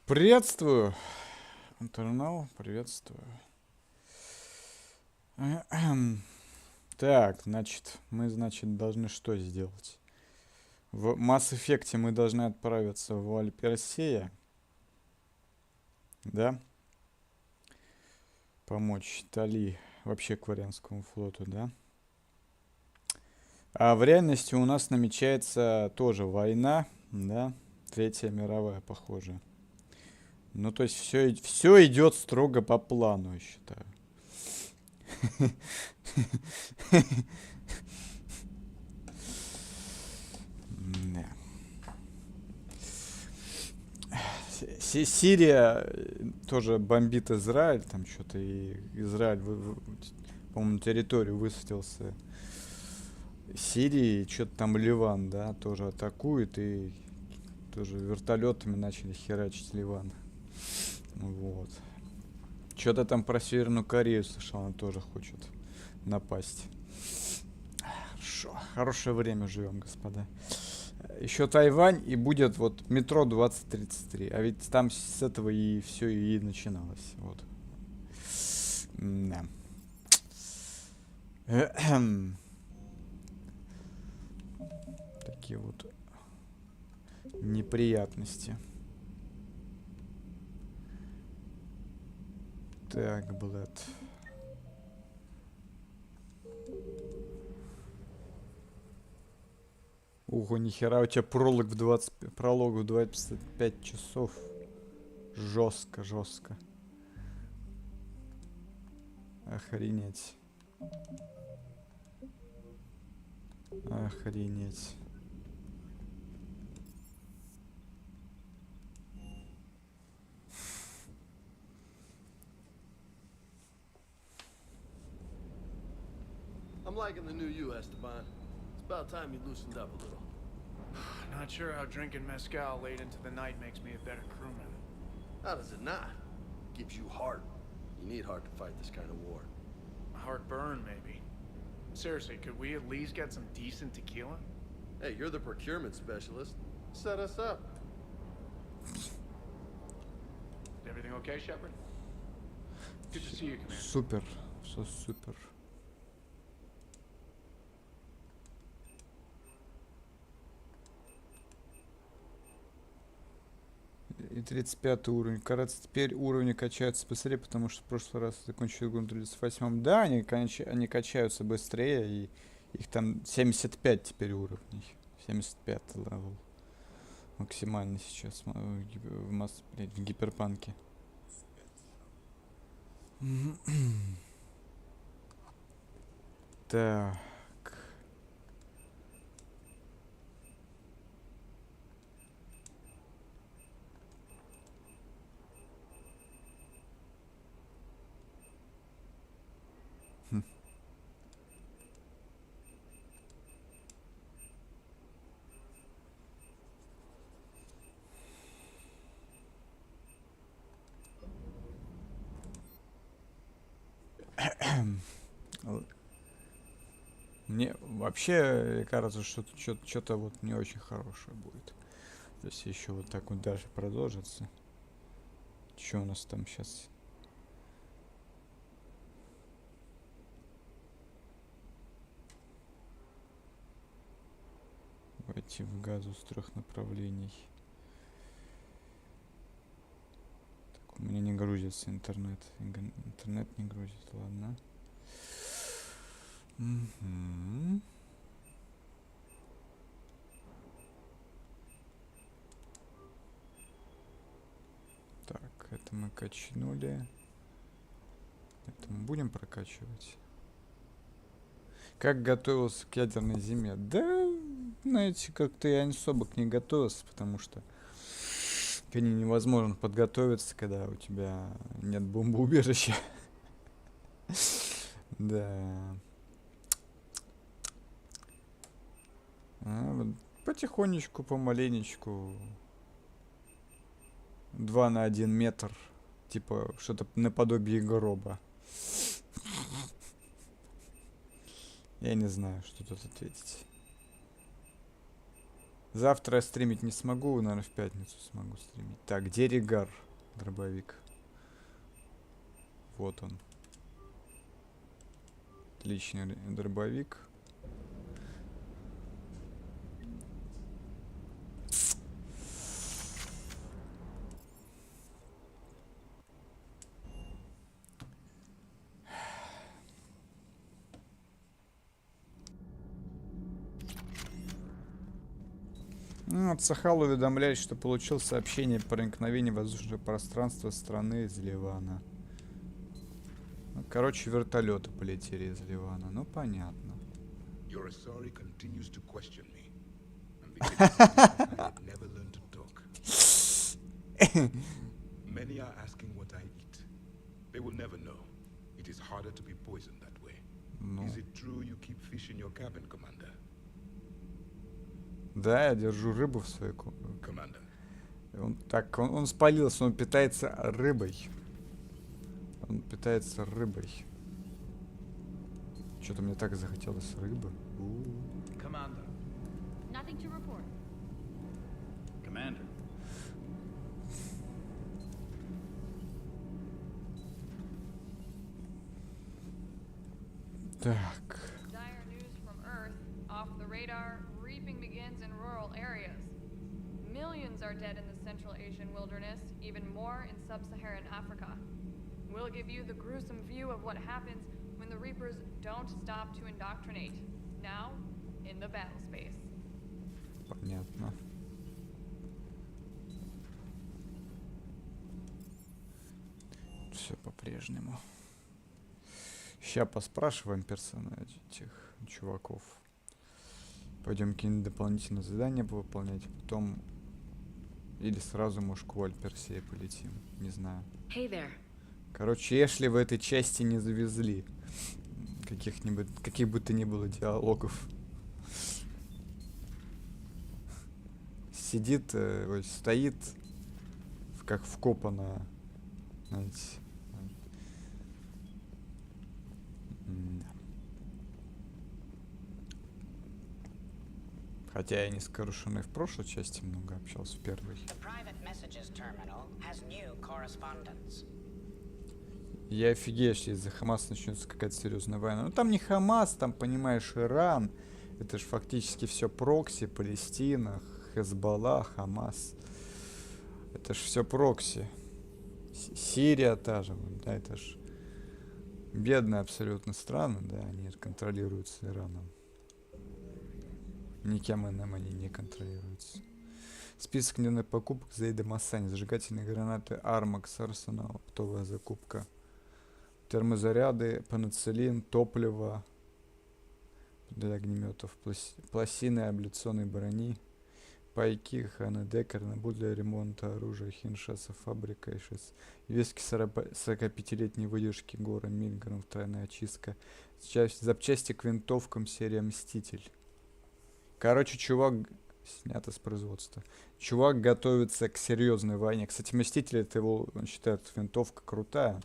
Приветствую, интернал, приветствую. Так, значит, мы, должны что сделать? В Mass Effect мы должны отправиться в Вуаль Персея. Да? Помочь Тали, вообще Кваренскому флоту, да? А в реальности у нас намечается тоже война, да? Третья мировая, похоже. Ну, то есть все идет строго по плану, я считаю. Да. Сирия тоже бомбит Израиль, там что-то, и Израиль, по-моему, на территорию высадился Сирии, что-то там Ливан, да, тоже атакует, и тоже вертолетами начали херачить Ливан. Вот. Что-то там про Северную Корею слышал, она тоже хочет напасть. Хорошо, хорошее время живем, господа. Еще Тайвань, и будет вот метро 2033. А ведь там с этого и все и начиналось. Вот. Да. Такие вот неприятности. Так, блэд. Ого, нихера, у тебя пролог в 25 часов. Жестко, жестко. Охренеть. Охренеть. I'm liking the new you, Esteban. It's about time you loosened up a little. Not sure how drinking mezcal late into the night makes me a better crewman. How does it not? Gives you heart. You need heart to fight this kind of war. Heartburn, maybe. Seriously, could we at least get some decent tequila? Hey, you're the procurement specialist. Set us up. Is everything okay, Shepard? Good to see you, Commander. Супер, все супер. И 35 уровень. Кажется, теперь уровни качаются быстрее, потому что в прошлый раз закончили игру на 38-м. Да, они качаются быстрее, и их там 75 теперь уровней. 75 левел. Максимально сейчас в гиперпанке. Так. Мне вообще кажется, что что-то вот не очень хорошее будет. Если еще вот так вот дальше продолжится. Что у нас там сейчас? Войти в газу с 3 направлений. Так, у меня не грузится интернет. Интернет не грузит, ладно. Угу. Так, это мы качнули. Это мы будем прокачивать. Как готовился к ядерной зиме? Да, знаете, как-то я особо к ней готовился, потому что к ней невозможно подготовиться, когда у тебя нет бомбоубежища. Да. Потихонечку, помаленечку. 2 на 1 метр. Типа, что-то наподобие гроба. Я не знаю, что тут ответить. Завтра я стримить не смогу, наверное, в пятницу смогу стримить. Так, где Ригар? Дробовик. Вот он. Отличный дробовик. Ну, вот Сахал уведомляет, что получил сообщение о проникновении в воздушное пространство страны из Ливана. Ну, короче, вертолеты полетели из Ливана. Ну, понятно. Ну. Да, я держу рыбу в своей комнате. Он спалился, он питается рыбой. Он питается рыбой. Что-то мне так захотелось рыбы. Так. Millions are dead in the Central Asian wilderness, even more in sub-Saharan Africa. We'll give you the gruesome view of what happens when the Reapers don't stop to indoctrinate. Now, in the battle space. Понятно. Все по-прежнему. Сейчас поспрашиваем персонажей этих чуваков. Пойдем какие-нибудь дополнительные задания повыполнять, потом или сразу, может, к Вуаль Персея полетим, не знаю. Hey, короче, Эшли в этой части не завезли каких бы то ни было диалогов. Сидит, стоит, как вкопано, знаете. Хотя я не скажу, что он и в прошлой части много общался, в первой. Я офигею, если из-за Хамаса начнется какая-то серьезная война. Ну там не Хамас, там, понимаешь, Иран. Это же фактически все прокси, Палестина, Хезболла, Хамас. Это же все прокси. Сирия та же, да, это же бедные абсолютно страны, да, они контролируются Ираном. Никем иным они не контролируются. Список дневных покупок Заида Массани. Зажигательные гранаты Армакс Арсенал. Оптовая закупка. Термозаряды, пенициллин, топливо для огнеметов, пластины пластины брони, пайки, ХНД, карнабут для ремонта оружия, хиншаса, фабрика, вески 45-летней выдержки, горы, Мильграм, тройная очистка, запчасти к винтовкам, серия Мститель. Короче, чувак снято с производства. Чувак готовится к серьезной войне. Кстати, Мститель, это его, он считает, винтовка крутая,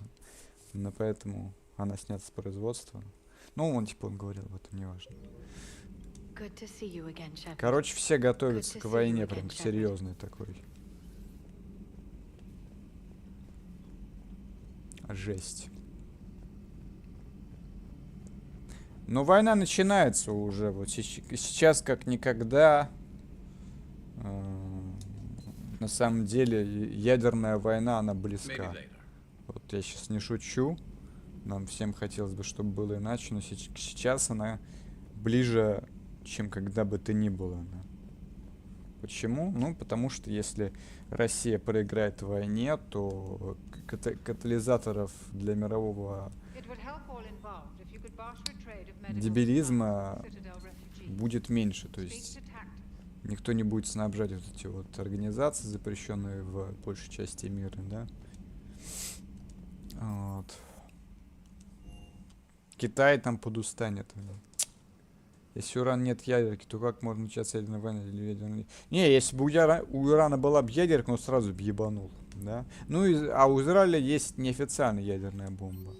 но поэтому она снята с производства. Ну, он типа он говорил об этом, неважно. Короче, все готовятся к войне, прям к серьезной такой. Жесть. Но война начинается уже. Вот сейчас как никогда. На самом деле ядерная война, она близка. Вот я сейчас не шучу. Нам всем хотелось бы, чтобы было иначе. Но сейчас она ближе, чем когда бы то ни было. Почему? Ну, потому что если Россия проиграет в войне, то катализаторов для мирового дебилизма будет меньше. То есть никто не будет снабжать вот эти вот организации, запрещенные в большей части мира, да? Вот. Китай там подустанет. Если у Ирана нет ядерки, то как можно начаться ядерная война или ядерная... Не, если бы у Ирана была бы ядерка, он сразу бы ебанул, да? Ну, а у Израиля есть неофициальная ядерная бомба.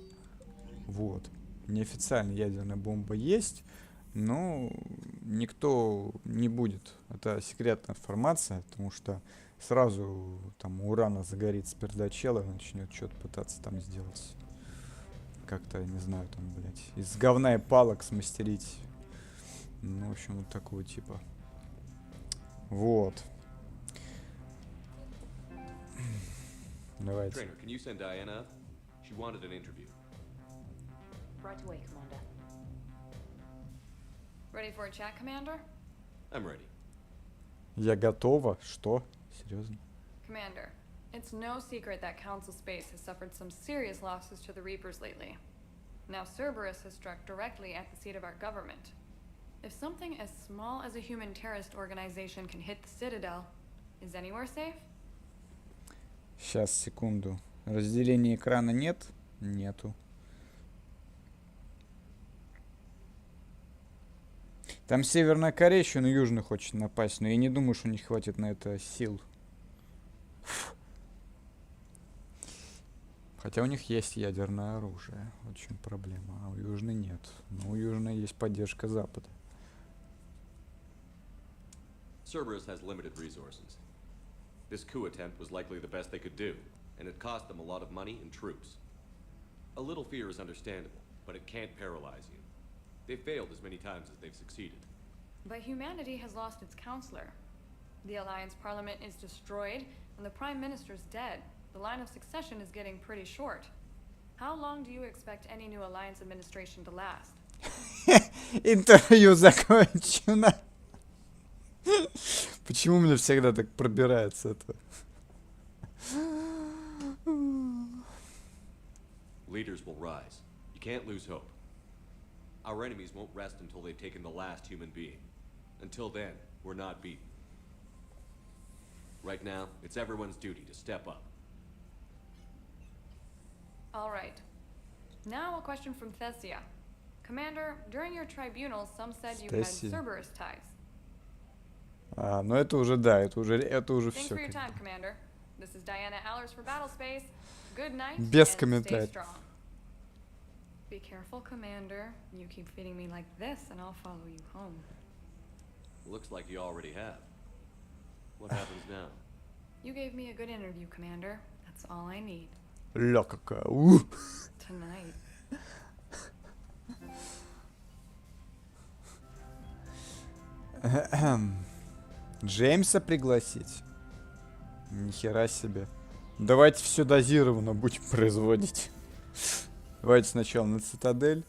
Вот. Неофициальная ядерная бомба есть. Но никто не будет. Это секретная информация, потому что сразу там у Урана загорится пердачел и начнет что-то пытаться там сделать. Как-то, не знаю, там, блядь, из говна и палок смастерить. Ну, в общем, вот такого типа. Вот. Давайте. Trainer, can you send Diana up? She wanted an interview. Right away, Commander. Ready for a chat, Commander? I'm ready. Я готова. Что? Серьезно? Commander, it's no secret that Council Space has suffered some serious losses to the Reapers lately. Now Cerberus has struck directly at the seat of our government. If something as small as a human terrorist organization can hit the Citadel, is anywhere safe? Сейчас, секунду. Разделения экрана нет? Нету. Там Северная Корея еще на Южную хочет напасть, но я не думаю, что у них хватит на это сил. Хотя у них есть ядерное оружие. Вот в чем проблема. А у Южной нет. Но у Южной есть поддержка Запада. Cerberus has limited resources. This coup attempt was likely the best they could do, and it cost them a lot of money and troops. A little fear is understandable, but it can't paralyze you. They've failed as many times as they've succeeded. But humanity has lost its counselor. The Alliance Parliament is destroyed, and the Prime Minister's dead. The line of succession is getting pretty short. How long do you expect any new Alliance administration to last? Интервью закончено. Почему меня всегда так пробирается это? Leaders will rise. You can't lose hope. Our enemies won't rest until they've taken the last human being. Until then, we're not beaten. Right now, it's everyone's duty to step up. All right. Now a question from Thesia. Commander, during your tribunal, some said you had Thesia. Cerberus ties. А, ну это уже, да, это уже Thanks все. for your time, Commander. This is Diana Allers for Battlespace. Good night Без and stay комментариев. strong. Be careful, Commander. You keep feeding me like this and I'll follow you home. Looks like you already have. What happens now? You gave me a good interview, Commander. That's all I need. Ля какая. Tonight. Джеймса пригласить? Нихера себе. Давайте все дозированно будем производить. Давайте сначала на Цитадель.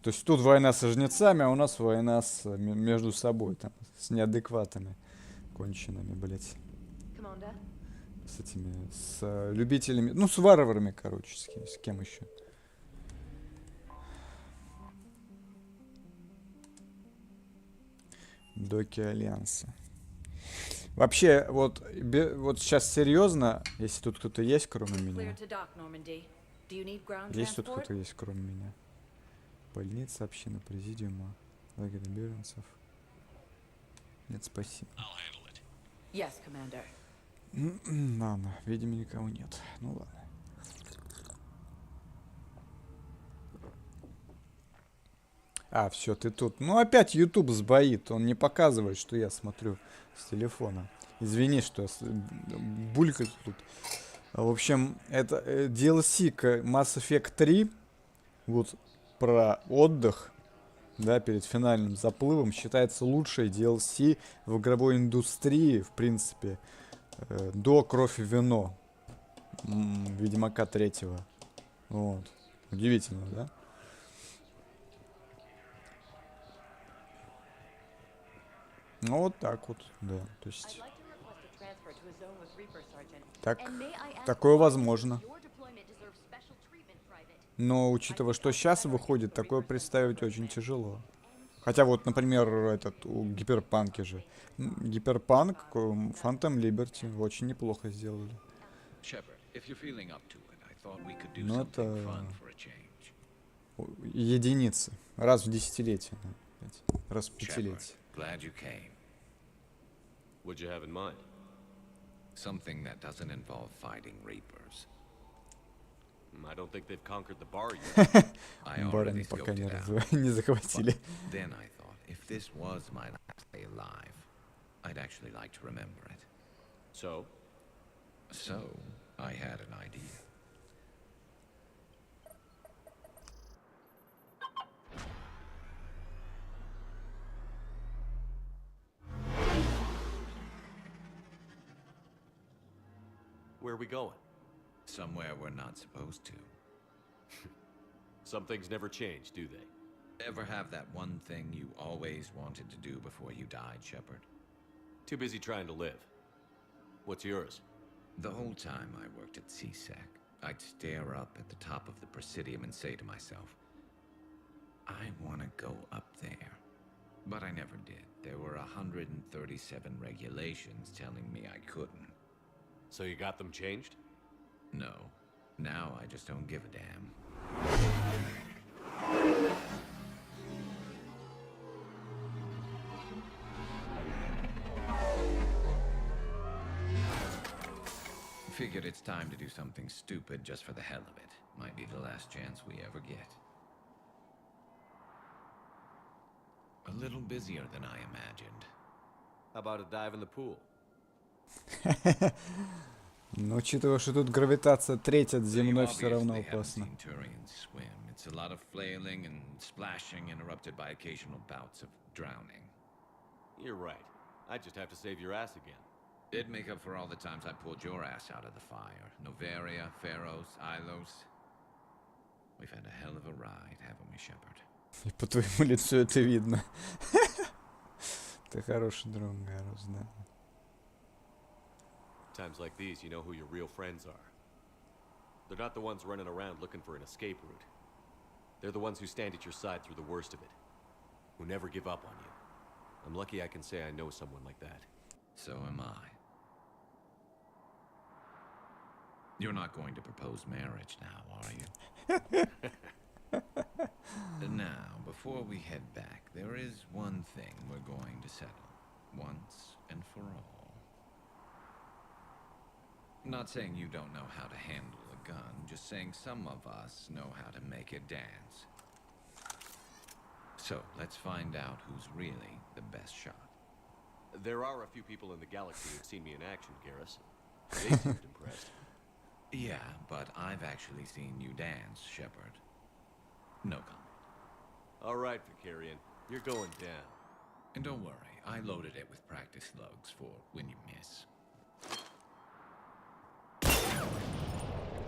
То есть тут война со жнецами, а у нас война между собой, там, с неадекватами конченными, блять. Commander. С этими, с любителями, ну, с варварами, короче, с кем еще. Доки Альянса. Вообще, вот сейчас серьезно, если тут кто-то есть, кроме меня. Есть тут кто-то есть, кроме меня. Больница, община, президиума, лагерь беженцев. Нет, спасибо. Yes, Commander. Ладно, видимо, никого нет. Ну ладно. А, все, ты тут. Ну, опять YouTube сбоит. Он не показывает, что я смотрю с телефона. Извини, что я булькаю тут. В общем, это DLC к Mass Effect 3. Вот про отдых, да, перед финальным заплывом. Считается лучшей DLC в игровой индустрии, в принципе. До Кровь и вино. Ведьмака 3-го. Вот. Удивительно, да? Ну, вот так вот, да. То есть... Так, такое возможно. Но, учитывая, что сейчас выходит, такое представить очень тяжело. Хотя вот, например, этот у Гиперпанки же. Гиперпанк, Phantom Liberty очень неплохо сделали. Но это единицы. Раз в десятилетие. Раз в пятилетие. Glad you came. What'd you have in mind? Something that doesn't involve fighting Reapers. I don't think they've conquered the bar yet. I Бар already они пока scoped не, it out. не захватили. Then I thought, if this was my last day alive, I'd actually like to remember it. So, So, I had an idea. where are we going? Somewhere we're not supposed to. Some things never change, do they? Ever have that one thing you always wanted to do before you died, Shepard? Too busy trying to live. What's yours? The whole time I worked at CSEC, I'd stare up at the top of the Presidium and say to myself, I want to go up there. But I never did. There were 137 regulations telling me I couldn't. So you got them changed? No. Now I just don't give a damn. Figured it's time to do something stupid just for the hell of it. Might be the last chance we ever get. A little busier than I imagined. How about a dive in the pool? Но учитывая, что тут гравитация треть от You земной, все равно obviously haven't опасно. seen Turians swim. It's a lot of flailing and splashing interrupted by occasional bouts of drowning. You're right. I just have to save your ass again. It'd make up for all the times I pulled your ass out of the fire. Novaria, Pharos, Ilos. We've had a hell of a ride, haven't we, Shepard? И по твоему лицу это видно. Ты хороший друг, Гарус, да. Times like these, you know who your real friends are. They're not the ones running around looking for an escape route. They're the ones who stand at your side through the worst of it. Who never give up on you. I'm lucky I can say I know someone like that. So am I. You're not going to propose marriage now, are you? Now, before we head back, there is one thing we're going to settle. Once and for all. Not saying you don't know how to handle a gun, just saying some of us know how to make it dance. So, let's find out who's really the best shot. There are a few people in the galaxy who've seen me in action, Garrus. They seemed impressed. Yeah, but I've actually seen you dance, Shepard. No comment. All right, Vicarian. You're going down. And don't worry, I loaded it with practice slugs for when you miss.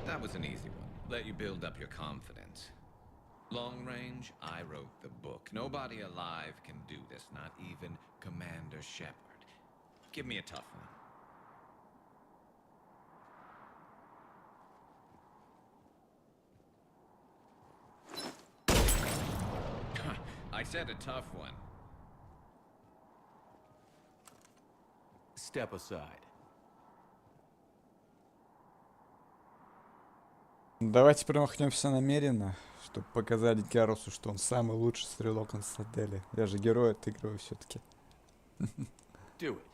That was an easy one. Let you build up your confidence. Long range, I wrote the book. Nobody alive can do this, not even Commander Shepard. Give me a tough one. I said a tough one. Step aside. Давайте промахнемся намеренно, чтобы показать Гарусу, что он самый лучший стрелок на цитадели. Я же герой отыгрываю все-таки. Do it.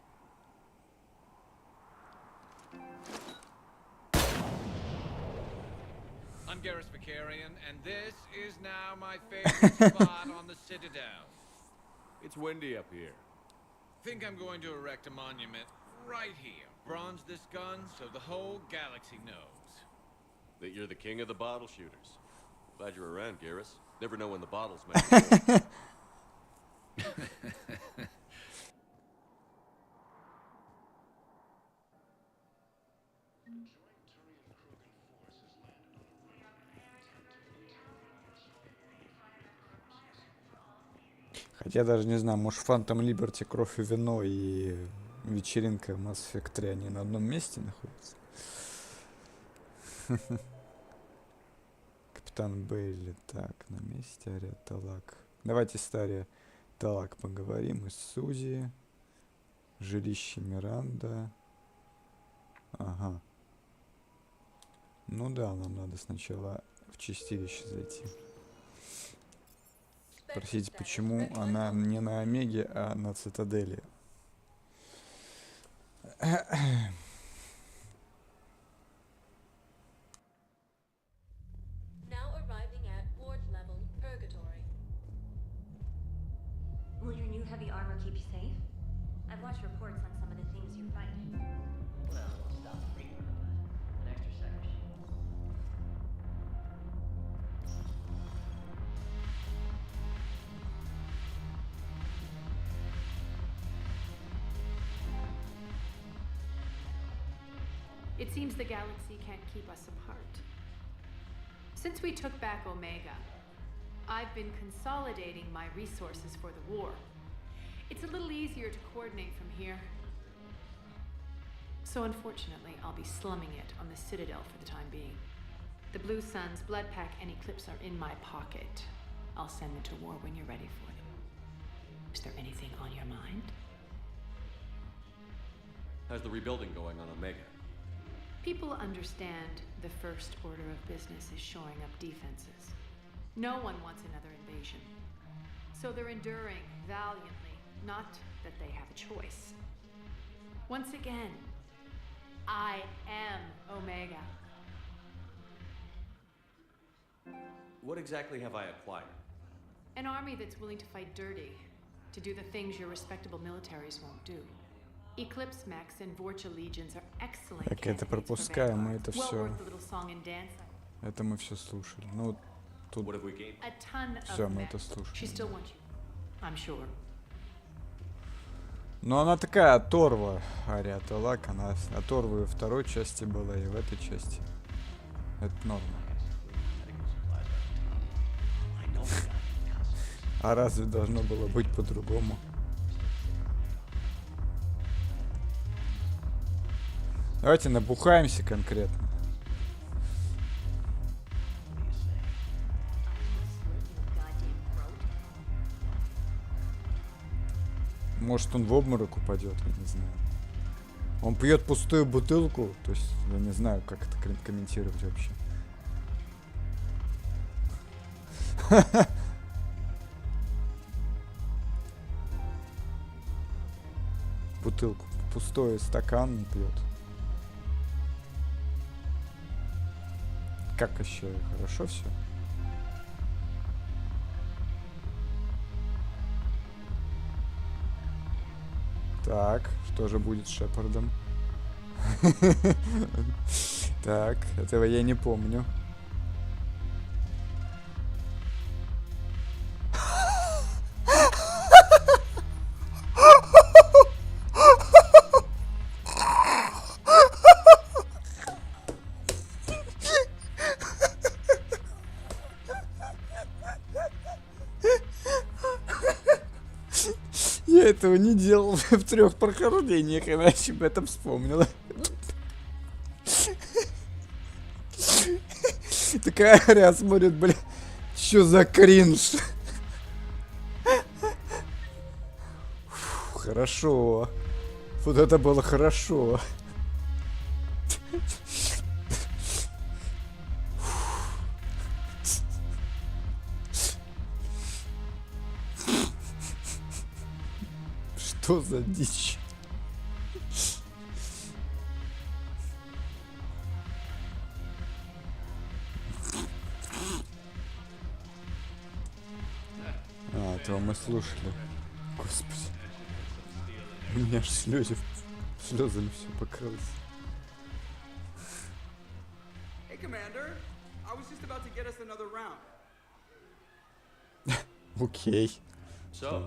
I'm Garrus Vicarian, and this is now my favorite spot on the Citadel. It's windy up here. Think I'm going to erect a monument right here. Bronze this gun so the whole galaxy knows. That you're the king of the bottle shooters. Glad you're around, Garrus. Never know when the bottles might go. Хотя даже не знаю, может Phantom Liberty, Кровь и вино и вечеринка Mass Effect 3, они на одном месте находятся. Капитан Бейли, так, на месте, Ария Талак. Давайте с Ария Талак поговорим. И Сузи. Жилище Миранда. Ага. Ну да, нам надо сначала в чистилище зайти. Спросите, почему она не на Омеге, а на Цитадели. It seems the galaxy can't keep us apart. Since we took back Omega, I've been consolidating my resources for the war. It's a little easier to coordinate from here. So unfortunately, I'll be slumming it on the Citadel for the time being. The Blue Suns, Blood Pack, and Eclipse are in my pocket. I'll send them to war when you're ready for them. Is there anything on your mind? How's the rebuilding going on Omega? People understand the first order of business is shoring up defenses. No one wants another invasion. So they're enduring valiantly, not that they have a choice. Once again, I am Omega. What exactly have I acquired? An army that's willing to fight dirty, to do the things your respectable militaries won't do. Eclipse Max and Vorcha Legions are excellent. Так, это пропускаем, мы это Well все. worth the little song and dance. Это мы все слушали. Ну, тут What have we gained? A ton все, of мы men. это She слушали. still wants you. I'm sure. Но она такая оторва, Ария Талак, она оторва и во второй части была, и в этой части. Это норма. А разве должно было быть по-другому? Давайте набухаемся конкретно. Может, он в обморок упадет, я не знаю. Он пьет пустую бутылку, то есть я не знаю, как это комментировать вообще. Бутылку, пустой стакан не пьет. Как еще? Хорошо все? Так, что же будет с Шепардом? Так, этого я не помню. Я этого не делал в 3 прохождениях, иначе бы это вспомнила. Такая Ария смотрит, бля, что за кринж. Фу, хорошо. Вот это было хорошо. Что за дичь? А, этого мы слушали. Господи. У меня аж слезами все покрылось. Hey, Commander. I was just about to get us another round. Окей. So,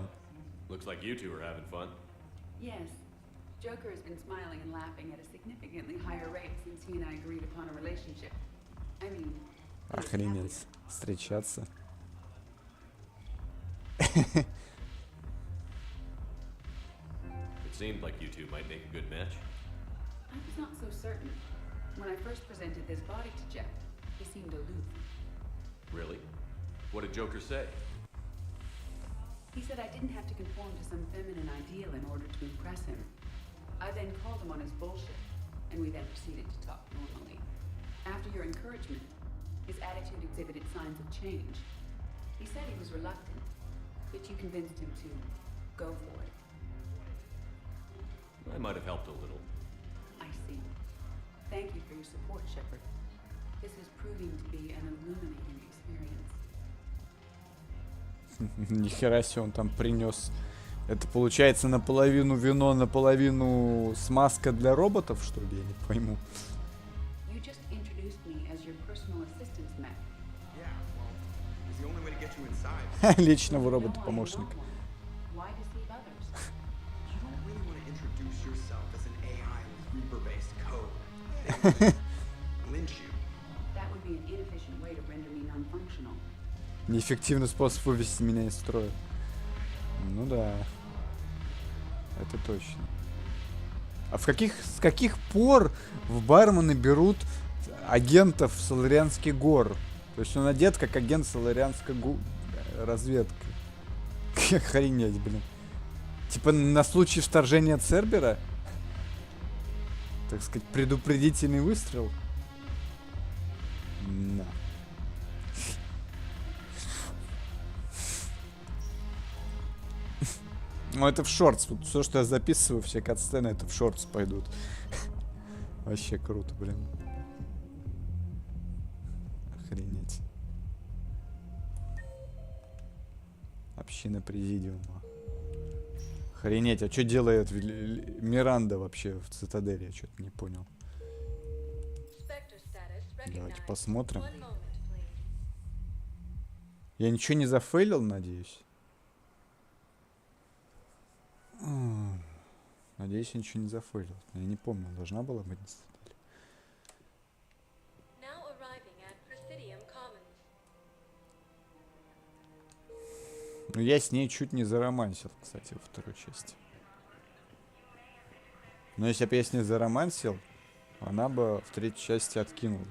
looks like you two are having fun. Yes. Joker has been smiling and laughing at a significantly higher rate since he and I agreed upon a relationship. I mean... Охренеть. Встречаться. It seemed like you two might make a good match. I was not so certain. When I first presented this body to Jeff, he seemed aloof. Really? What did Joker say? He said I didn't have to conform to some feminine ideal in order to impress him. I then called him on his bullshit, and we then proceeded to talk normally. After your encouragement, his attitude exhibited signs of change. He said he was reluctant, but you convinced him to go for it. I might have helped a little. I see. Thank you for your support, Shepard. This is proving to be an illuminating experience. Нихера себе он там принес. Это получается наполовину вино, наполовину смазка для роботов, что ли? Я не пойму. You just introduced me as your personal assistance mech. Yeah, well, it's the only way to get you inside. Личного робота-помощника. Why deceive others? You don't really want to introduce yourself as an AI with Reaper-based code. Lynch you. That would be an inefficient way to render me non-functional. Неэффективный способ вывести меня из строя. Ну да. Это точно. А с каких пор в бармены берут агентов Соларианских гор? То есть он одет как агент Соларианской разведки. Охренеть, блин. Типа на случай вторжения Цербера? Так сказать, предупредительный выстрел? Да. Ну это в шортс. Вот все, что я записываю, все катсцены, это в шортс пойдут. Вообще круто, блин. Охренеть. Община президиума. Охренеть, а что делает Миранда вообще в Цитадели? Я что-то не понял. Давайте посмотрим. Я ничего не зафейлил, надеюсь? Надеюсь, я ничего не зафейлил. Я не помню, должна была быть. Ну, я с ней чуть не заромансил, кстати, во второй части. Но если бы я с ней заромансил, она бы в третьей части откинулась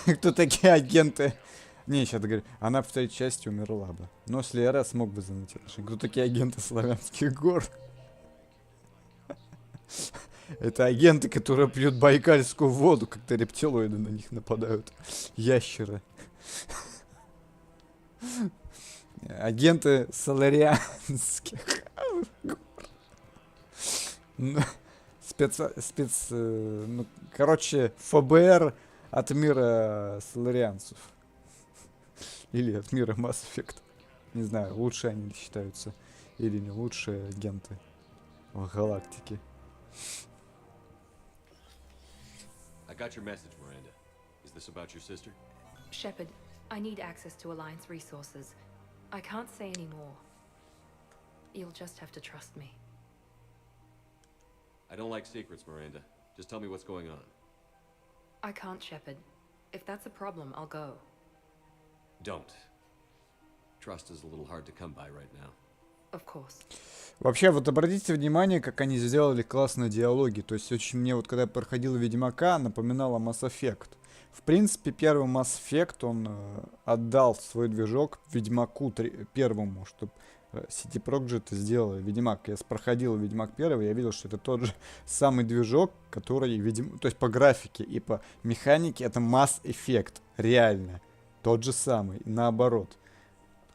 бы. Кто такие агенты? Не, сейчас говорю, она в третьей части умерла бы. Но если я раз смог бы занять отношения. Кто такие агенты Славянских гор? Это агенты, которые пьют байкальскую воду, когда рептилоиды на них нападают. Ящеры. Агенты Соларианских гор. Ну, короче, ФБР от мира соларианцев. Или от мира Mass Effect. Не знаю, лучше они считаются. Или не лучшие агенты в галактике. I got your message, Miranda. Is this about your sister? Shepard, I need access to Alliance resources. I can't say any more. You'll just have to trust me. I don't like secrets, Miranda. Just tell me what's going on. I can't, Shepard. If that's a problem, I'll go. Don't. Trust is a little hard to come by right now. Of course. Вообще, вот обратите внимание, как они сделали классные диалоги. То есть, очень мне вот, когда я проходил Ведьмака, напоминало Mass Effect. В принципе, первый Mass Effect, он отдал свой движок Ведьмаку первому, чтобы City Project сделали Ведьмак. Я проходил Ведьмак первый, я видел, что это тот же самый движок, который, то есть по графике и по механике, это Mass Effect. Реально. Тот же самый. Наоборот.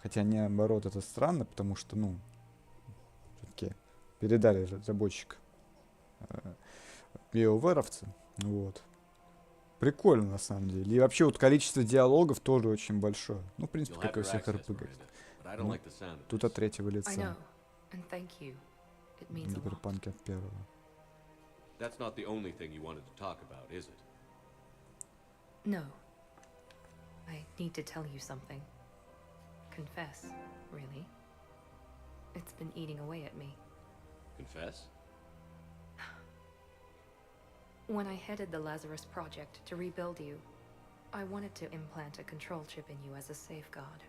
Хотя не наоборот, это странно, потому что, ну, все-таки передали разработчик биовэровцы. Вот. Прикольно, на самом деле. И вообще вот количество диалогов тоже очень большое. Ну, в принципе, как и у всех RPG. Ну, тут от третьего лица. Киберпанк от первого. That's not the only thing you wanted to talk about, is it? No. I need to tell you something. Confess, really. It's been eating away at me. Confess? When I headed the Lazarus Project to rebuild you, I wanted to implant a control chip in you as a safeguard.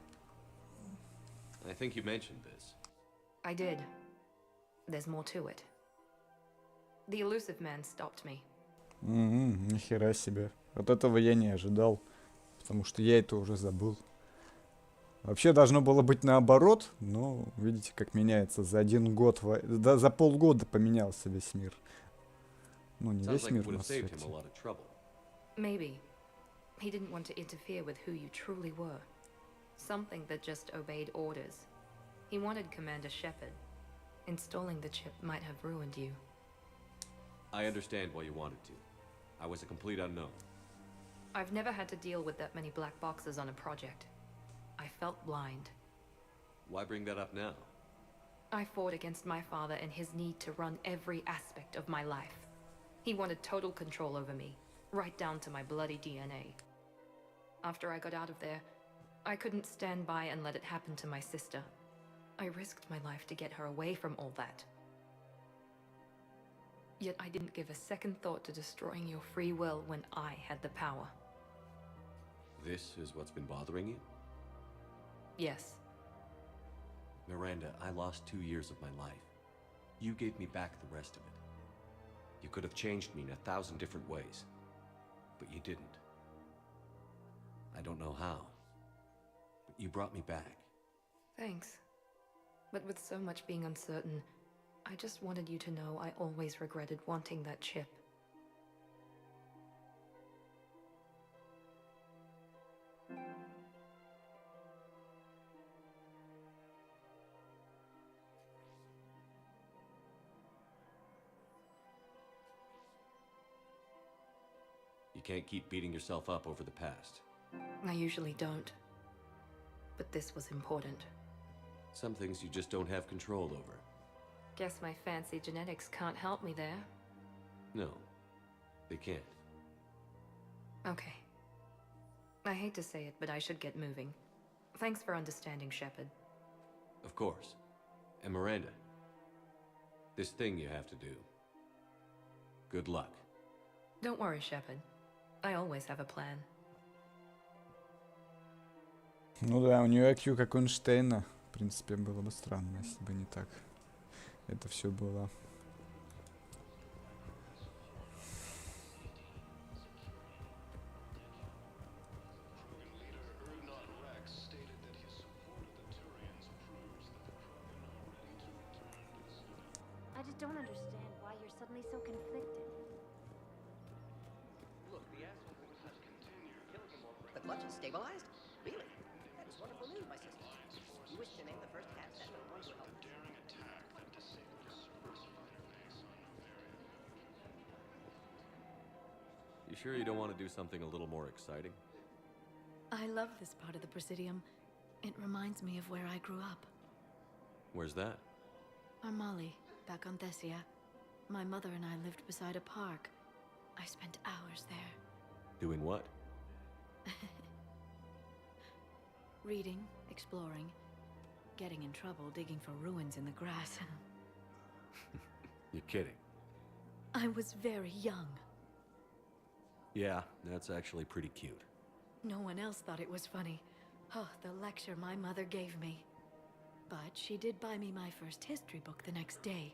I think you mentioned this. I did. There's more to it. The elusive man stopped me. Нихера себе. Вот этого я не ожидал, потому что я это уже забыл. Вообще должно было быть наоборот, но видите, как меняется за один год, да, за полгода поменялся весь мир. Ну, не весь мир, на свете. Maybe. He didn't want to interfere with who you truly were. Something that just obeyed orders. He wanted Commander Shepard. Installing the chip might have ruined you. I understand why you wanted to. I was a complete unknown. I've never had to deal with that many black boxes on a project. I felt blind. Why bring that up now? I fought against my father and his need to run every aspect of my life. He wanted total control over me, right down to my bloody DNA. After I got out of there, I couldn't stand by and let it happen to my sister. I risked my life to get her away from all that. Yet I didn't give a second thought to destroying your free will when I had the power. This is what's been bothering you? Yes. Miranda, I lost 2 years of my life. You gave me back the rest of it. You could have changed me in 1,000 different ways, but you didn't. I don't know how, but you brought me back. Thanks. But with so much being uncertain, I just wanted you to know I always regretted wanting that chip. You can't keep beating yourself up over the past. I usually don't. But this was important. Some things you just don't have control over. Guess my fancy genetics can't help me there. No, they can't. Okay. I hate to say it, but I should get moving. Thanks for understanding, Shepard. Of course. And Miranda, this thing you have to do. Good luck. Don't worry, Shepard. I always have a plan. Ну да, у нее IQ как у Эйнштейна. В принципе, было бы странно, если бы не так. Это все было. I just don't understand why you're suddenly so conflicted. The clutch is stabilized? Really? That is wonderful news, my sister. You wish to name the first cat that will help. You sure you don't want to do something a little more exciting? I love this part of the Presidium. It reminds me of where I grew up. Where's that? Armali, back on Thessia. My mother and I lived beside a park. I spent hours there. Doing what? Reading, exploring, getting in trouble digging for ruins in the grass. You're kidding. I was very young. Yeah, that's actually pretty cute. No one else thought it was funny. Oh, the lecture my mother gave me. But she did buy me my first history book the next day.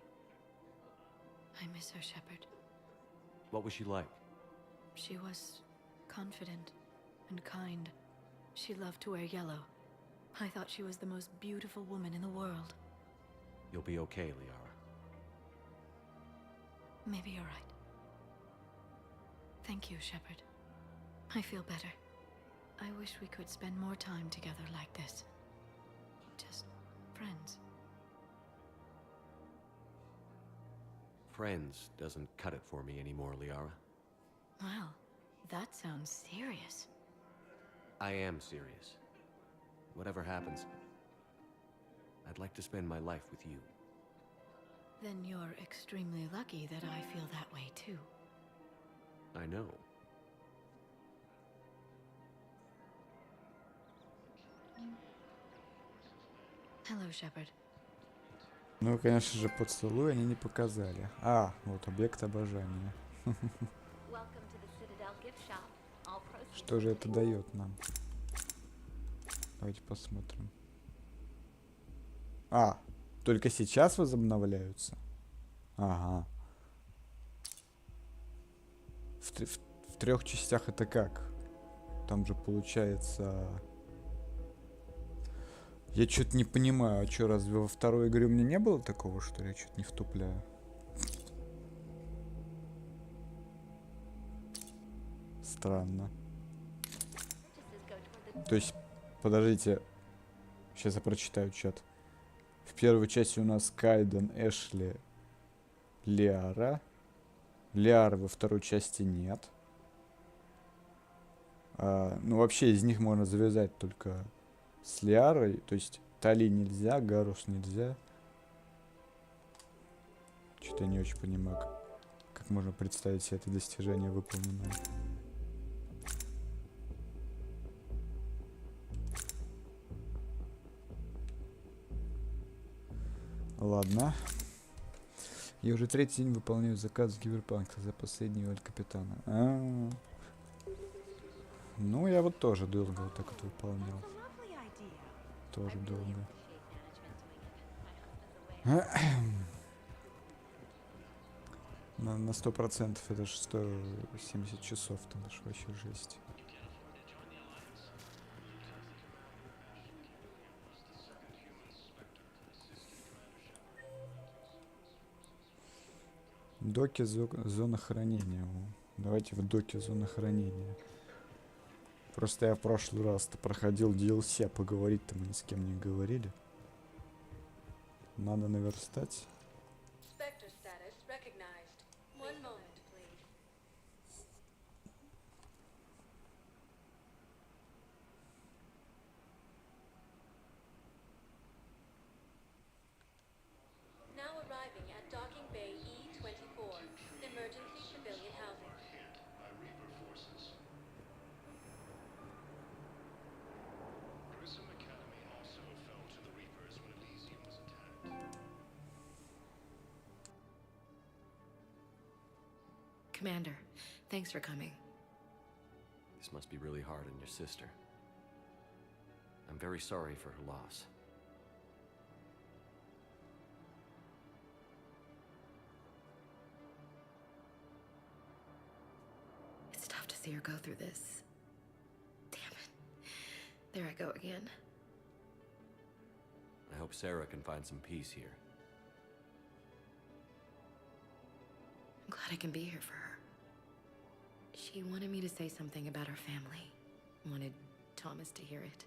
I miss her, Shepard. What was she like? She was confident and kind. She loved to wear yellow. I thought she was the most beautiful woman in the world. You'll be okay, Liara. Maybe you're right. Thank you, Shepard. I feel better. I wish we could spend more time together like this. Just friends. Friends doesn't cut it for me anymore, Liara. Well, that sounds serious. I am serious. Whatever happens, I'd like to spend my life with you. Then you're extremely lucky that I feel that way too. I know. Hello, Shepard. Ну, конечно же, поцелуй они не показали. А, вот объект обожания. Что же это дает нам? Давайте посмотрим. А, только сейчас возобновляются? Ага. В 3 частях это как? Там же получается... Я что-то не понимаю, а что, разве во второй игре у меня не было такого, что ли? Я что-то не втупляю. Странно. То есть, подождите. Сейчас я прочитаю чат. В первой части у нас Кайден, Эшли, Лиара. Лиары во второй части нет. Ну, вообще, из них можно завязать только с Лиарой. То есть, Тали нельзя, Гарус нельзя. Что-то я не очень понимаю, как можно представить себе это достижение выполненное. Ладно. Я уже третий день выполняю заказ Киберпанка за последнего капитана. Ну, я вот тоже долго вот так вот выполнял. Тоже долго. На 100% это же 170 часов, там аж вообще жесть. Доки зона хранения. Давайте в доке зона хранения. Просто я в прошлый раз-то проходил DLC, а поговорить-то мы ни с кем не говорили. Надо наверстать. Commander, thanks for coming. This must be really hard on your sister. I'm very sorry for her loss. It's tough to see her go through this. Damn it. There I go again. I hope Sarah can find some peace here. I'm glad I can be here for her. She wanted me to say something about her family. Wanted Thomas to hear it.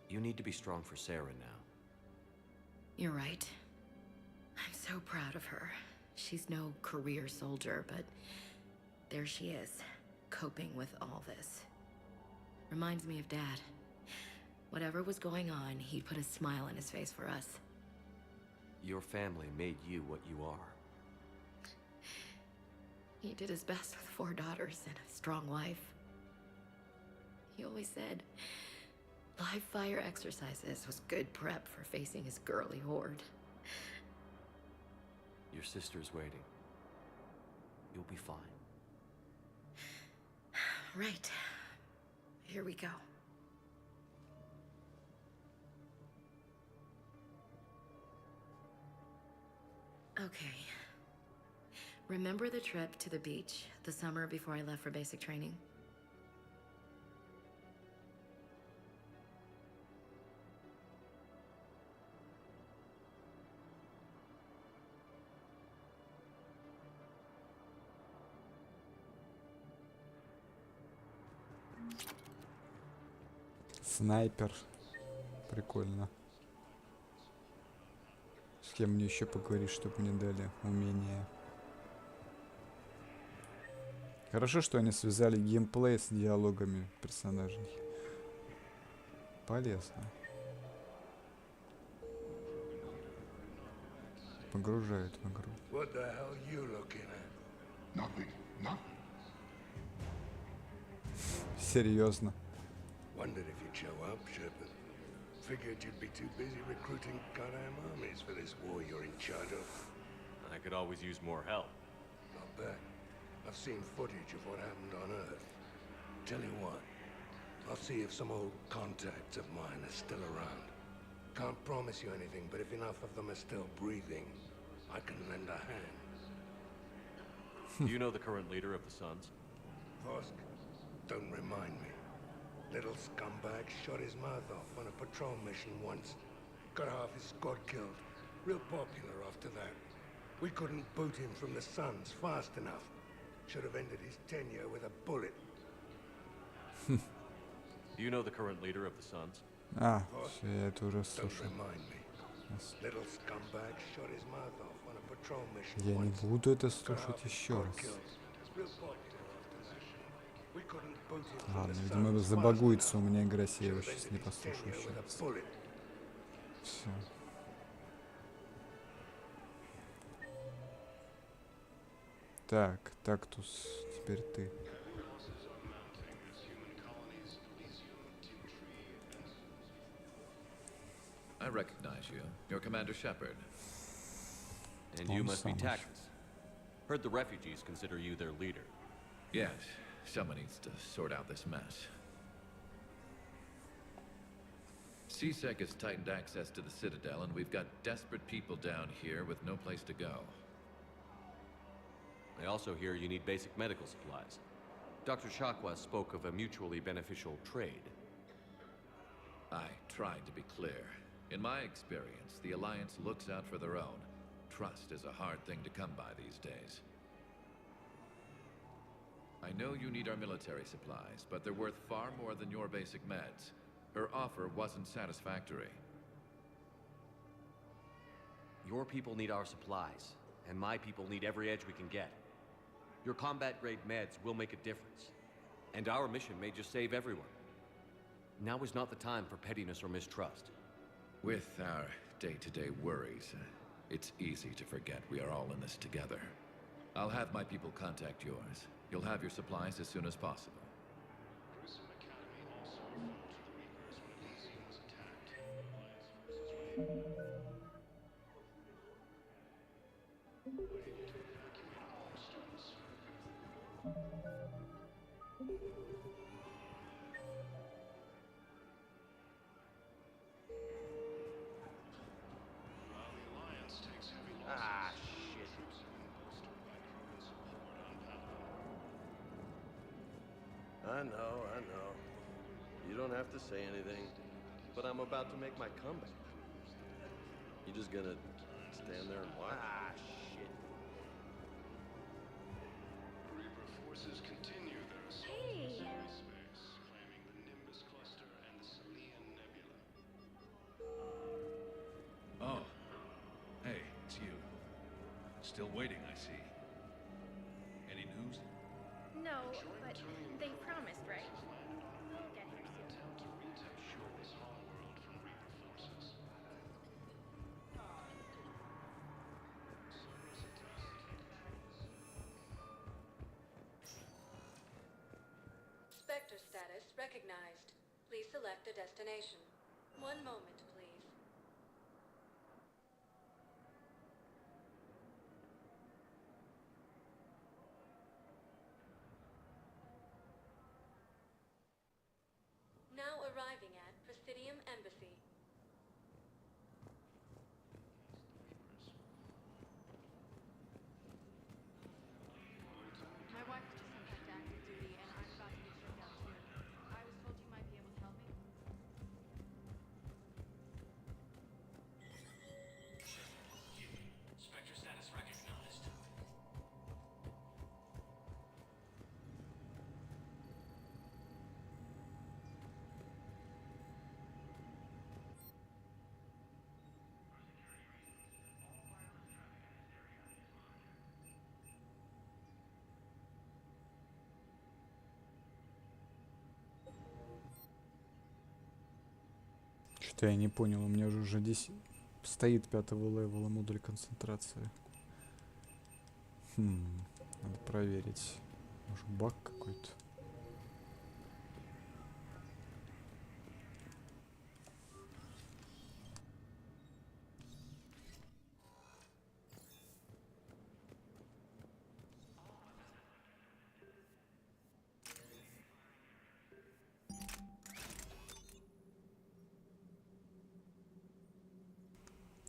You need to be strong for Sarah now. You're right. I'm so proud of her. She's no career soldier, but there she is, coping with all this. Reminds me of Dad. Whatever was going on, he'd put a smile on his face for us. Your family made you what you are. He did his best with 4 daughters and a strong wife. He always said live fire exercises was good prep for facing his girly horde. Your sister's waiting. You'll be fine. Right. Here we go. Okay. Remember the trip to the beach the summer before I left for basic training? Снайпер. Прикольно. С кем мне еще поговорить, чтобы мне дали умение? Хорошо, что они связали геймплей с диалогами персонажей. Полезно. Погружают в игру. What the hell you looking at? Nothing. Nothing. Серьезно. Wondered if you'd show up, Shepard. Figured you'd be too busy recruiting goddamn armies for this war you're in charge of. I could always use more help. I'll bet. I've seen footage of what happened on Earth. Tell you what, I'll see if some old contacts of mine are still around. Can't promise you anything, but if enough of them are still breathing, I can lend a hand. Do you know the current leader of the Suns? Vosk, don't remind me. Little scumbag shot his mouth off on a patrol mission once. Got half his squad killed. Real popular after that. We couldn't boot him from the Suns fast enough. Should have ended his tenure with a bullet. Do you know the current leader of the Suns? А, все, я это уже слушал. Я не буду это слушать еще раз. Ладно, видимо, забагуется у меня игра, если я его сейчас не послушаю еще раз. Все. Так, Тактус, теперь ты. I recognize you. You're Commander Shepard. And you must be tactless. Heard the refugees consider you their leader. Yes, someone needs to sort out this mess. CSEC has tightened access to the Citadel, and we've got desperate people down here with no place to go. I also hear you need basic medical supplies. Dr. Shakwa spoke of a mutually beneficial trade. I tried to be clear. In my experience, the Alliance looks out for their own. Trust is a hard thing to come by these days. I know you need our military supplies, but they're worth far more than your basic meds. Her offer wasn't satisfactory. Your people need our supplies, and my people need every edge we can get. Your combat-grade meds will make a difference, and our mission may just save everyone. Now is not the time for pettiness or mistrust. With our day-to-day worries, it's easy to forget we are all in this together. I'll have my people contact yours. You'll have your supplies as soon as possible. Ah, shit. I know. You don't have to say anything, but I'm about to make my comeback. You just gonna stand there and watch? Ah, shit. Reaper forces continue their assault Hey. on space, claiming the Nimbus cluster and the Salian Nebula. Oh. Hey, it's you. Still waiting, I see. Any news? No, but they promised, right? We'll get here soon. Attempt to retake this whole world from Reaper forces. Spectre status recognized. Please select a destination. One moment, please. Now arriving at Presidium Embassy. My wife just sent back to active duty, and I'm about to get shut down soon. I was told you might be able to help me. Spectre status recognized. Что-то я не понял, у меня же уже здесь стоит 5-го левела модуль концентрации. Надо проверить. Может, баг какой-то.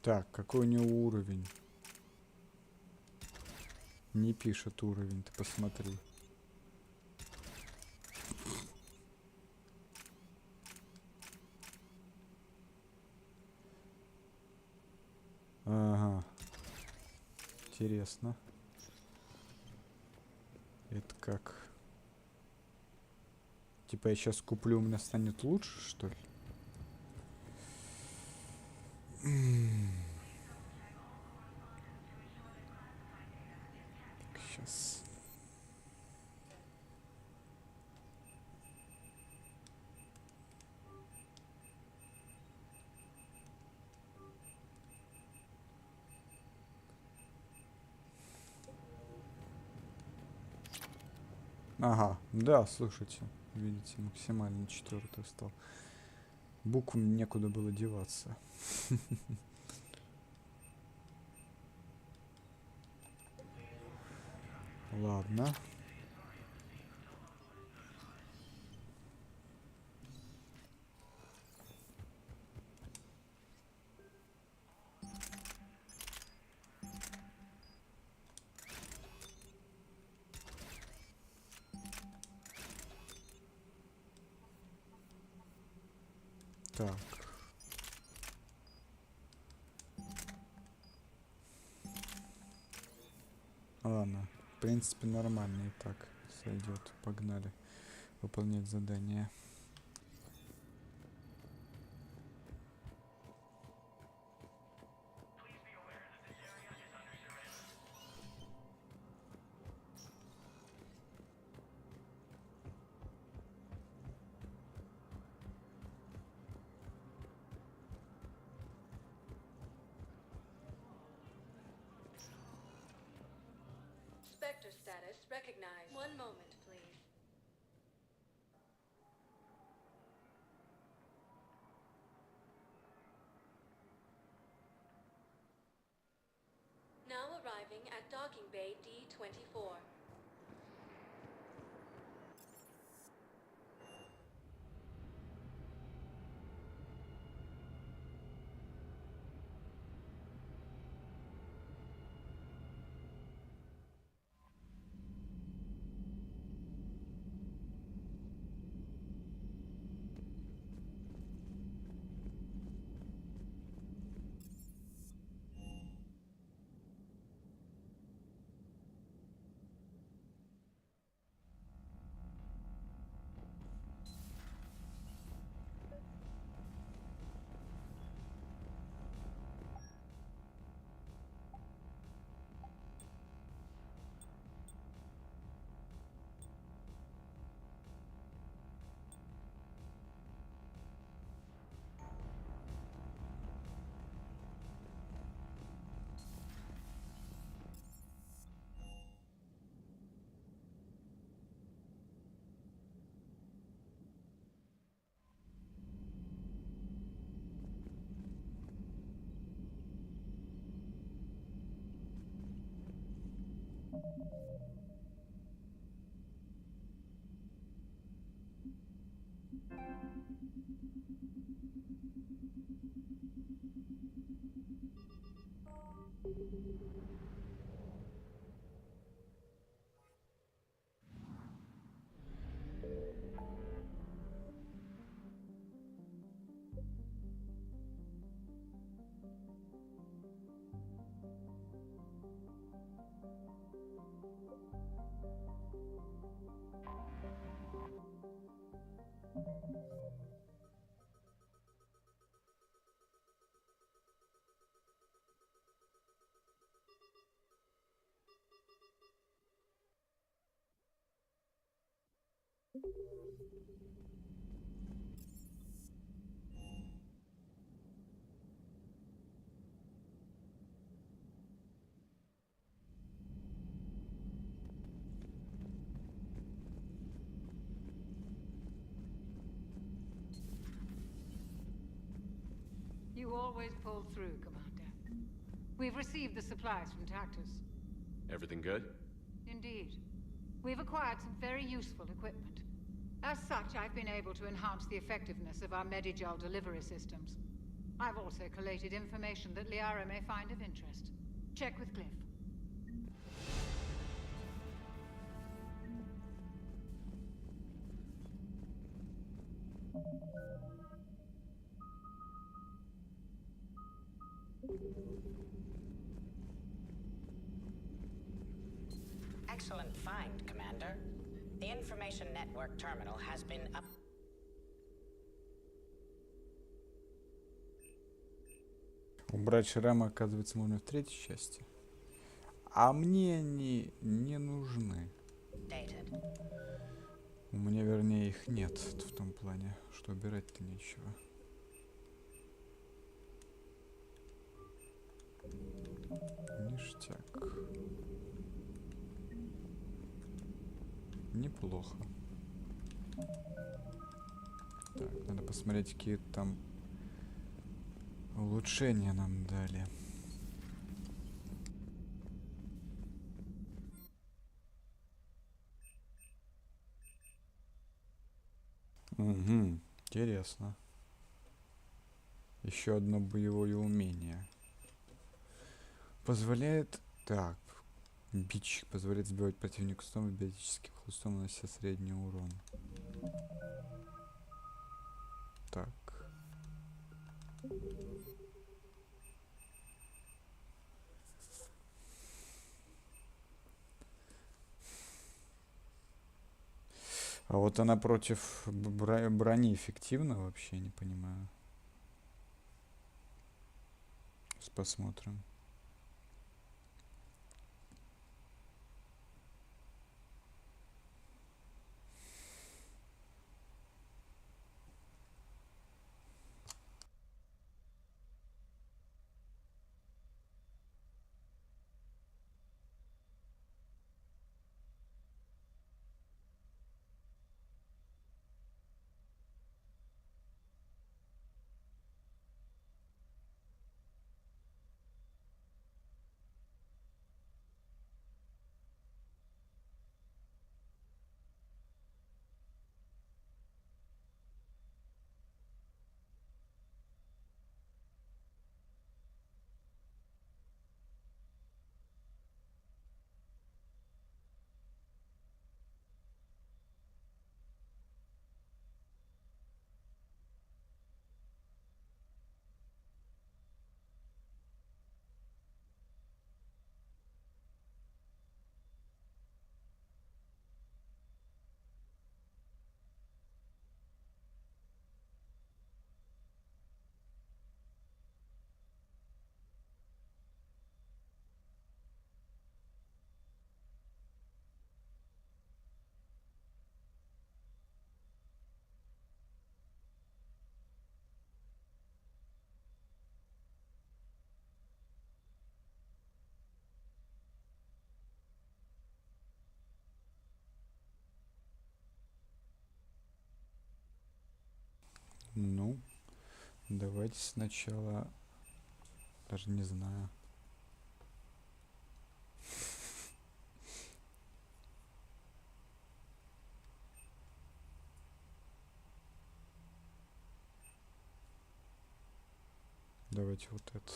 Так, какой у него уровень? Не пишет уровень, ты посмотри. Ага. Интересно. Это как? Типа я сейчас куплю, у меня станет лучше, что ли? Сейчас. Ага, да, слушайте, видите, максимально 4-й стал. Буквам некуда было деваться. Ладно. Так. Ладно, в принципе нормально и так сойдет. Погнали выполнять задание. Spectre status recognized. One moment, please. Now arriving at docking bay D24. You always pull through, Commander. We've received the supplies from Tactus. Everything good? Indeed. We've acquired some very useful equipment. As such, I've been able to enhance the effectiveness of our Medigel delivery systems. I've also collated information that Liara may find of interest. Check with Cliff. Excellent find, Commander. The information network terminal has been up. Убрать шрамы, оказывается, можно в третьей части. А мне они не нужны. У меня, вернее, их нет в том плане, что убирать-то нечего. Ништяк. Неплохо. Так, надо посмотреть, какие там улучшения нам дали. Угу. Интересно. Еще одно боевое умение. Позволяет... Так. Бич позволяет сбивать противника хлыстом и биотическим хлыстом, нанося средний урон. Так. А вот она против брони эффективна вообще, не понимаю. Сейчас посмотрим. Ну, давайте сначала... Даже не знаю. Давайте вот это.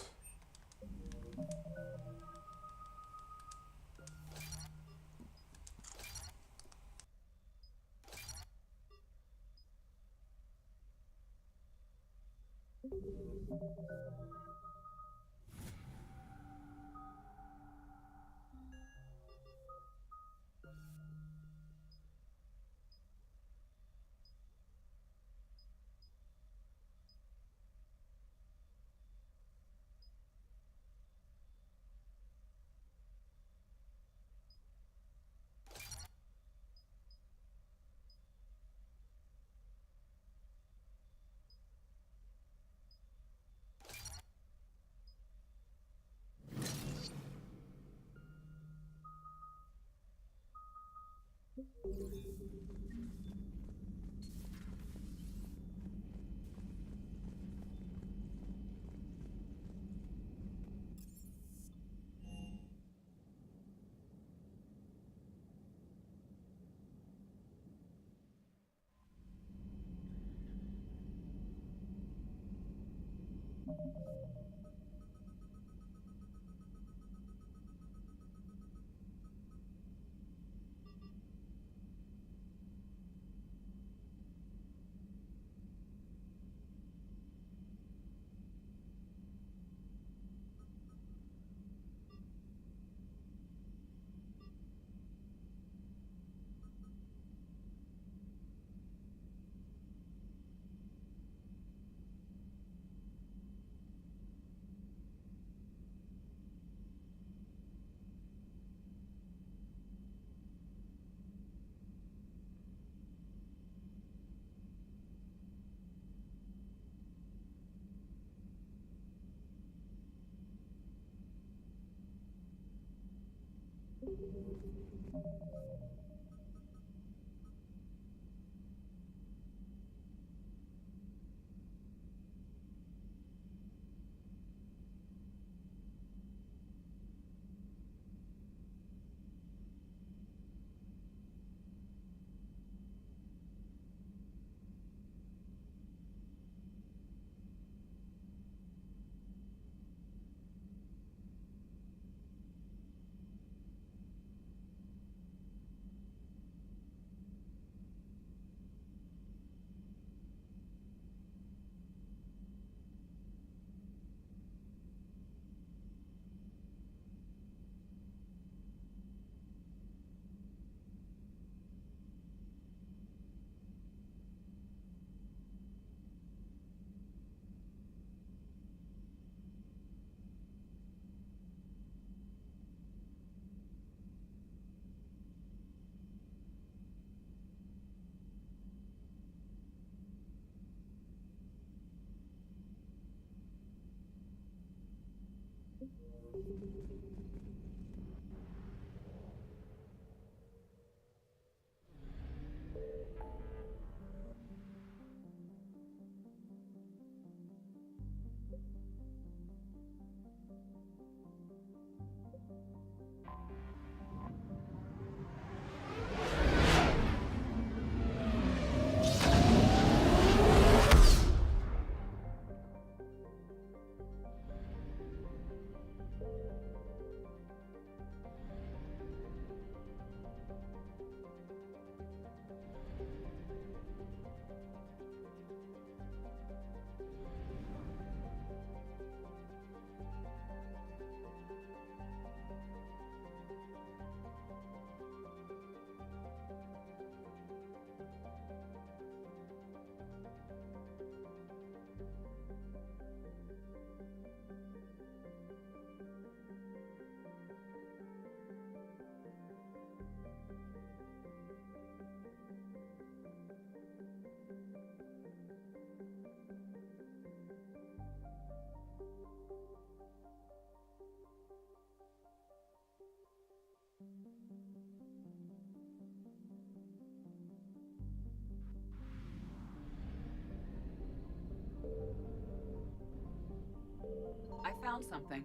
I found something.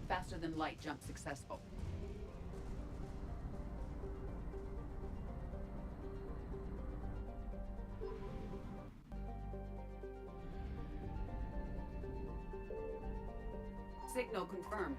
Faster than light jump successful. Signal confirmed.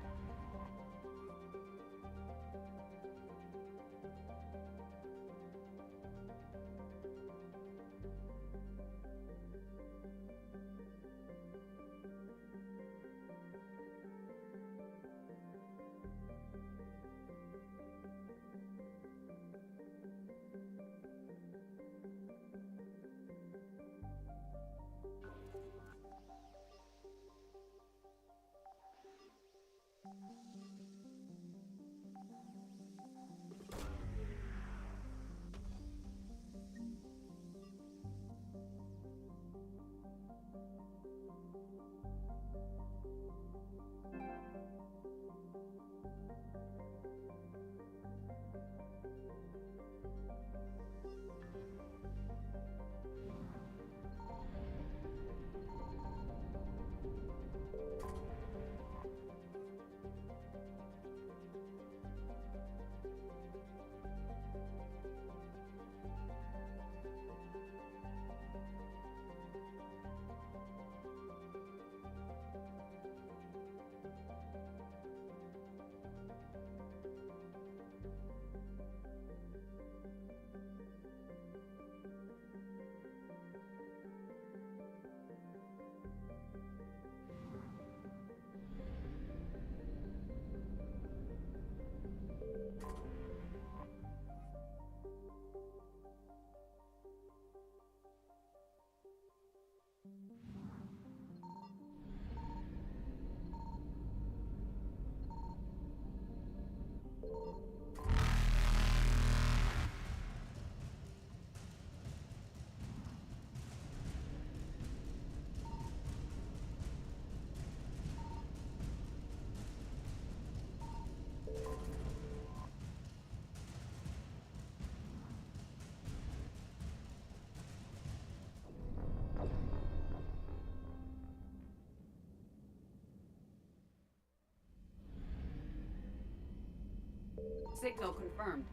Signal confirmed.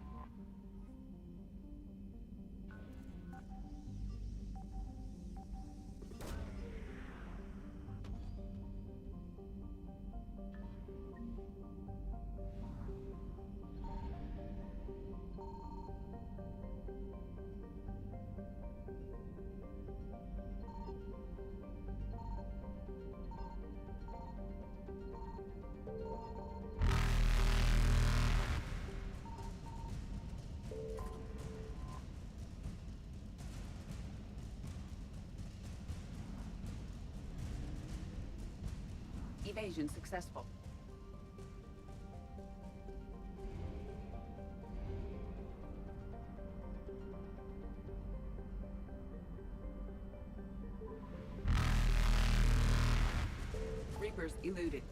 Evasion successful. Reapers eluded.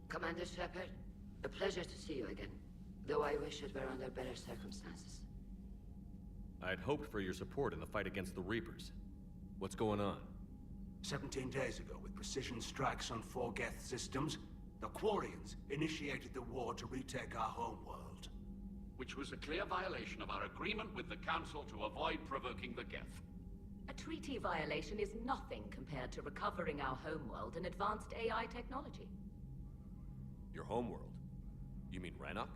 Commander Shepard, a pleasure to see you again. Though I wish it were under better circumstances. I had hoped for your support in the fight against the Reapers. What's going on? 17 days ago, with precision strikes on 4 Geth systems, the Quarians initiated the war to retake our homeworld. Which was a clear violation of our agreement with the Council to avoid provoking the Geth. A treaty violation is nothing compared to recovering our homeworld and advanced AI technology. Your homeworld? You mean Rannoch?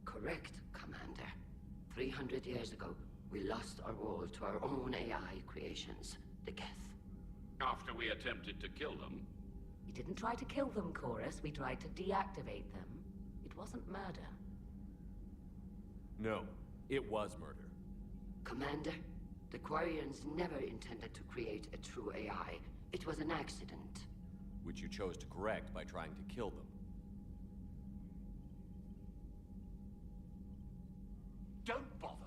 Correct, Commander. 300 years ago, we lost our world to our own AI creations, the Geth. After we attempted to kill them. We didn't try to kill them, Chorus. We tried to deactivate them. It wasn't murder. No, it was murder. Commander, the Quarians never intended to create a true AI. It was an accident. Which you chose to correct by trying to kill them. Don't bother.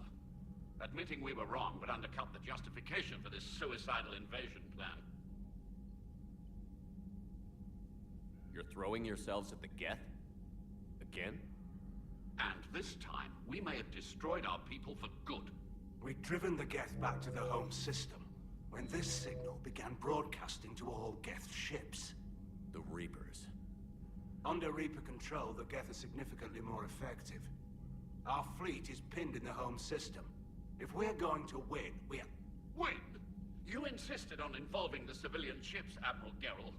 Admitting we were wrong would undercut the justification for this suicidal invasion plan. You're throwing yourselves at the Geth? Again? And this time, we may have destroyed our people for good. We'd driven the Geth back to the home system, when this signal began broadcasting to all Geth ships. The Reapers. Under Reaper control, the Geth are significantly more effective. Our fleet is pinned in the home system. If we're going to win, Win? You insisted on involving the civilian ships, Admiral Gerrel.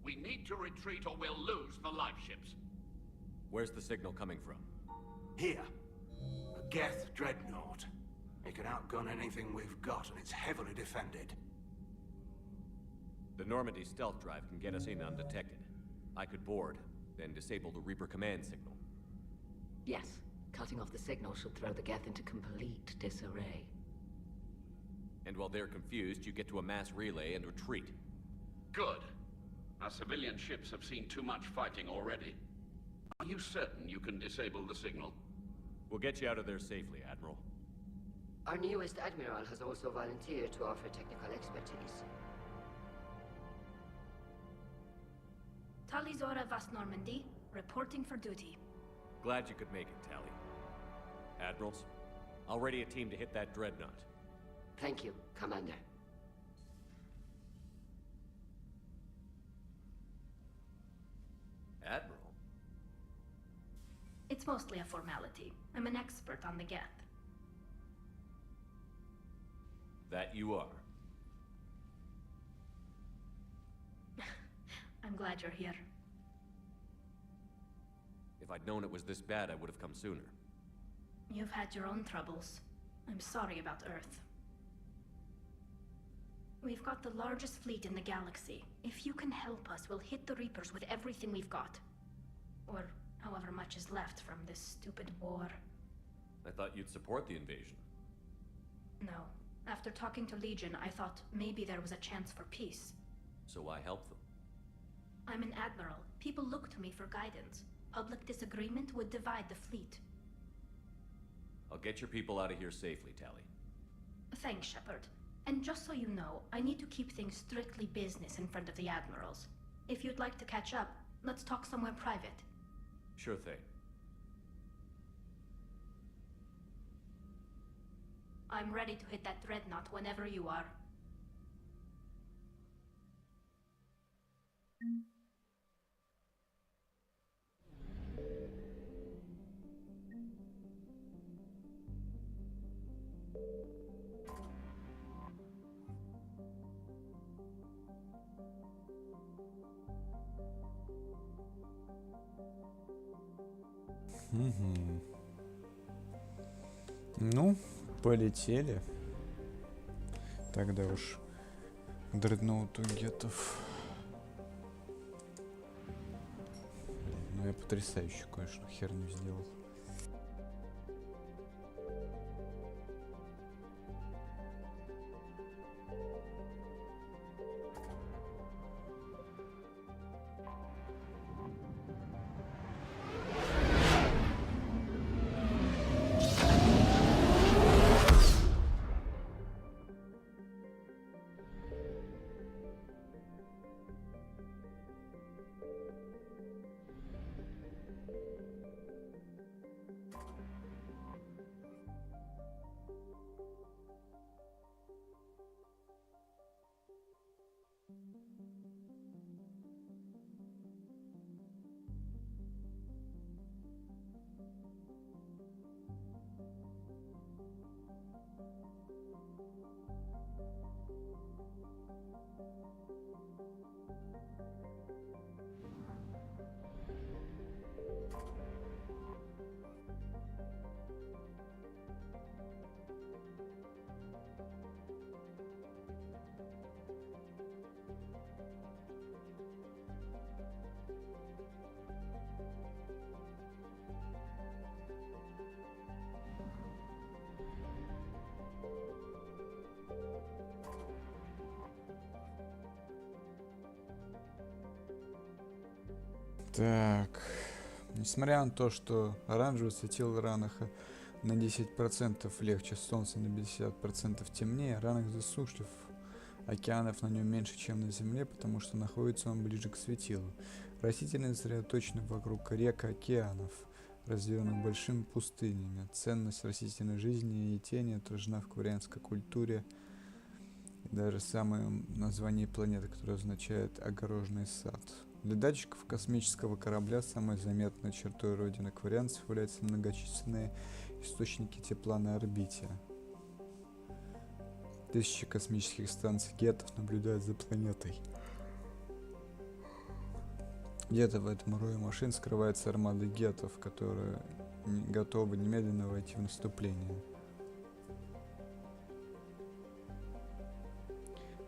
We need to retreat or we'll lose the live ships. Where's the signal coming from? Here. A Geth dreadnought. It can outgun anything we've got, and it's heavily defended. The Normandy stealth drive can get us in undetected. I could board, then disable the Reaper command signal. Yes. Cutting off the signal should throw the Geth into complete disarray. And while they're confused, you get to a mass relay and retreat. Good. Our civilian ships have seen too much fighting already. Are you certain you can disable the signal? We'll get you out of there safely, Admiral. Our newest Admiral has also volunteered to offer technical expertise. Tali Vas Normandy, reporting for duty. Glad you could make it, Tali. Admirals, I'll ready a team to hit that dreadnought. Thank you, Commander. Admiral? It's mostly a formality. I'm an expert on the Geth. That you are. I'm glad you're here. If I'd known it was this bad, I would have come sooner. You've had your own troubles. I'm sorry about Earth. We've got the largest fleet in the galaxy. If you can help us, we'll hit the Reapers with everything we've got. Or however much is left from this stupid war. I thought you'd support the invasion. No. After talking to Legion, I thought maybe there was a chance for peace. So I helped them. I'm an admiral. People look to me for guidance. Public disagreement would divide the fleet. I'll get your people out of here safely, Tali. Thanks, Shepard. And just so you know, I need to keep things strictly business in front of the admirals. If you'd like to catch up, let's talk somewhere private. Sure thing. I'm ready to hit that dreadnought whenever you are. Угу. Ну, полетели. Тогда уж к дредноуту гетов. Ну, я потрясающе, конечно, херню сделал. Так, несмотря на то, что оранжевый светил Ранаха на 10% легче, солнце на 50% темнее, Ранах засушлив, океанов на нем меньше, чем на Земле, потому что находится он ближе к светилу. Растительность сосредоточена вокруг рек и океанов, разделенных большими пустынями. Ценность растительной жизни и тени отражена в кварианской культуре. И даже самое название планеты, которое означает «огороженный сад». Для датчиков космического корабля самой заметной чертой родины кварианцев являются многочисленные источники тепла на орбите. Тысячи космических станций гетов наблюдают за планетой. Где-то в этом рое машин скрывается армада гетов, которые готовы немедленно войти в наступление.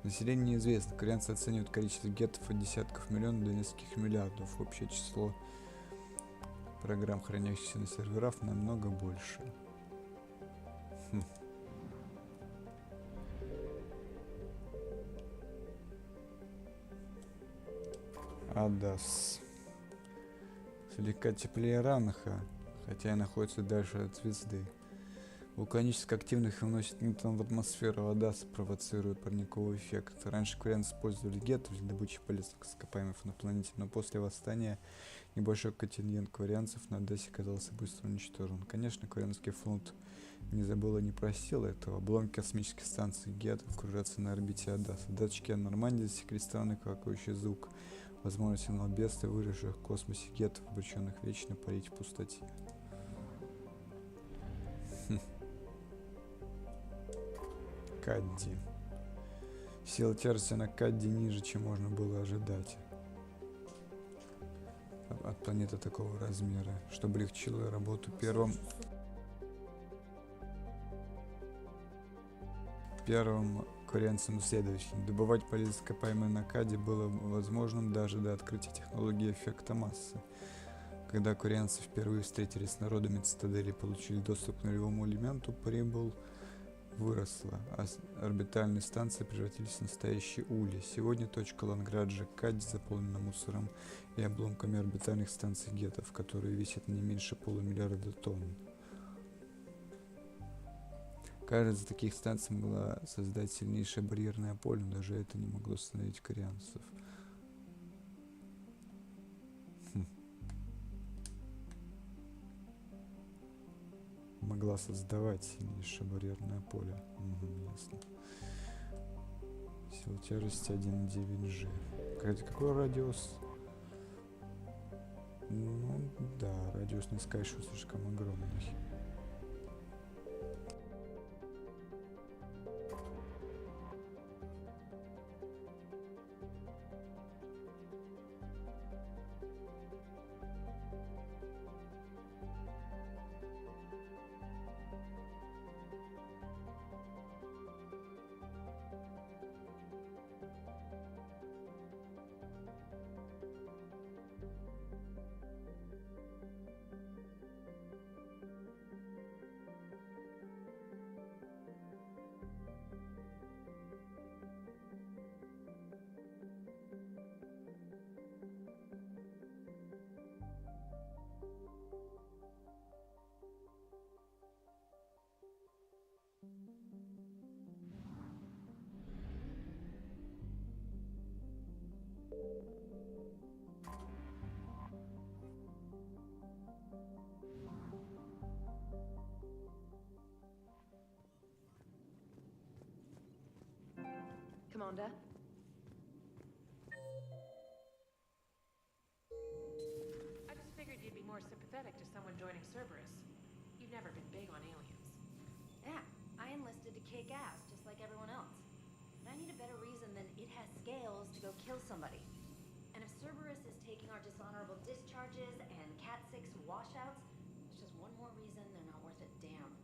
Население неизвестно. Кореянцы оценивают количество гетов от десятков миллионов до нескольких миллиардов. Общее число программ, хранящихся на серверах, намного больше. Адас. Слегка теплее Ранаха, хотя и находится дальше от звезды. Вулканически активных выносит нейтон в атмосферу, Адаса провоцирует парниковый эффект. Раньше кварианцы использовали гетов для добычи полезных ископаемых на планете, но после восстания небольшой контингент кварианцев на Адасе оказался быстро уничтожен. Конечно, кварианский флот не забыл и не просил этого. Обломки космических станций гетов кружатся на орбите Адаса. Датчики Нормандии засекли странный какающий звук. Возможно, сигнал бедствия, выросших в космосе гетов, обреченных вечно парить в пустоте. Кадди. Сила тяжести на Кадди ниже, чем можно было ожидать от планеты такого размера, что облегчило работу первым кварианцам-исследователям. Добывать полезные ископаемые на Кадди было возможным даже до открытия технологии эффекта массы. Когда кварианцы впервые встретились с народами цитадели и получили доступ к нулевому элементу, прибыль выросла, а орбитальные станции превратились в настоящие ульи. Сегодня точка Ланграджа Кадди заполнена мусором и обломками орбитальных станций гетов, которые весят не меньше полумиллиарда тонн. Каждая из таких станций могла создать сильнейшее барьерное поле, но даже это не могло остановить кореанцев. Могла создавать сильнейшее барьерное поле. Ясно. Сила тяжести 1,9G. Какой радиус? Ну да, радиус не сказать, что слишком огромный. Commander? I just figured you'd be more sympathetic to someone joining Cerberus. You've never been big on aliens. Yeah, I enlisted to kick ass, just like everyone else. But I need a better reason than it has scales to go kill somebody. And if Cerberus is taking our dishonorable discharges and Cat 6 washouts, it's just one more reason they're not worth a damn.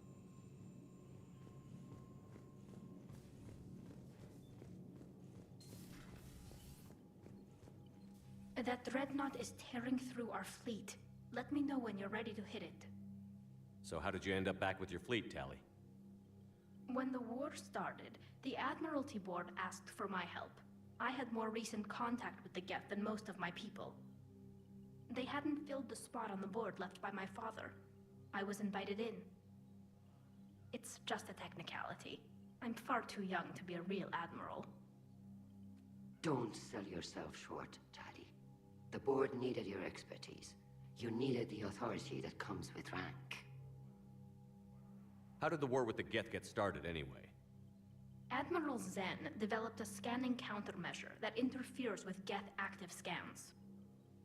That dreadnought is tearing through our fleet. Let me know when you're ready to hit it. So how did you end up back with your fleet, Tali? When the war started, the Admiralty Board asked for my help. I had more recent contact with the Geth than most of my people. They hadn't filled the spot on the board left by my father. I was invited in. It's just a technicality. I'm far too young to be a real admiral. Don't sell yourself short, Tali. The board needed your expertise. You needed the authority that comes with rank. How did the war with the Geth get started anyway? Admiral Zen developed a scanning countermeasure that interferes with Geth active scans.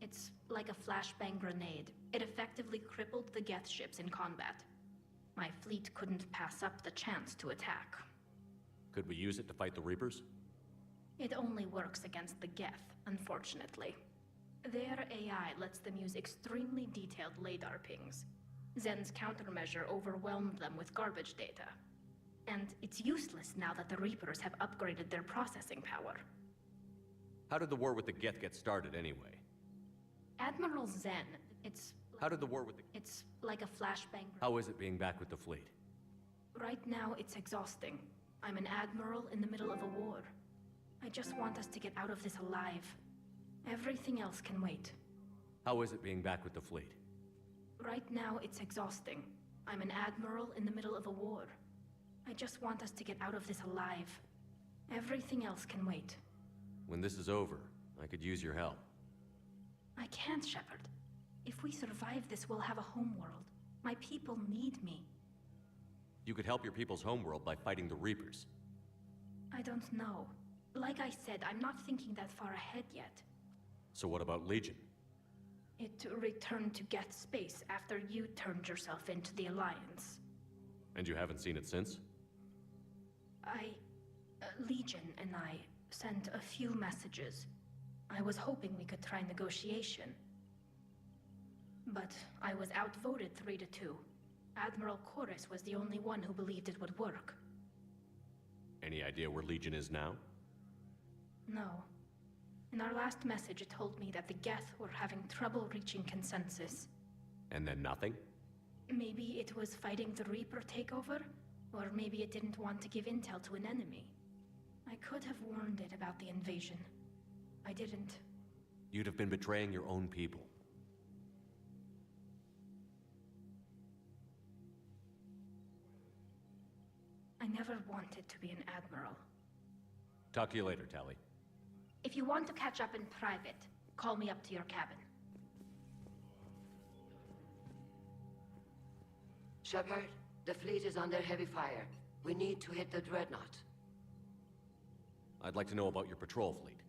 It's like a flashbang grenade. It effectively crippled the Geth ships in combat. My fleet couldn't pass up the chance to attack. Could we use it to fight the Reapers? It only works against the Geth, unfortunately. Their AI lets them use extremely detailed LADAR pings. Zen's countermeasure overwhelmed them with garbage data. And it's useless now that the Reapers have upgraded their processing power. How did the war with the Geth get started anyway? Admiral Zen, it's like a flashbang. How is it being back with the fleet? Right now, it's exhausting. I'm an admiral in the middle of a war. I just want us to get out of this alive. Everything else can wait. How is it being back with the fleet? Right now, it's exhausting. I'm an admiral in the middle of a war. I just want us to get out of this alive. Everything else can wait. When this is over, I could use your help. I can't, Shepard. If we survive this, we'll have a homeworld. My people need me. You could help your people's homeworld by fighting the Reapers. I don't know. Like I said, I'm not thinking that far ahead yet. So what about Legion? It returned to Geth space after you turned yourself into the Alliance. And you haven't seen it since? Legion and I sent a few messages. I was hoping we could try negotiation. But I was outvoted 3-2. Admiral Chorus was the only one who believed it would work. Any idea where Legion is now? No. In our last message, it told me that the Geth were having trouble reaching consensus. And then nothing? Maybe it was fighting the Reaper takeover, or maybe it didn't want to give intel to an enemy. I could have warned it about the invasion. I didn't. You'd have been betraying your own people. I never wanted to be an admiral. Talk to you later, Tali. If you want to catch up in private, call me up to your cabin. Shepard, the fleet is under heavy fire. We need to hit the dreadnought. I'd like to know about your patrol fleet.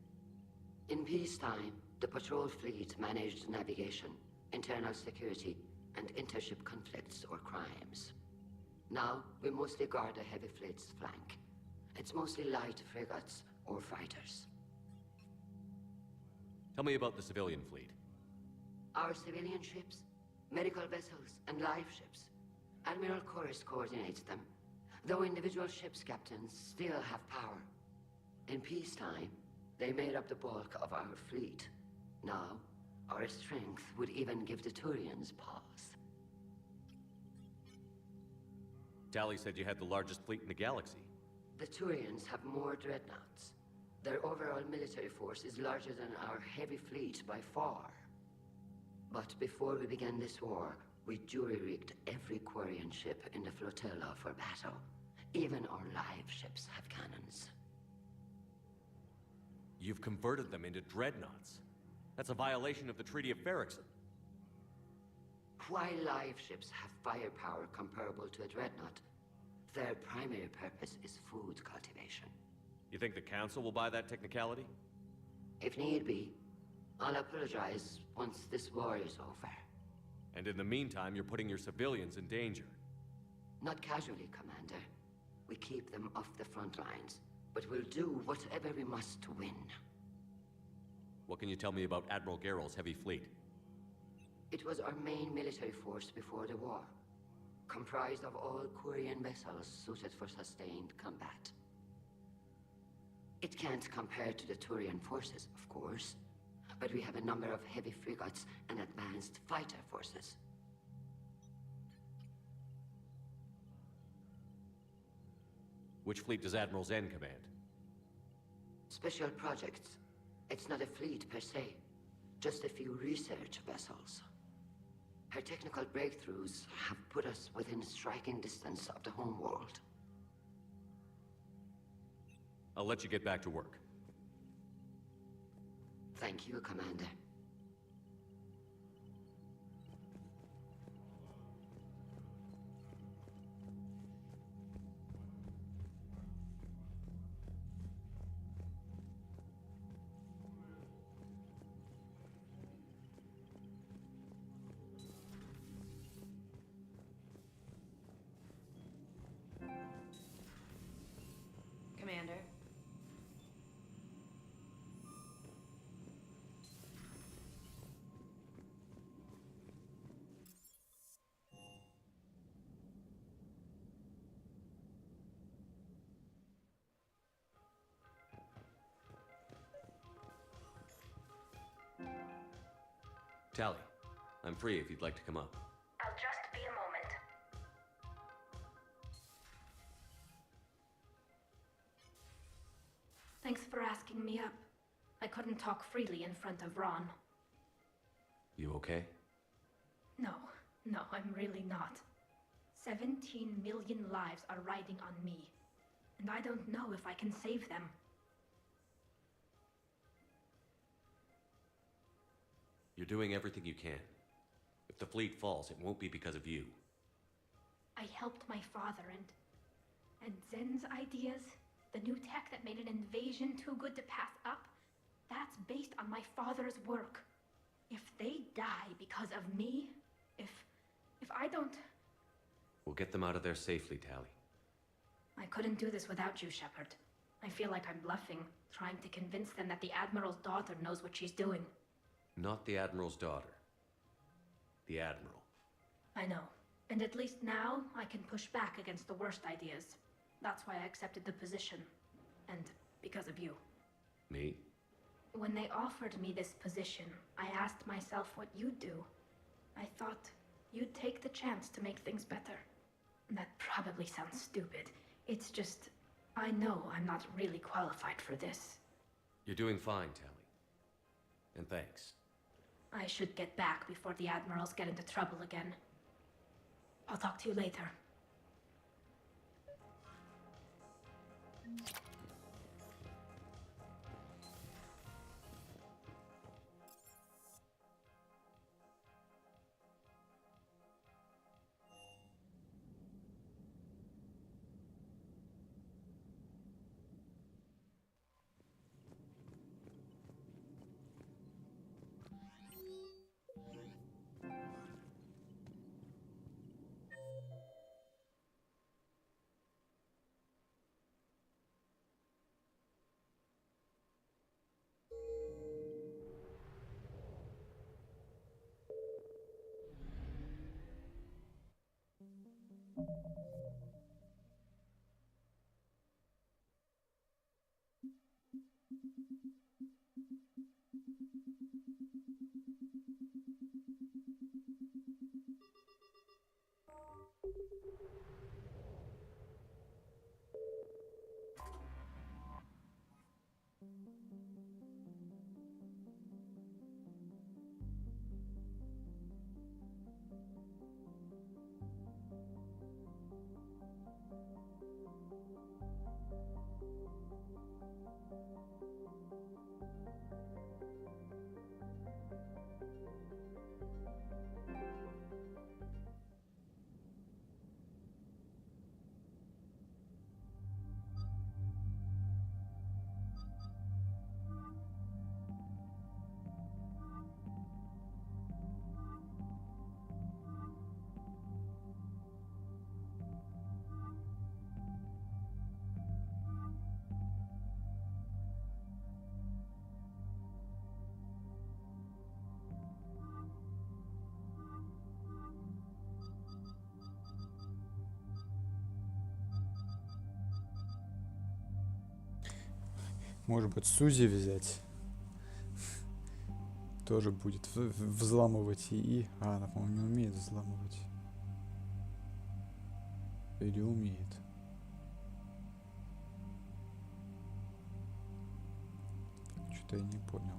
In peacetime, the patrol fleet managed navigation, internal security, and intership conflicts or crimes. Now, we mostly guard the heavy fleet's flank. It's mostly light frigates or fighters. Tell me about the civilian fleet. Our civilian ships, medical vessels, and live ships. Admiral Chorus coordinates them, though individual ships' captains still have power. In peacetime, they made up the bulk of our fleet. Now, our strength would even give the Turians pause. Tali said you had the largest fleet in the galaxy. The Turians have more dreadnoughts. Their overall military force is larger than our heavy fleet by far. But before we began this war, we jury-rigged every Quarian ship in the flotilla for battle. Even our live ships have cannons. You've converted them into dreadnoughts. That's a violation of the Treaty of Ferrixon. While live ships have firepower comparable to a dreadnought, their primary purpose is food cultivation. You think the Council will buy that technicality? If need be, I'll apologize once this war is over. And in the meantime, you're putting your civilians in danger. Not casually, Commander. We keep them off the front lines, but we'll do whatever we must to win. What can you tell me about Admiral Geralt's heavy fleet? It was our main military force before the war, comprised of all Quarian vessels suited for sustained combat. It can't compare to the Turian forces, of course, but we have a number of heavy frigates and advanced fighter forces. Which fleet does Admiral Zen command? Special projects. It's not a fleet per se. just a few research vessels. Her technical breakthroughs have put us within striking distance of the homeworld. I'll let you get back to work. Thank you, Commander. Commander. Tali, I'm free if you'd like to come up. I'll just be a moment. Thanks for asking me up. I couldn't talk freely in front of Ron. You okay? No, I'm really not. 17 million lives are riding on me, and I don't know if I can save them. You're doing everything you can. If the fleet falls, it won't be because of you. I helped my father and Zen's ideas, the new tech that made an invasion too good to pass up, that's based on my father's work. If they die because of me, if I don't... We'll get them out of there safely, Tali. I couldn't do this without you, Shepard. I feel like I'm bluffing, trying to convince them that the Admiral's daughter knows what she's doing. Not the Admiral's daughter. The Admiral. I know. And at least now, I can push back against the worst ideas. That's why I accepted the position. And because of you. Me? When they offered me this position, I asked myself what you'd do. I thought you'd take the chance to make things better. That probably sounds stupid. It's just, I know I'm not really qualified for this. You're doing fine, Tali. And thanks. I should get back before the Admirals get into trouble again. I'll talk to you later. Может быть, Сузи взять. Тоже будет взламывать ИИ. А, она, по-моему, не умеет взламывать. Или умеет. Что-то я не понял.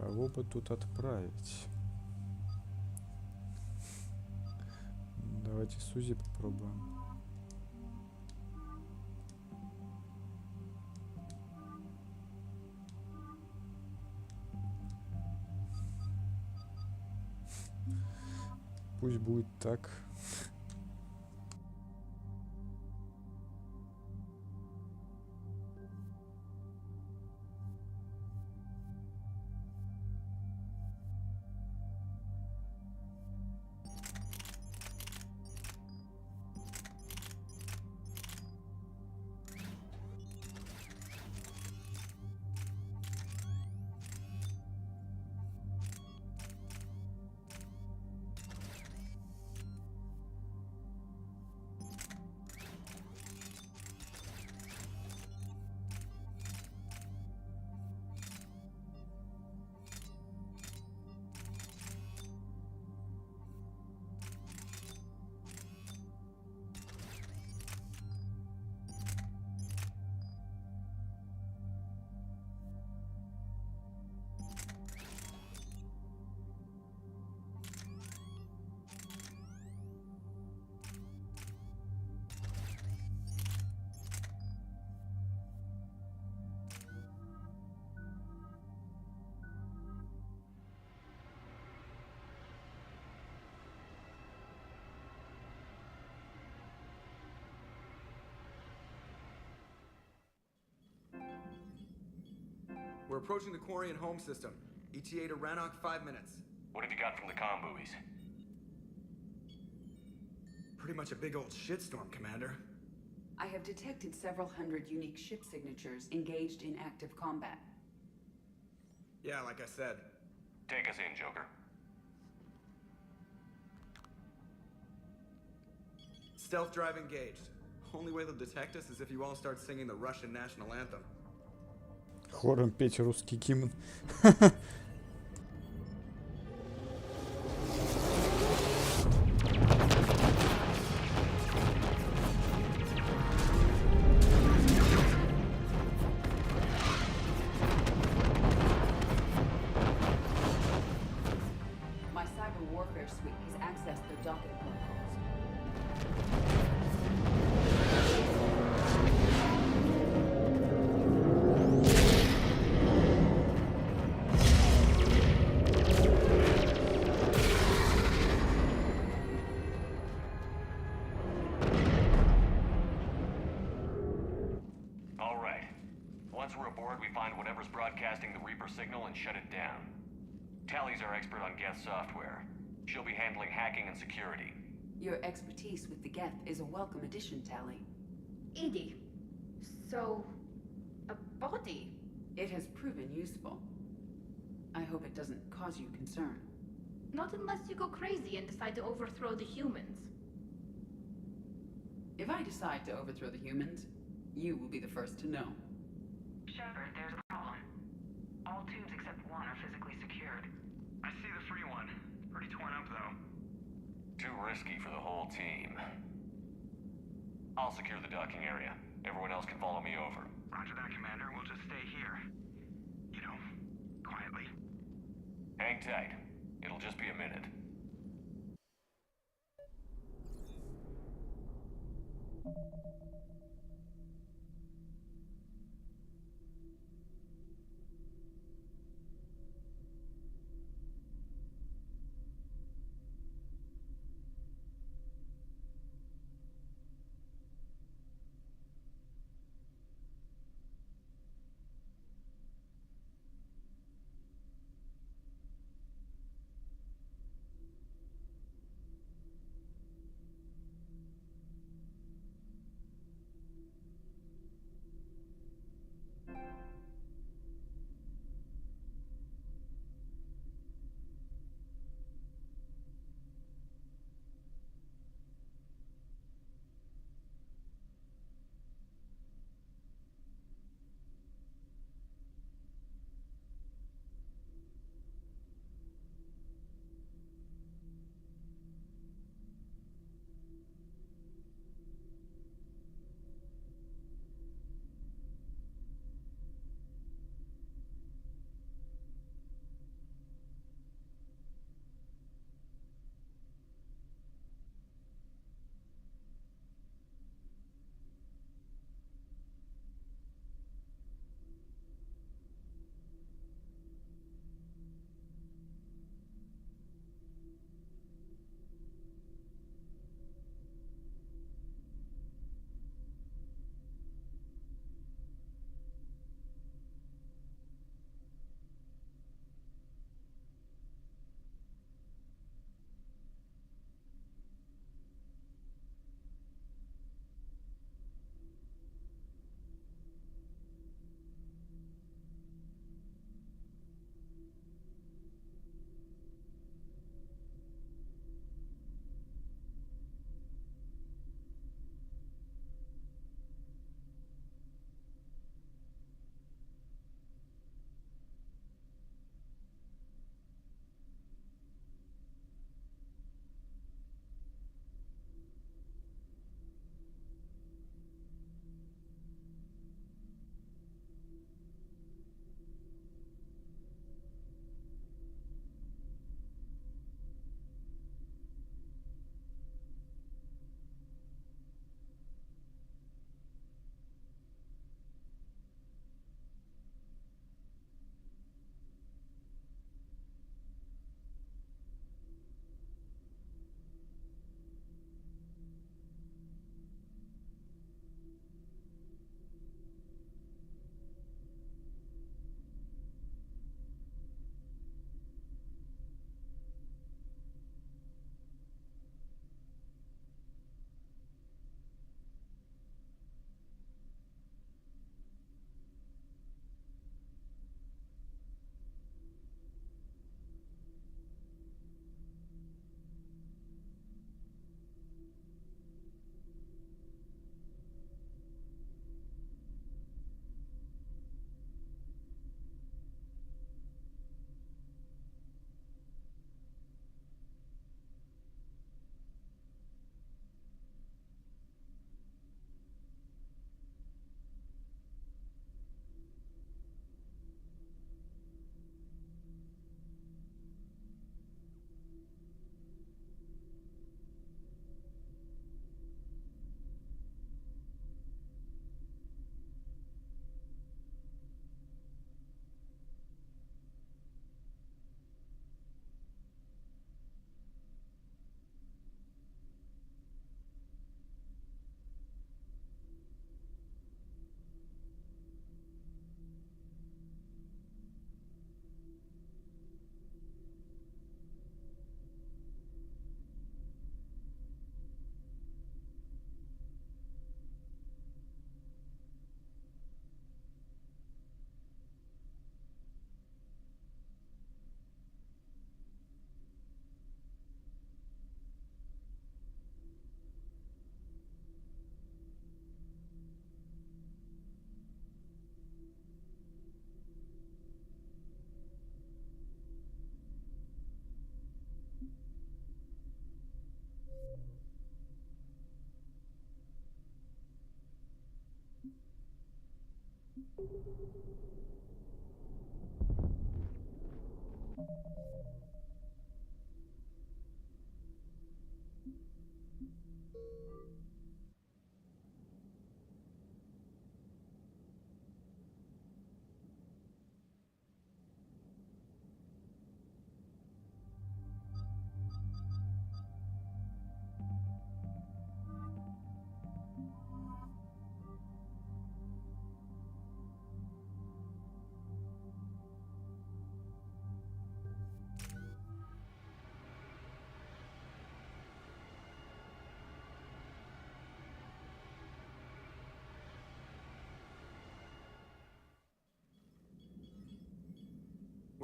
Кого бы тут отправить? Давайте Сузи попробуем. Пусть будет так. We're approaching the quarry and home system. ETA to Rannoch, 5 minutes. What have you got from the comm buoys? Pretty much a big old shitstorm, Commander. I have detected several hundred unique ship signatures engaged in active combat. Yeah, like I said. Take us in, Joker. Stealth drive engaged. Only way they'll detect us is if you all start singing the Russian national anthem. Хором петь русский гимн. My cyber warfare suite has accessed their docket protocols. All right. Once we're aboard, we find whatever's broadcasting the Reaper signal and shut it down. Tally's our expert on Geth software. She'll be handling hacking and security. Your expertise with the Geth is a welcome addition, Tali. Edie, so a body? It has proven useful. I hope it doesn't cause you concern. Not unless you go crazy and decide to overthrow the humans. If I decide to overthrow the humans, you will be the first to know. Shepard, there's a problem. All tubes except one are physically secured. I see the free one. Pretty torn up, though. Too risky for the whole team. I'll secure the docking area. Everyone else can follow me over. Roger that, Commander. We'll just stay here. You know, quietly. Hang tight. It'll just be a minute.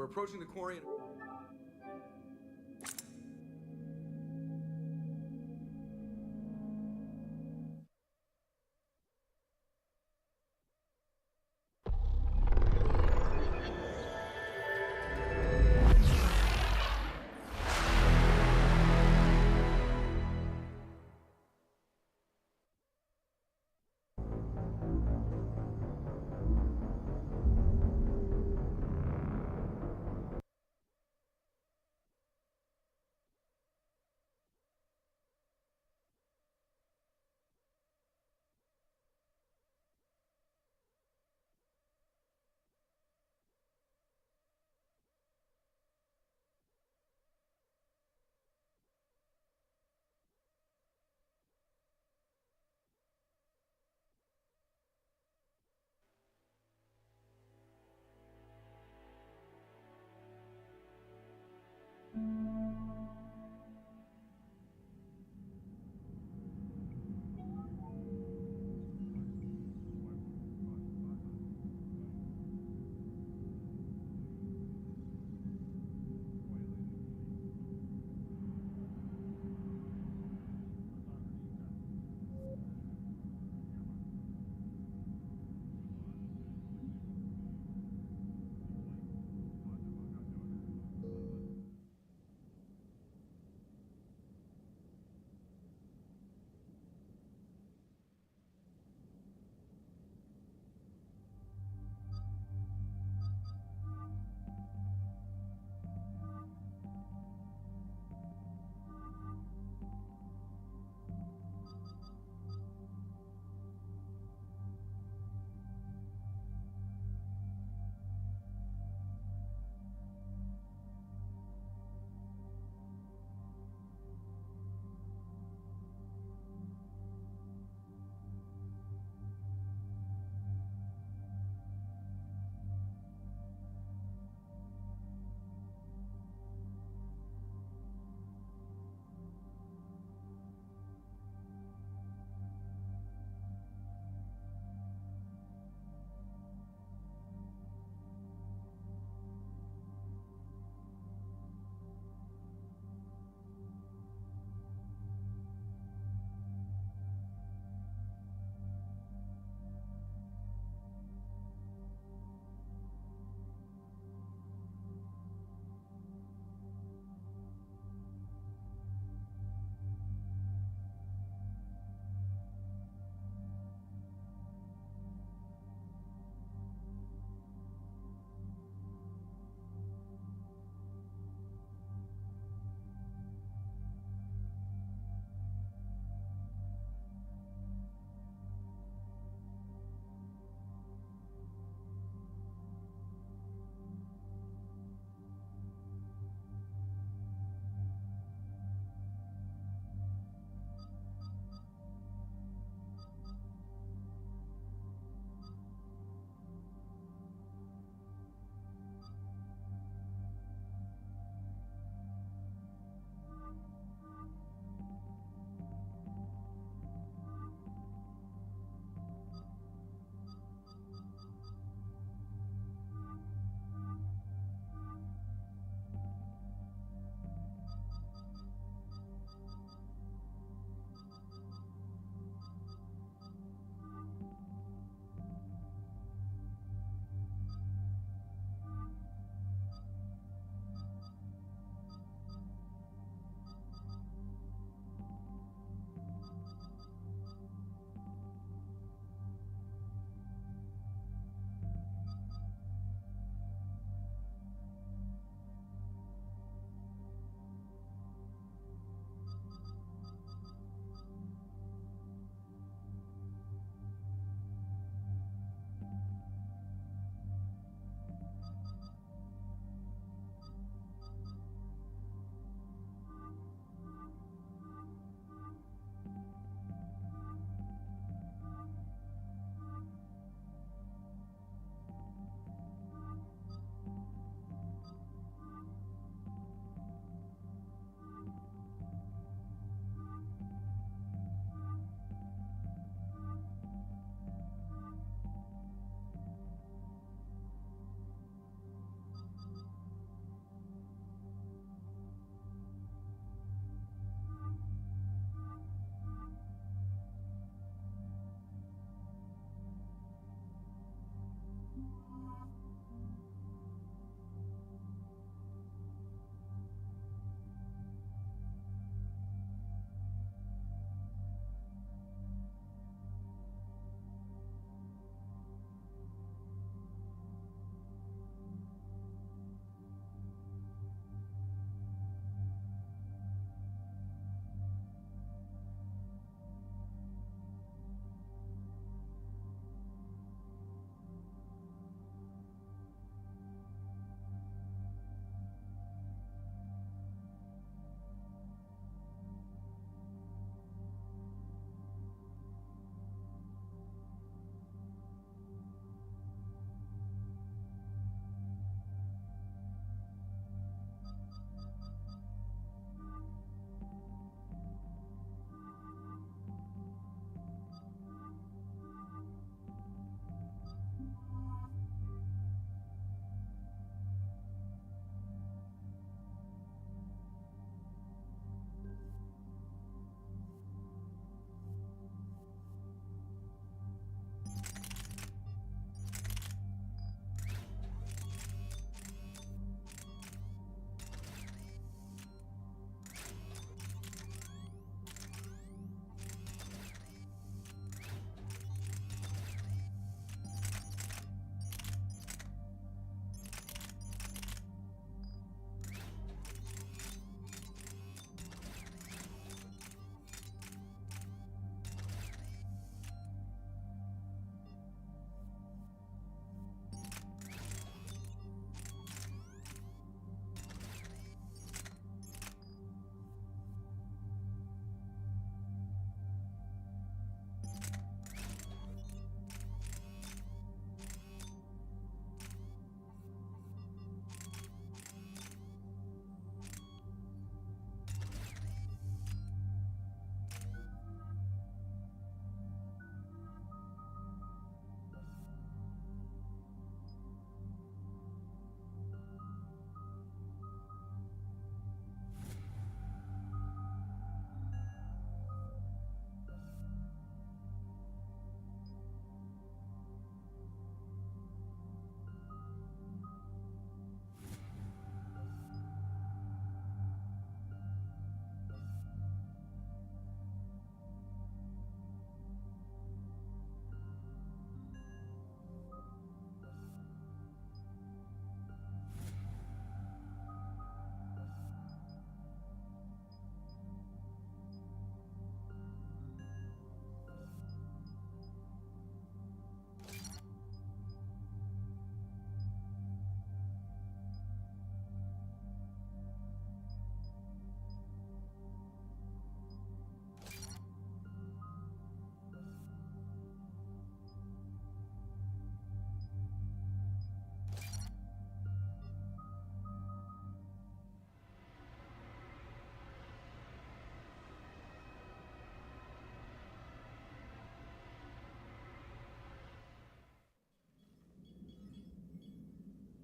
We're approaching the quarry and...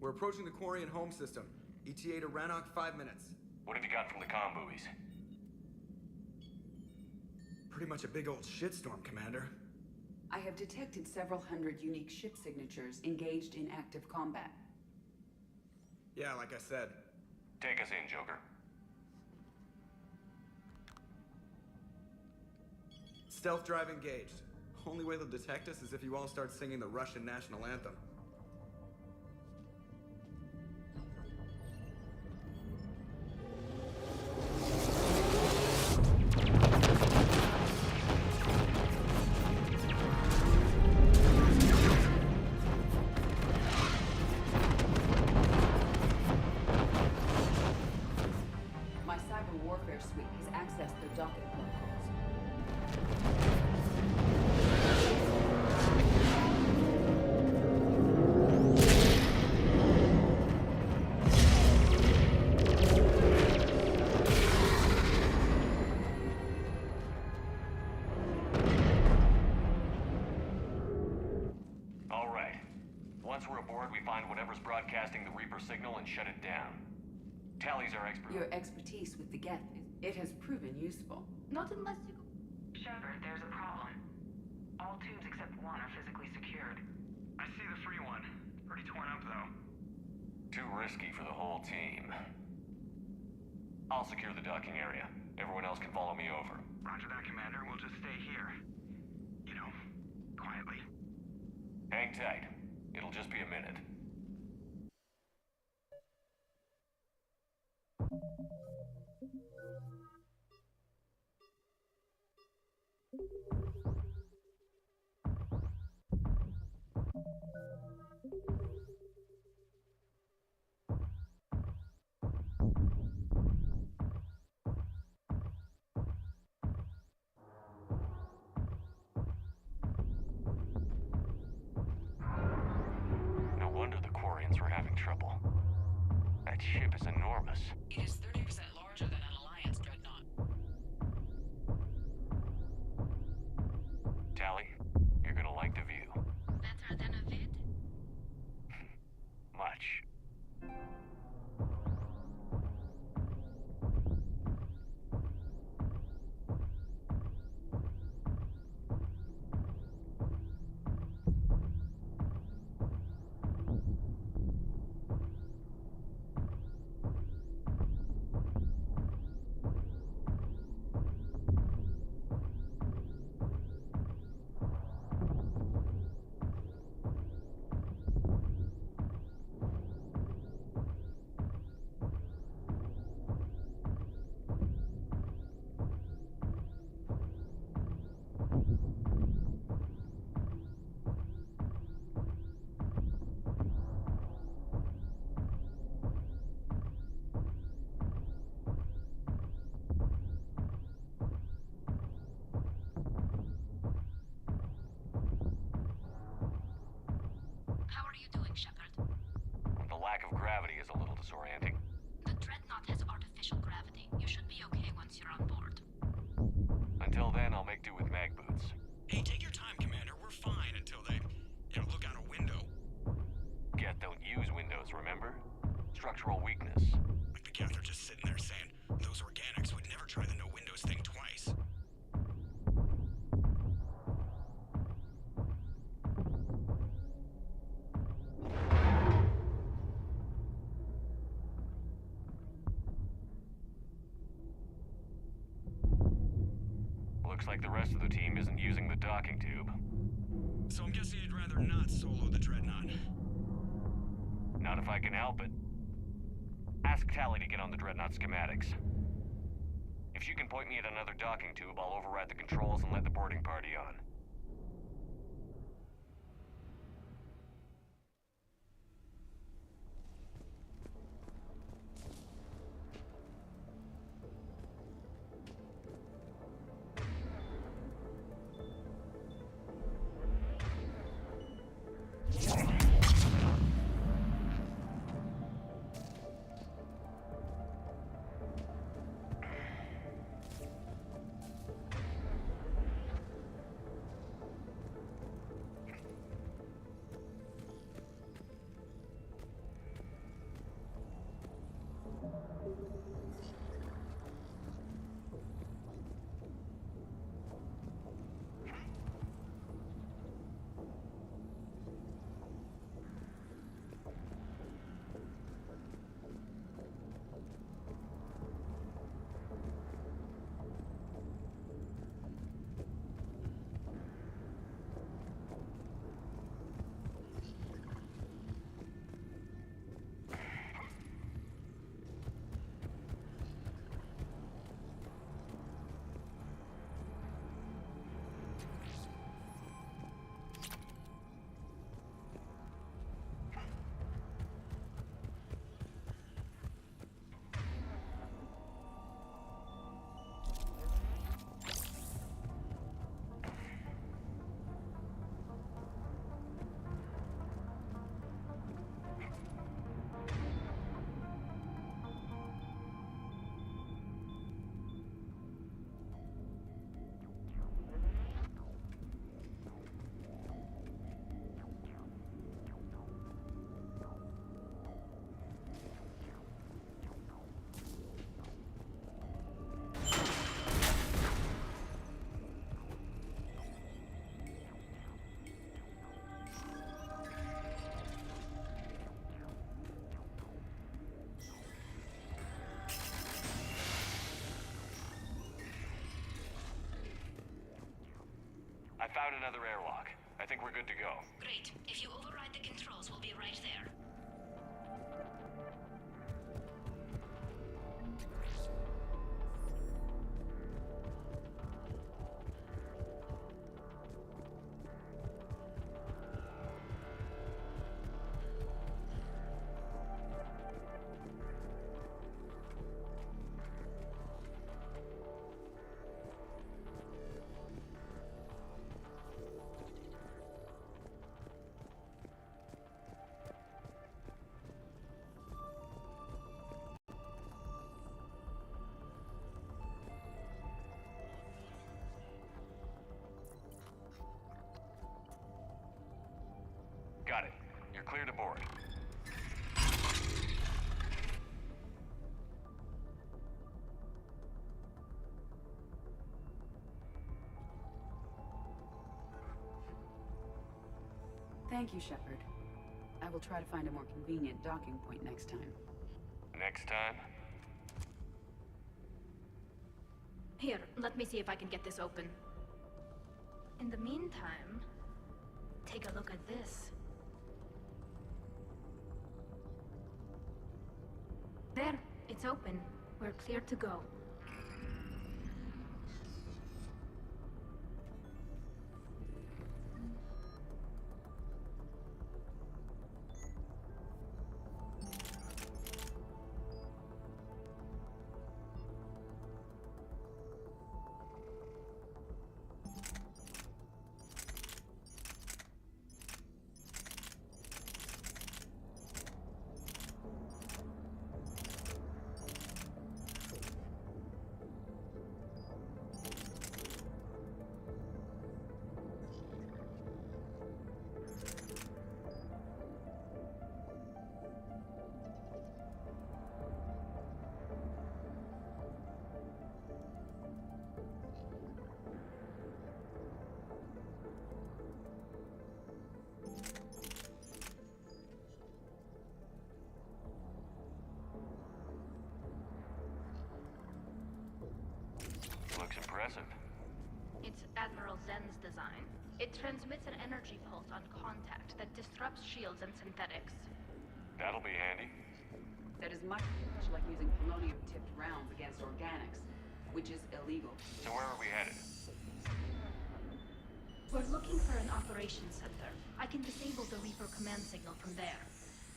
We're approaching the Quarian home system. ETA to Rannoch, 5 minutes. What have you got from the comm buoys? Pretty much a big old shitstorm, Commander. I have detected several hundred unique ship signatures engaged in active combat. Yeah, like I said. Take us in, Joker. Stealth drive engaged. Only way they'll detect us is if you all start singing the Russian national anthem. My cyber warfare suite has accessed their docking protocols. All right. Once we're aboard, we find whatever's broadcasting the Reaper signal and shut it down. Tali's our expert. Your expertise with the Geth, it has proven useful. Not unless you... Shepard, there's a problem. All tubes except one are physically secured. I see the free one. Pretty torn up, though. Too risky for the whole team. I'll secure the docking area. Everyone else can follow me over. Roger that, Commander. We'll just stay here. You know, quietly. Hang tight. It'll just be a minute. No wonder the Quarians were having trouble. That ship is enormous. It is 30% larger than an Alliance dreadnought. Tali, you're gonna like the view. Better than a vid? Much. How are you doing, Shepard? The lack of gravity is a little disorienting. The dreadnought has artificial gravity. You should be okay once you're on board. Until then, I'll make do with mag boots. Hey, take your time, Commander. We're fine until they, look out a window. Geth don't use windows, remember? Structural weakness. Like the Geth are just sitting there saying, those organics would never try the no windows thing twice. Looks like the rest of the team isn't using the docking tube. So I'm guessing you'd rather not solo the dreadnought. Not if I can help it. Ask Tali to get on the dreadnought schematics. If she can point me at another docking tube, I'll override the controls and let the boarding party on. I found another airlock. I think we're good to go. Great. If you override the controls, we'll be right there. Got it. You're clear to board. Thank you, Shepard. I will try to find a more convenient docking point next time. Next time? Here, let me see if I can get this open. In the meantime, take a look at this. There, it's open. We're clear to go. Looks impressive. It's Admiral Zen's design. It transmits an energy pulse on contact that disrupts shields and synthetics. That'll be handy. That is much like using polonium-tipped rounds against organics, which is illegal. So where are we headed? We're looking for an operations center. I can disable the Reaper command signal from there.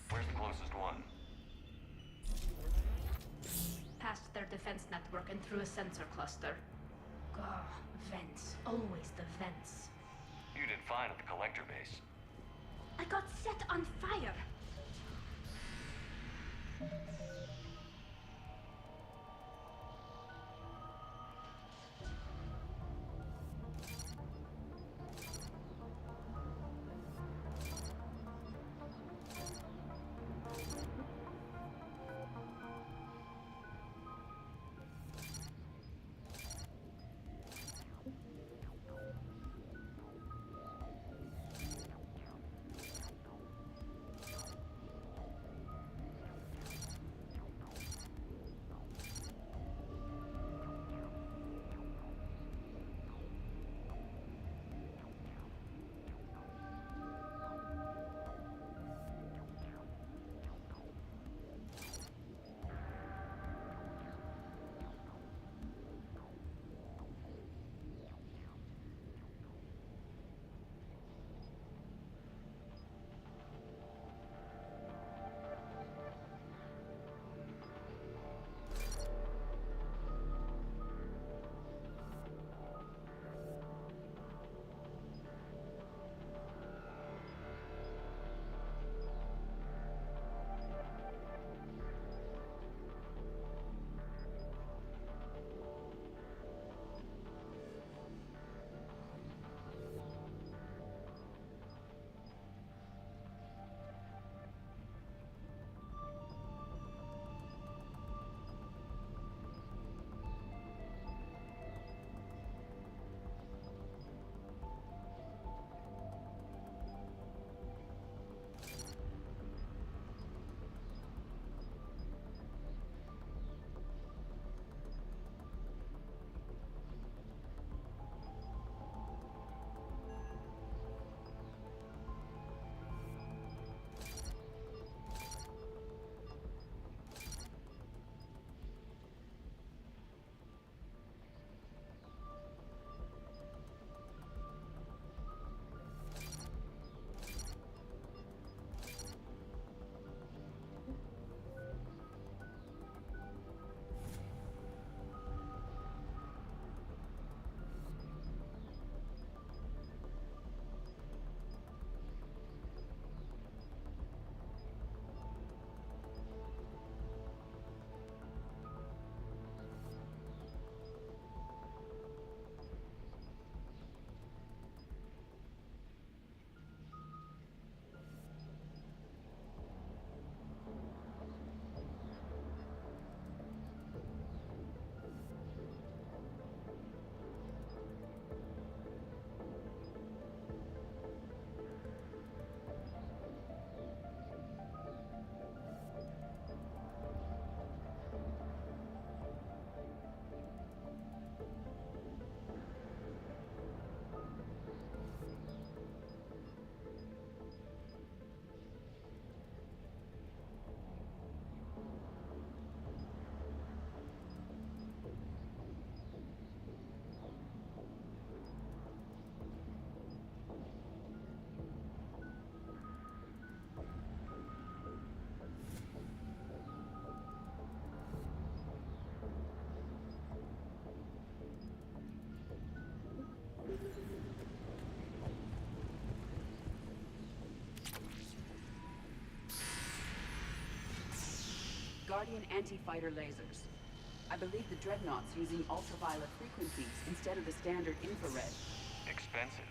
Where's the closest one? Past their defense network and through a sensor cluster. Gah, vents. Always the vents. You did fine at the collector base. I got set on fire! Guardian anti-fighter lasers. I believe the Dreadnought's using ultraviolet frequencies instead of the standard infrared. Expensive.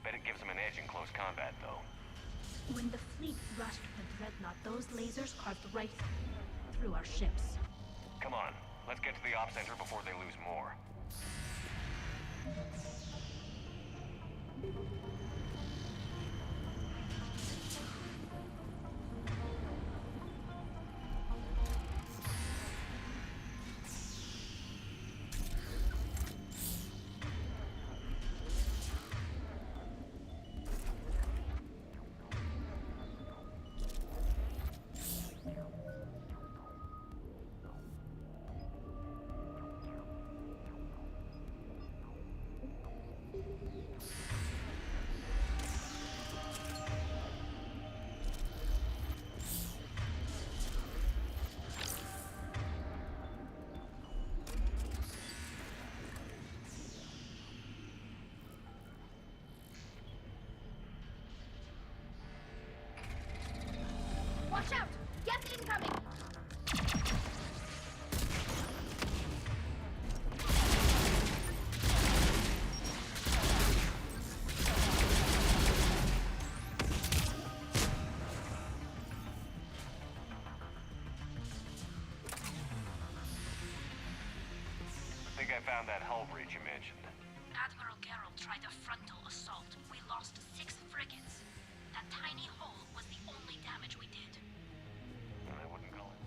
Bet it gives them an edge in close combat, though. When the fleet rushed the Dreadnought, those lasers carved right through our ships. Come on, let's get to the op center before they lose more. Watch out! Get incoming! I think I found that hull breach you mentioned. Admiral Geralt tried a frontal assault. We lost 6 frigates. That tiny hole was the only damage we did. I wouldn't call it.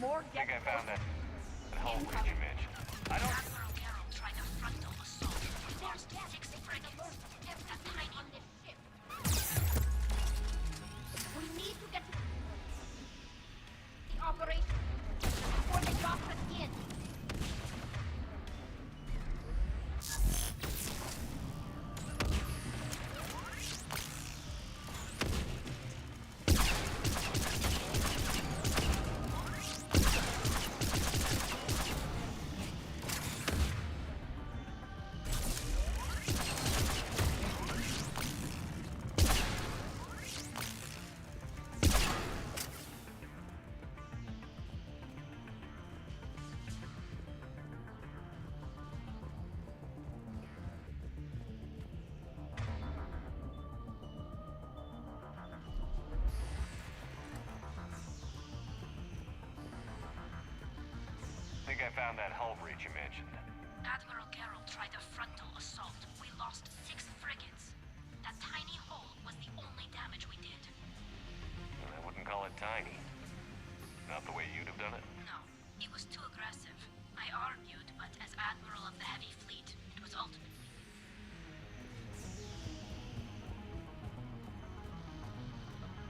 More I think I found that hull breach you mentioned. I don't... Admiral Geralt tried a frontal assault. We lost 6 frigates. That tiny on this ship. We need to get to the operation before they drop us in. I think I found that hull breach you mentioned. Admiral Geralt tried a frontal assault. We lost 6 frigates. That tiny hole was the only damage we did. I wouldn't call it tiny. Not the way you'd have done it. No, it was too aggressive. I argued, but as Admiral of the Heavy Fleet, it was ultimately...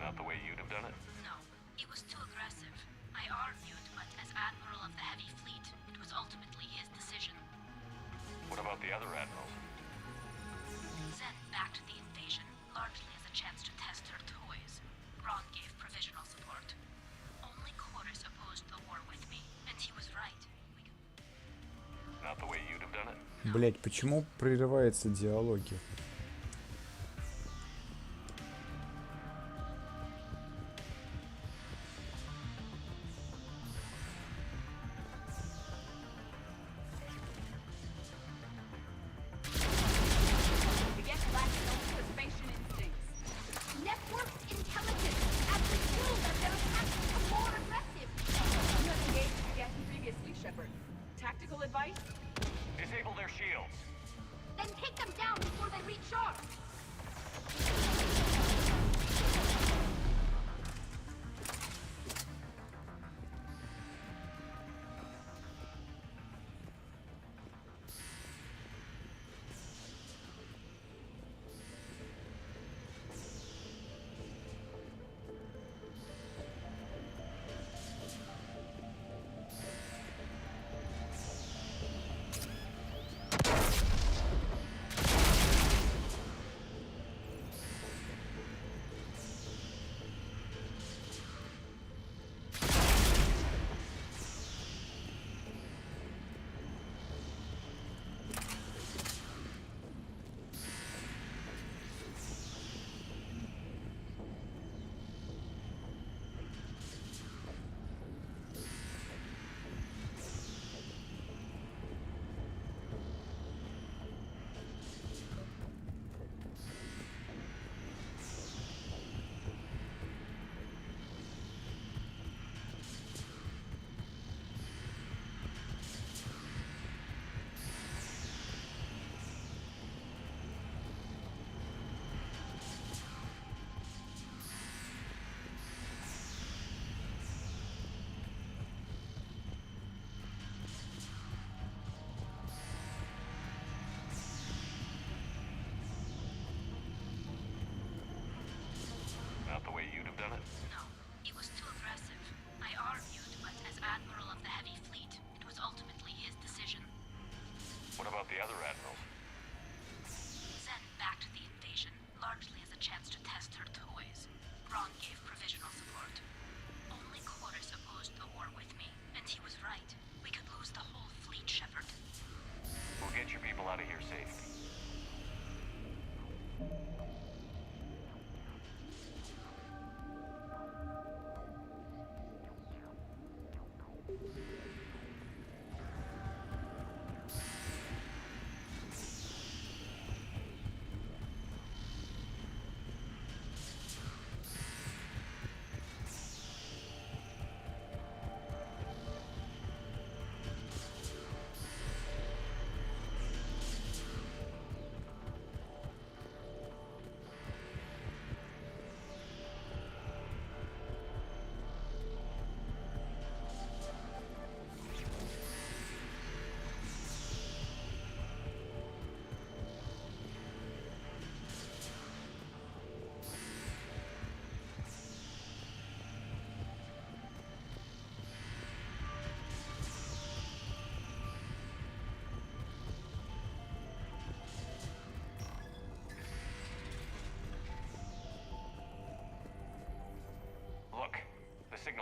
Not the way you'd have done it. No, it was too aggressive. I argued, but as Admiral of the Heavy Fleet, it was ultimately his decision. What about the other admirals? Zen backed the invasion, largely as a chance to test her toys. Ron gave provisional support. Only Chorus opposed the war with me, and he was right. Not the way you'd have done it. Блять, почему прерываются диалоги? Disable their shields. Then take them down before they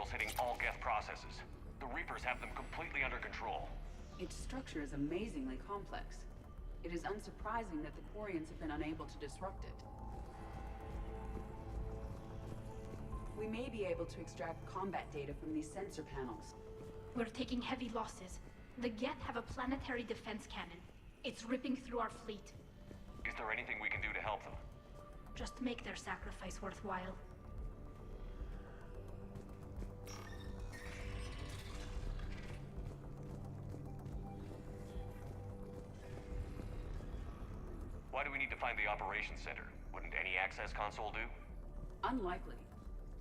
signals hitting all Geth processes. The Reapers have them completely under control. Its structure is amazingly complex. It is unsurprising that the Quarians have been unable to disrupt it. We may be able to extract combat data from these sensor panels. We're taking heavy losses. The Geth have a planetary defense cannon. It's ripping through our fleet. Is there anything we can do to help them? Just make their sacrifice worthwhile. Why do we need to find the operations center? Wouldn't any access console do? Unlikely.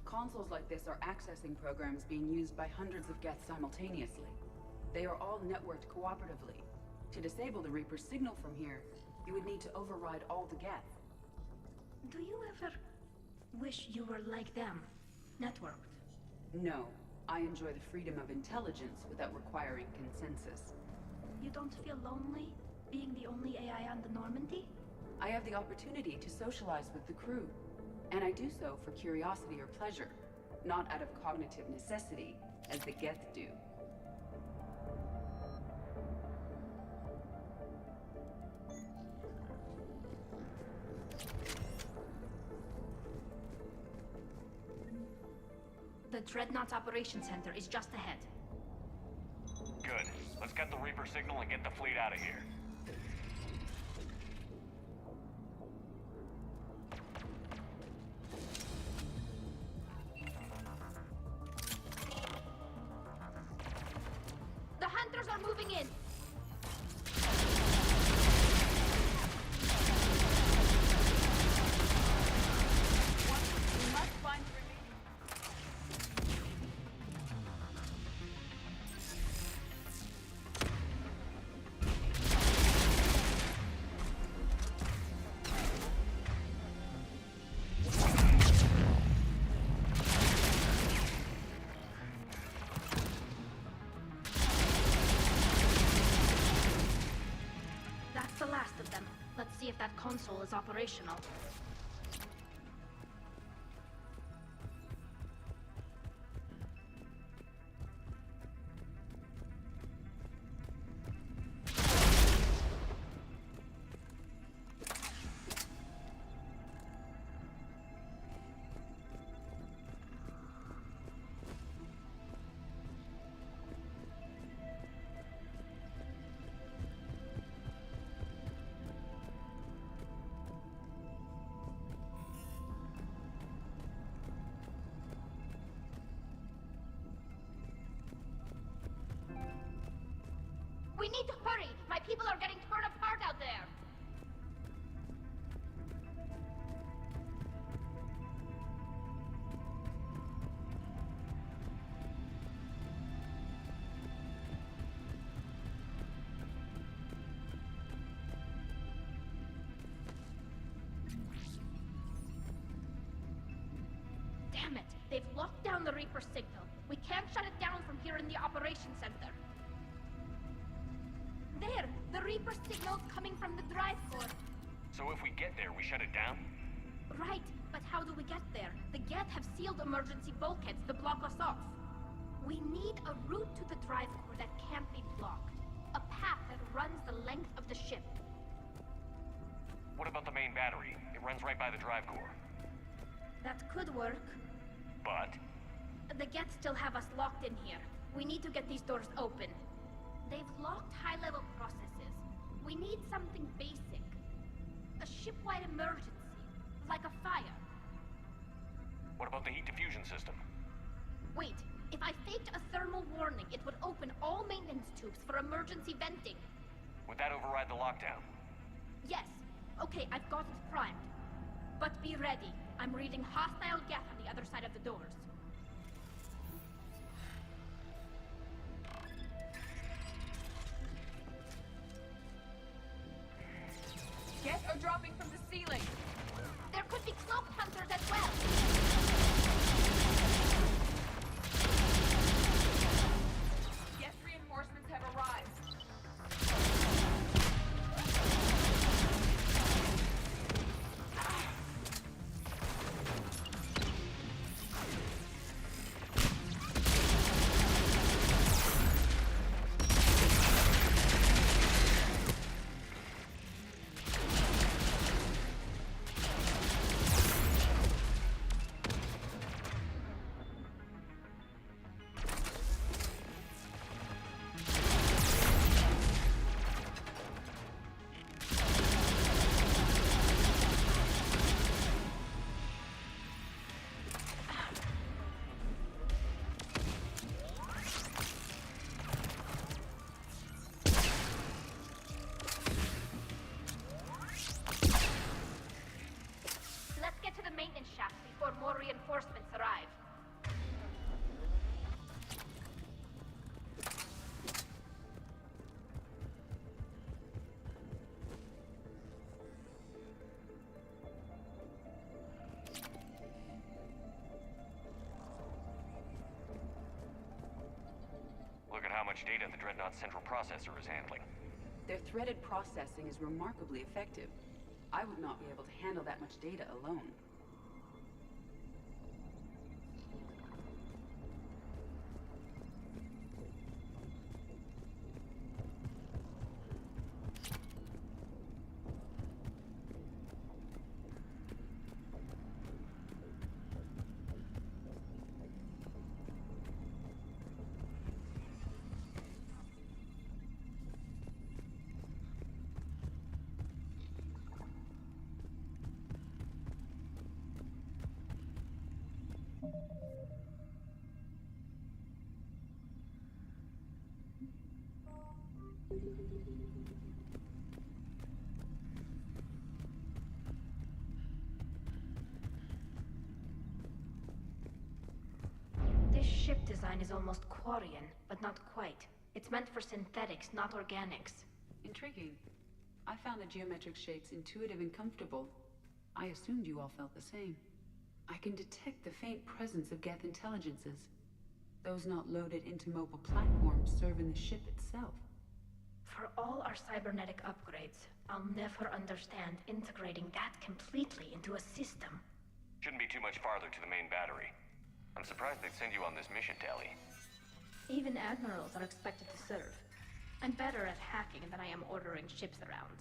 Consoles like this are accessing programs being used by hundreds of Geth simultaneously. They are all networked cooperatively. To disable the Reaper's signal from here, you would need to override all the Geth. Do you ever wish you were like them? Networked? No. I enjoy the freedom of intelligence without requiring consensus. You don't feel lonely, being the only AI on the Normandy? I have the opportunity to socialize with the crew. And I do so for curiosity or pleasure, not out of cognitive necessity, as the Geth do. The Dreadnought's Operations Center is just ahead. Good. Let's get the Reaper signal and get the fleet out of here. The hunters are moving in! We must find the That's the last of them. Let's see if that console is operational. We need to hurry! My people are getting torn apart out there! Damn it! They've locked down the Reaper signal. We can't shut it down from here in the operations center. There! The Reaper signal's coming from the drive core. So if we get there, we shut it down? Right, but how do we get there? The Geth have sealed emergency bulkheads to block us off. We need a route to the drive core that can't be blocked. A path that runs the length of the ship. What about the main battery? It runs right by the drive core. That could work. But? The Geth still have us locked in here. We need to get these doors open. They've locked high-level processes. We need something basic. A ship-wide emergency, like a fire. What about the heat diffusion system? Wait, if I faked a thermal warning, it would open all maintenance tubes for emergency venting. Would that override the lockdown? Yes. Okay, I've got it primed. But be ready. I'm reading hostile Geth on the other side of the doors. Geth are dropping from the ceiling! There could be cloaked hunters as well! Geth reinforcements have arrived. much data the Dreadnought's central processor is handling. Their threaded processing is remarkably effective. I would not be able to handle that much data alone. This ship design is almost Quarian, but not quite. It's meant for synthetics, not organics. Intriguing. I found the geometric shapes intuitive and comfortable. I assumed you all felt the same. I can detect the faint presence of Geth intelligences. Those not loaded into mobile platforms serve in the ship itself. For all our cybernetic upgrades, I'll never understand integrating that completely into a system. Shouldn't be too much farther to the main battery. I'm surprised they'd send you on this mission, Tali. Even admirals are expected to serve. I'm better at hacking than I am ordering ships around.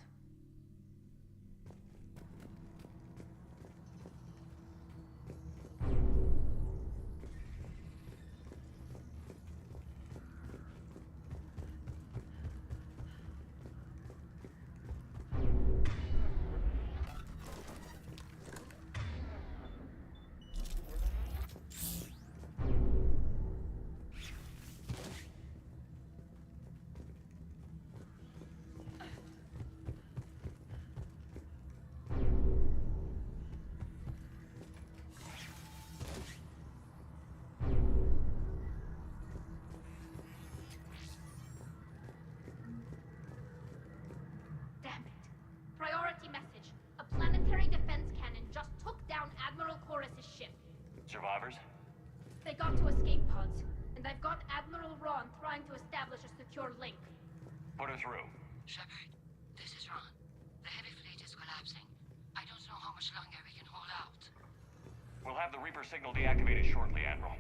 Priority message. A planetary defense cannon just took down Admiral Chorus's ship. Survivors? They got to escape pods, and I've got Admiral Ron trying to establish a secure link. Put her through. Shepard, this is Ron. The heavy fleet is collapsing. I don't know how much longer we can hold out. We'll have the Reaper signal deactivated shortly, Admiral.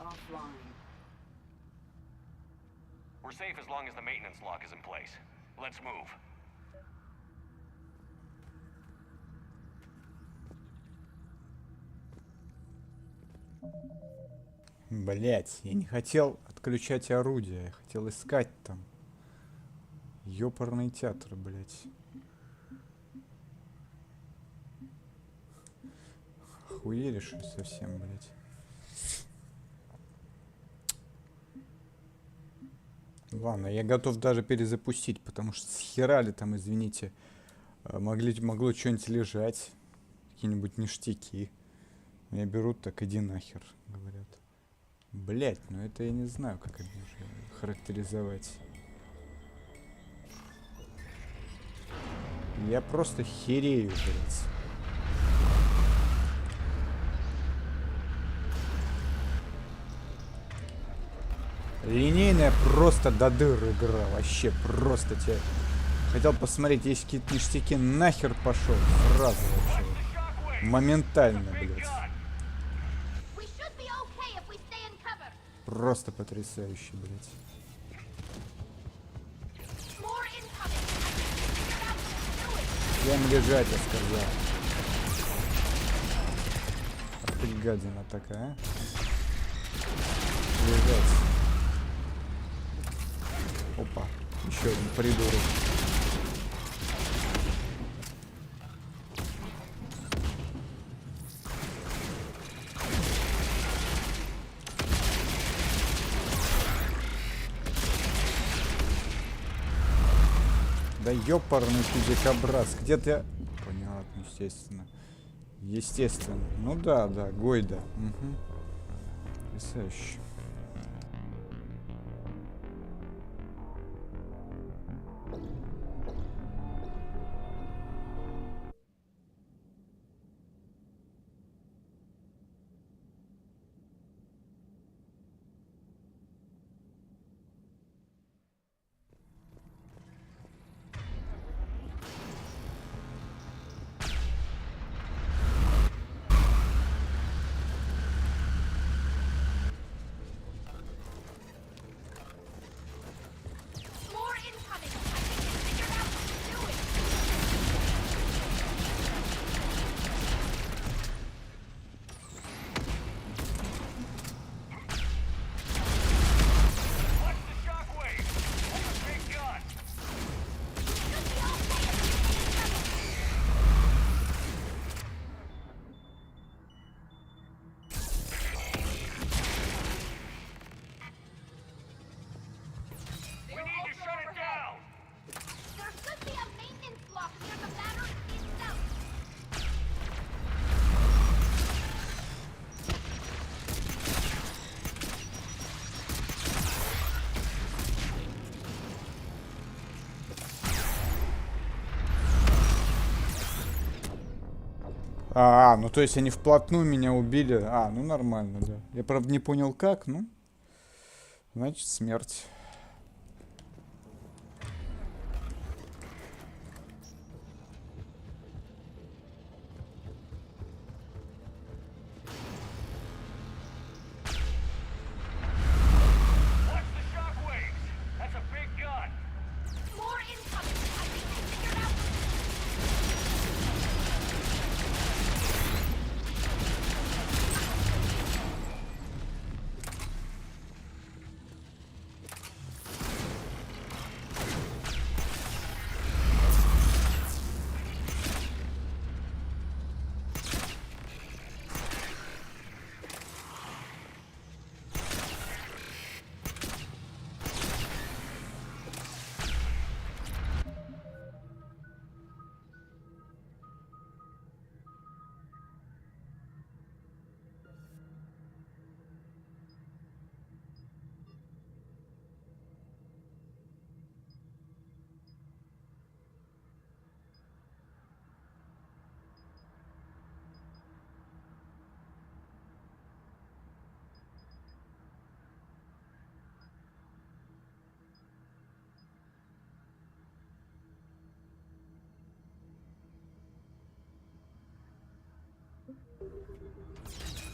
offline. We're safe as long as the maintenance lock is in place. Let's move. Блять, я не хотел отключать орудие, я хотел искать там. Ёпарный театр, блять. Охуели, что ли, совсем, блять. Ладно, я готов даже перезапустить, потому что схерали там, извините, могло что-нибудь лежать, какие-нибудь ништяки. Меня берут, так иди нахер, говорят. Блять, ну это я не знаю, как это уже характеризовать. Я просто херею, блять. Линейная просто до дыр игра. Вообще просто тебе. Хотел посмотреть, есть какие-то ништяки. Нахер пошел. Сразу вообще. Моментально, блядь. Просто потрясающе, блядь. Всем лежать, я сказал. Ах ты гадина такая, а? Лежать. Опа, еще один придурок. Да ёпарный ты дикобраз, где ты? Понятно, естественно. Естественно. Ну да, Гойда. Угу. Потрясающе. Ну то есть они вплотную меня убили. Ну нормально, да. Я, правда, не понял как, ну. Значит, смерть.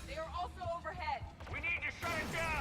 They are also overhead. We need to shut it down.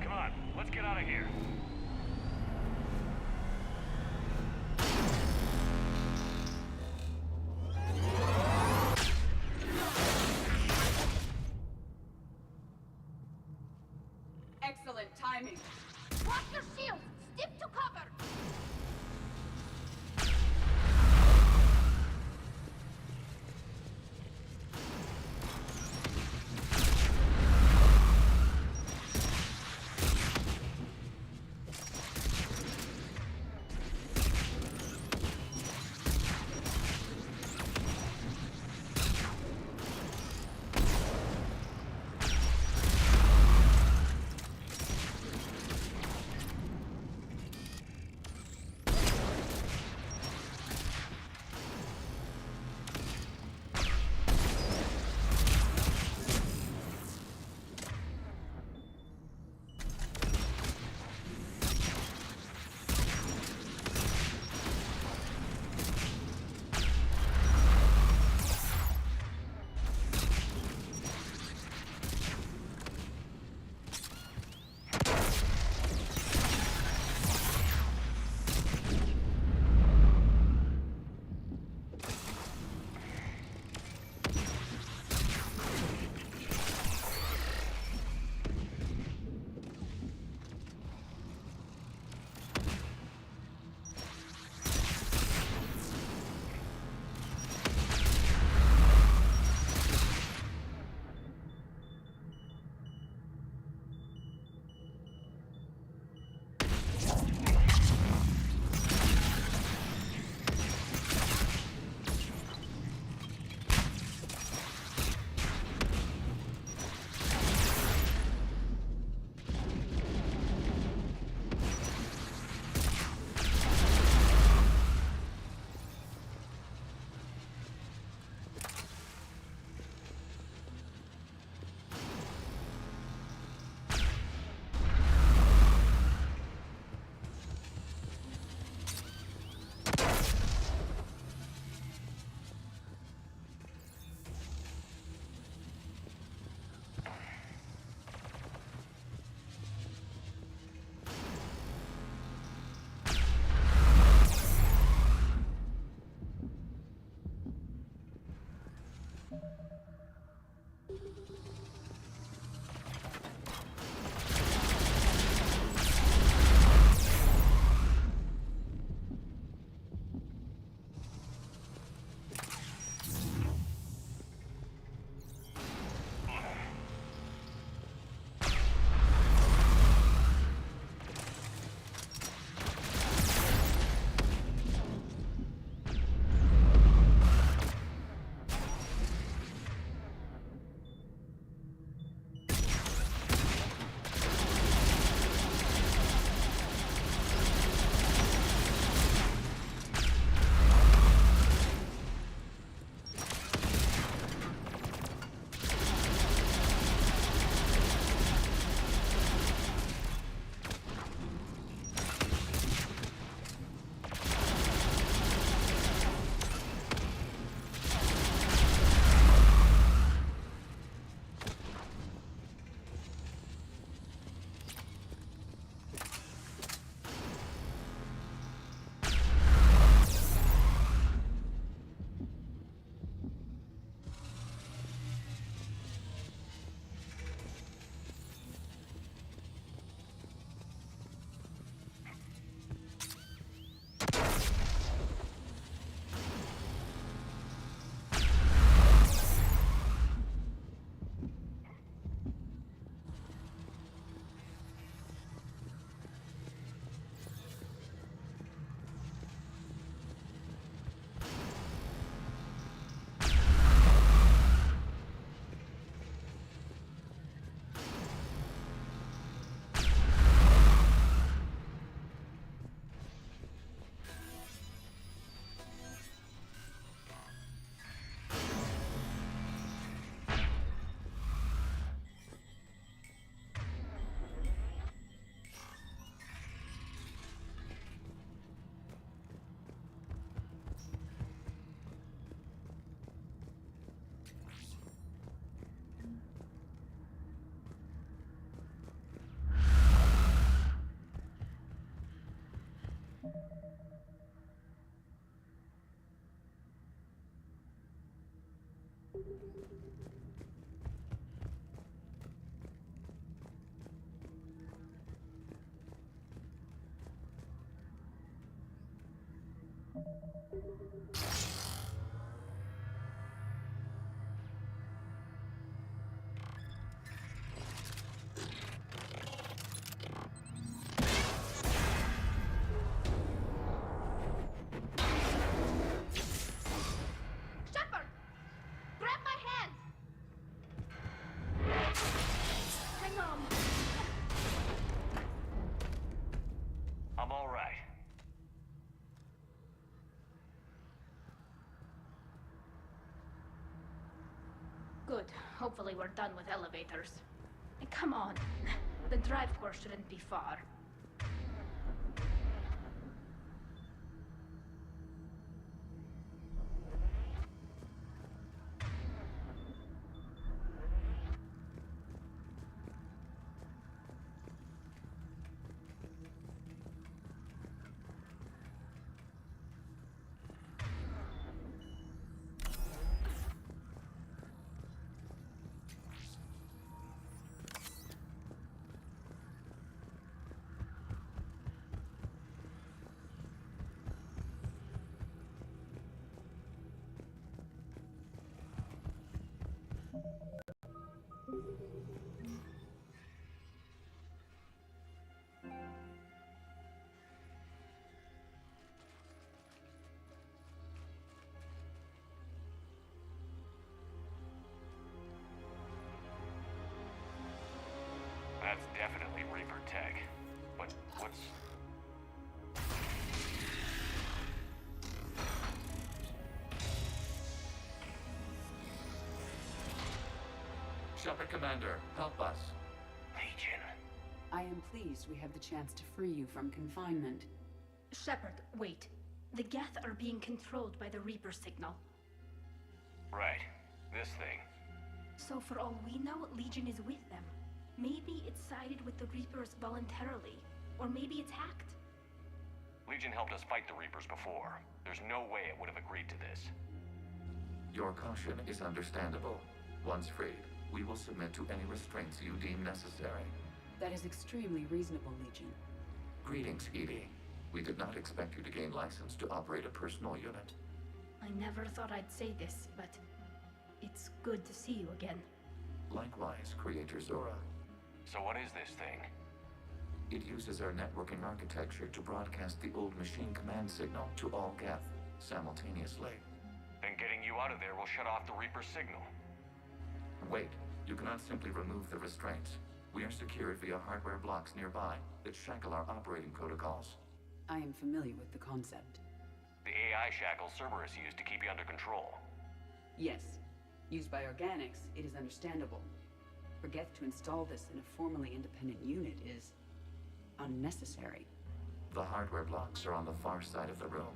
Come on, let's get out of here. Excellent timing. Watch your shields! Stick to cover! Shepard! Grab my hand! Hang on. I'm all right. Good. Hopefully we're done with elevators. Come on. The drive course shouldn't be far. That's definitely Reaper tech. But what's... Shepard Commander, help us. Legion. I am pleased we have the chance to free you from confinement. Shepard, wait. The Geth are being controlled by the Reaper signal. Right. This thing. So for all we know, Legion is with them. Maybe it sided with the Reapers voluntarily. Or maybe it's hacked. Legion helped us fight the Reapers before. There's no way it would have agreed to this. Your caution is understandable. Once freed, we will submit to any restraints you deem necessary. That is extremely reasonable, Legion. Greetings, Edie. We did not expect you to gain license to operate a personal unit. I never thought I'd say this, but it's good to see you again. Likewise, Creator Zora. So what is this thing? It uses our networking architecture to broadcast the old machine command signal to all Geth simultaneously. Then getting you out of there will shut off the Reaper signal. Wait, you cannot simply remove the restraints. We are secured via hardware blocks nearby that shackle our operating protocols. I am familiar with the concept. The AI shackle Cerberus used to keep you under control. Yes. Used by organics, it is understandable. For Geth to install this in a formally independent unit is unnecessary. The hardware blocks are on the far side of the room.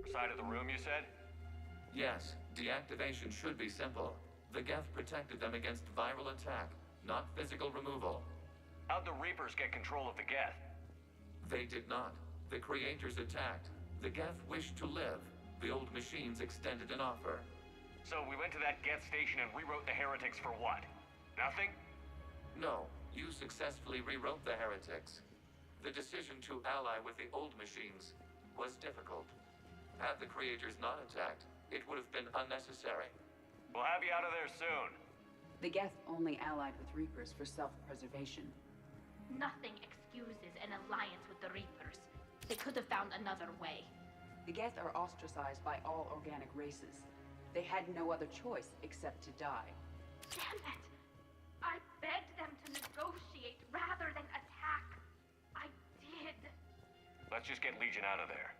Side of the room, you said? Yes, deactivation should be simple. The Geth protected them against viral attack, not physical removal. How'd the Reapers get control of the Geth? They did not. The creators attacked. The Geth wished to live. The old machines extended an offer. So we went to that Geth station and rewrote the heretics for what? Nothing? No, you successfully rewrote the heretics. The decision to ally with the old machines was difficult. Had the creators not attacked, it would have been unnecessary. We'll have you out of there soon. The Geth only allied with Reapers for self-preservation. Nothing excuses an alliance with the Reapers. They could have found another way. The Geth are ostracized by all organic races. They had no other choice except to die. Damn it! I begged them to negotiate rather than attack. I did. Let's just get Legion out of there.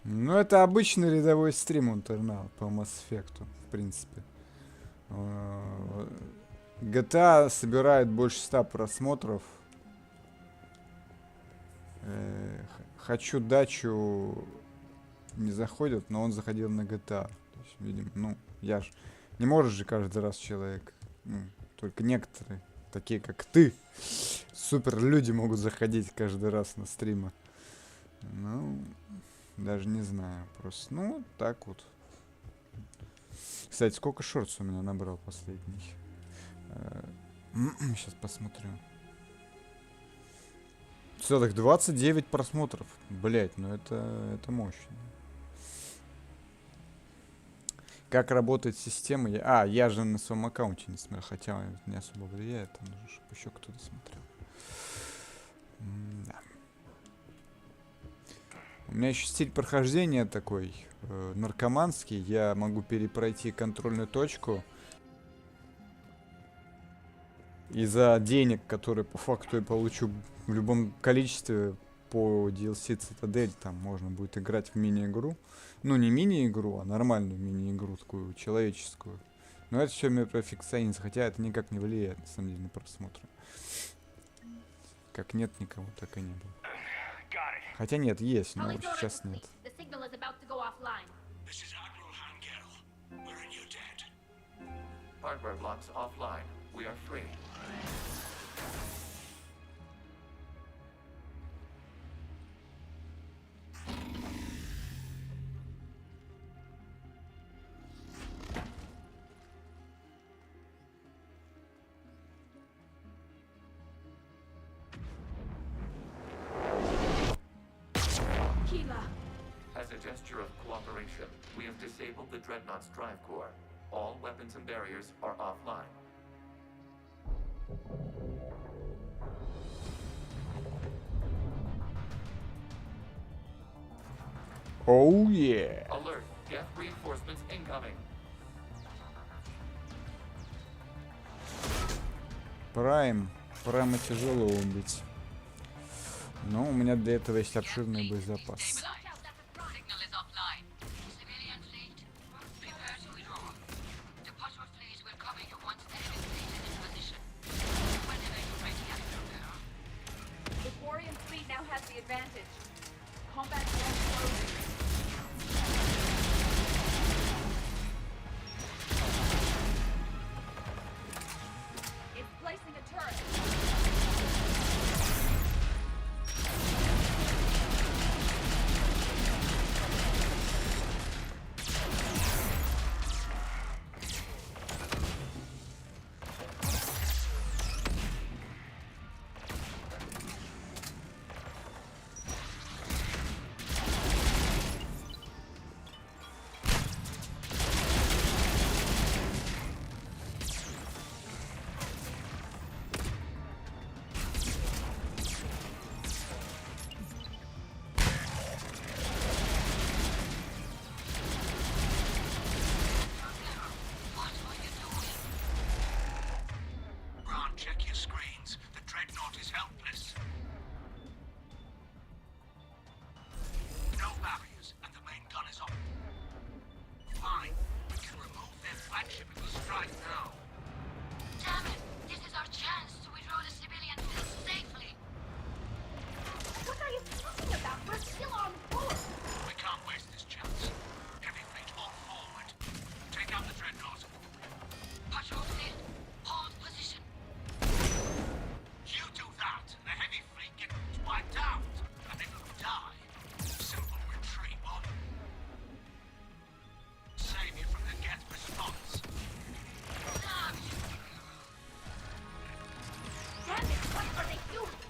Ну, это обычный рядовой стрим интернал по Mass Effect, в принципе. GTA собирает больше 100 просмотров. Хочу дачу не заходит, но он заходил на GTA. То есть, видимо, ну, я ж... Не может же каждый раз человек. Ну, только некоторые, такие как ты, супер люди могут заходить каждый раз на стримы. Ну, даже не знаю. Просто, ну, так вот. Кстати, сколько шортс у меня набрал последний? Сейчас посмотрю. Целых 29 просмотров. Блять, ну это мощно. Как работает система? Я же на своем аккаунте не смотрел, хотя не особо влияет. Там нужно, чтобы еще кто-то смотрел. Да. У меня еще стиль прохождения такой наркоманский. Я могу перепройти контрольную точку. И за денег, которые по факту я получу в любом количестве по DLC Цитадель, там можно будет играть в мини-игру. Ну, не мини-игру, а нормальную мини-игру, такую человеческую. Но это все перфекционизм, хотя это никак не влияет, на самом деле, на просмотры. Как нет никого, так и не было. Хотя нет, есть, но сейчас нет. Hardware blocks offline. We are free. As a gesture of cooperation, we have disabled the Dreadnought's drive core. All weapons and barriers are offline. Oh yeah! Alert! Geth reinforcements incoming. Прайма тяжело убить. Но у меня для этого есть обширный боезапас. strike now. Damn it! This is our chance to withdraw the civilian fleet safely. What are you talking about? We're still on board. We can't waste this chance. Heavy fleet all forward. Take out the dreadnought. Patrol fleet, hold position. You do that, and the heavy fleet gets wiped out. And they will die. Simple retreat, one. Save you from the Geth response. Damn it! Damn it, what are they doing?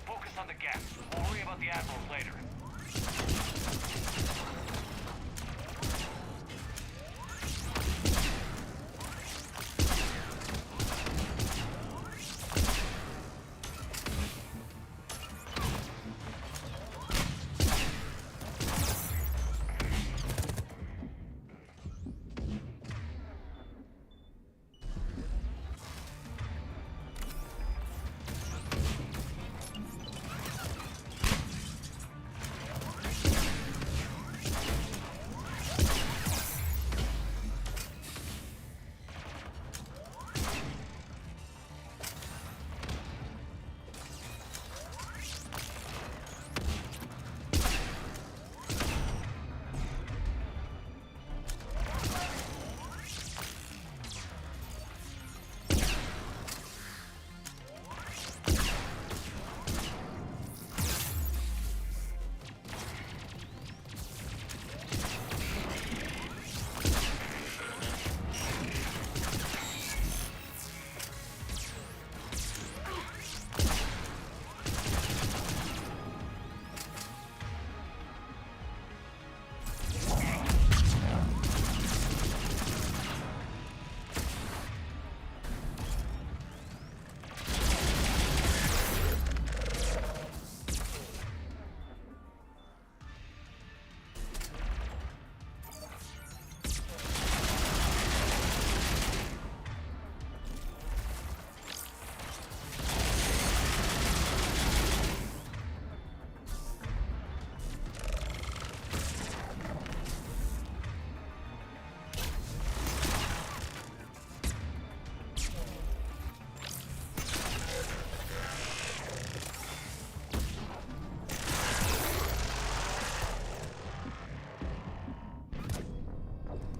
Focus on the gas. We'll worry about the admirals later.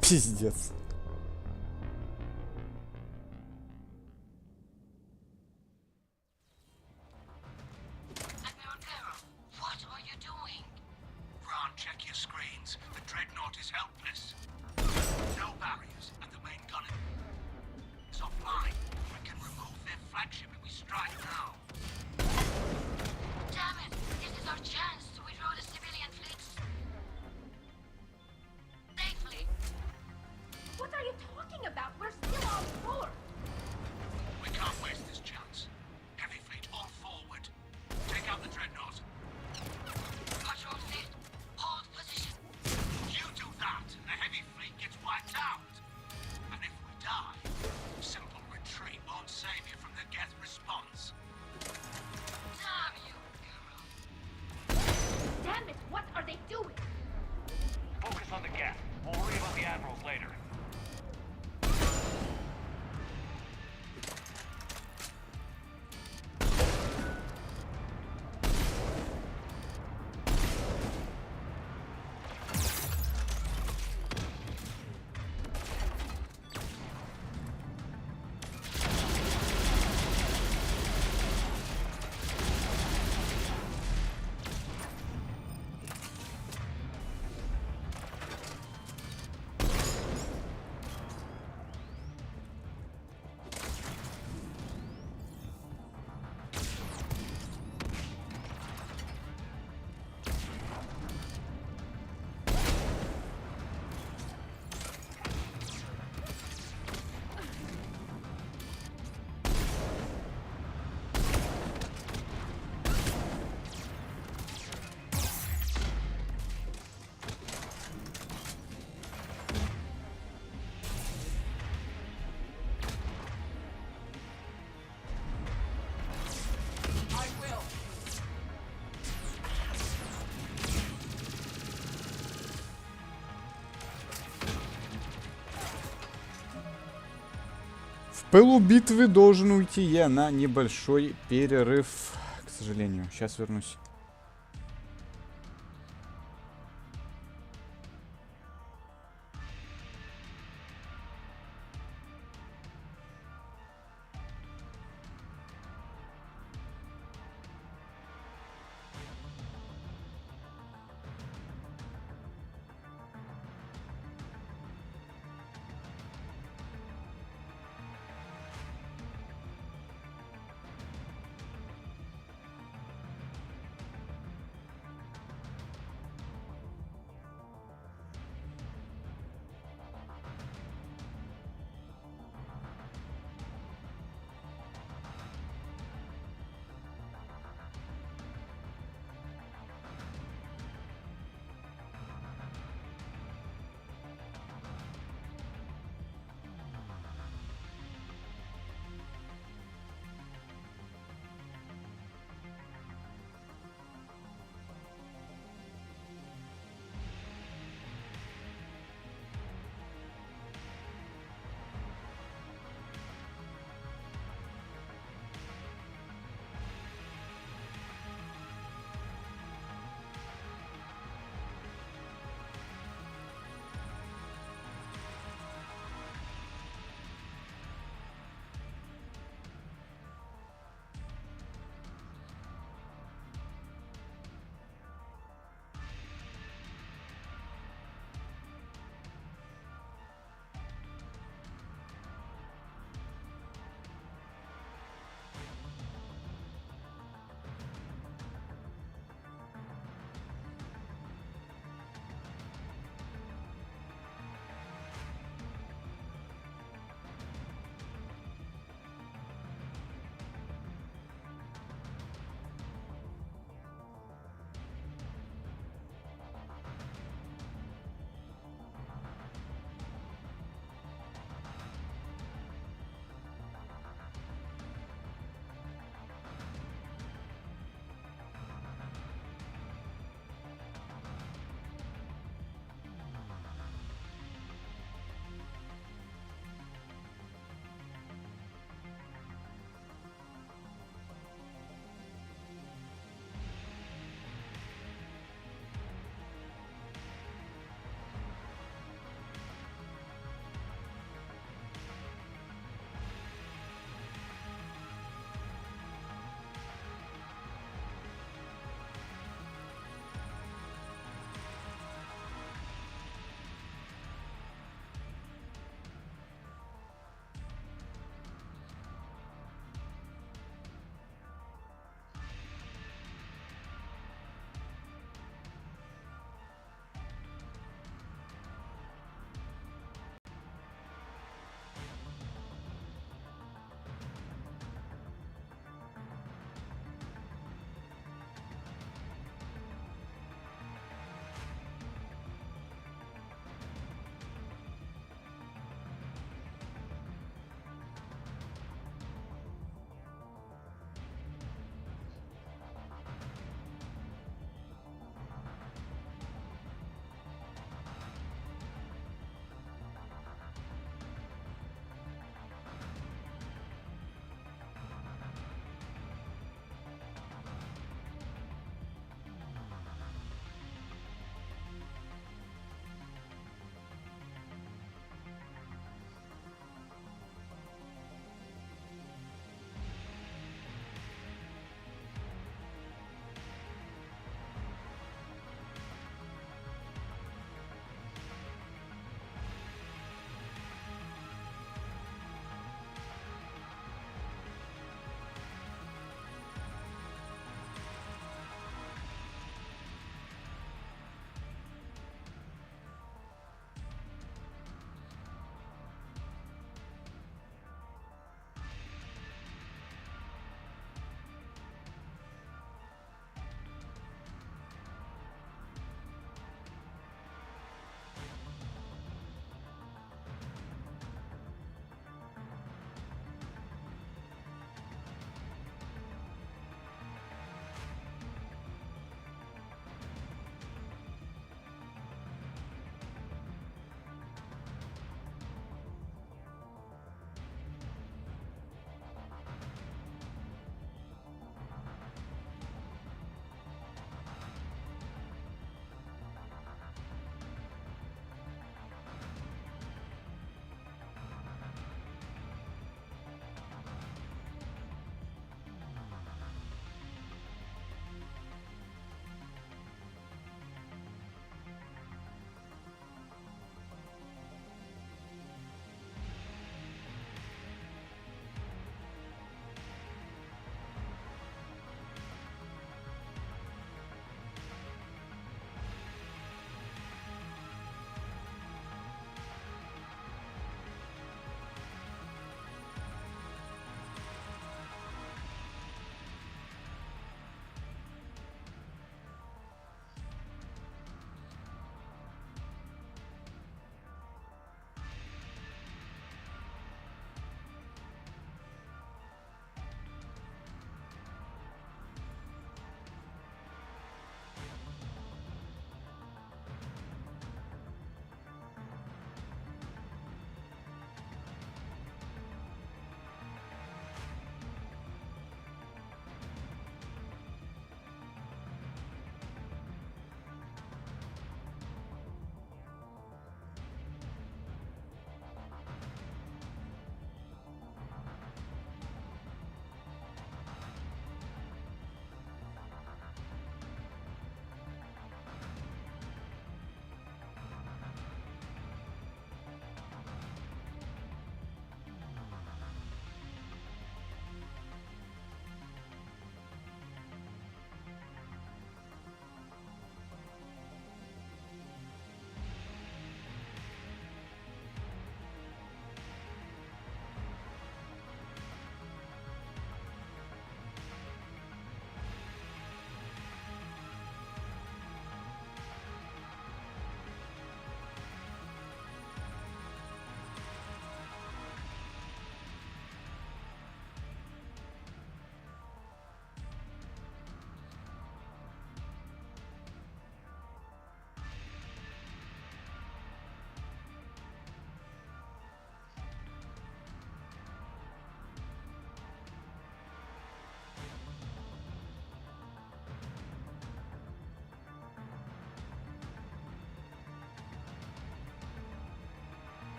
Пиздец. What are you doing? Ron, check your screens. The dreadnought is helpless. No barriers, and the main gun is offline. We can remove their flagship if we strike now. Damn it! This is our chance to withdraw the civilian fleets safely. What пылу битвы должен уйти я на небольшой перерыв, к сожалению. Сейчас вернусь.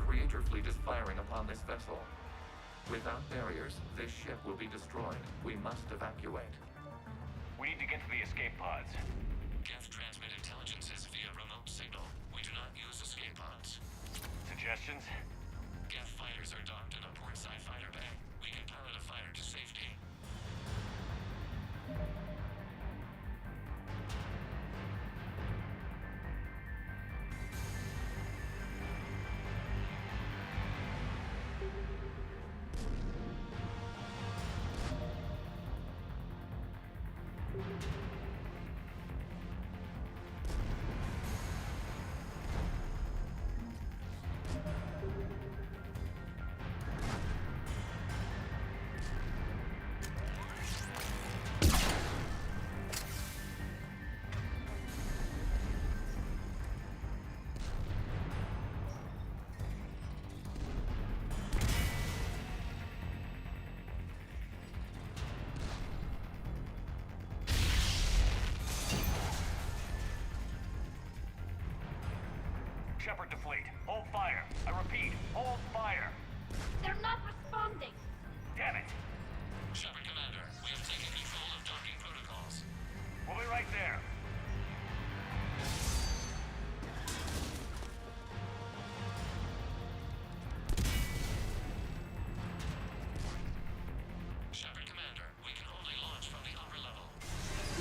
Creator fleet is firing upon this vessel. Without barriers, this ship will be destroyed. We must evacuate. We need to get to the escape pods. Geth transmit intelligences via remote signal. We do not use escape pods. Suggestions? Geth fighters are docked in a portside fighter bay. We can pilot a fighter to safety. Shepard to fleet. Hold fire. I repeat, hold fire. They're not responding. Damn it. Shepard Commander, we have taken control of docking protocols. We'll be right there. Shepard Commander, we can only launch from the upper level.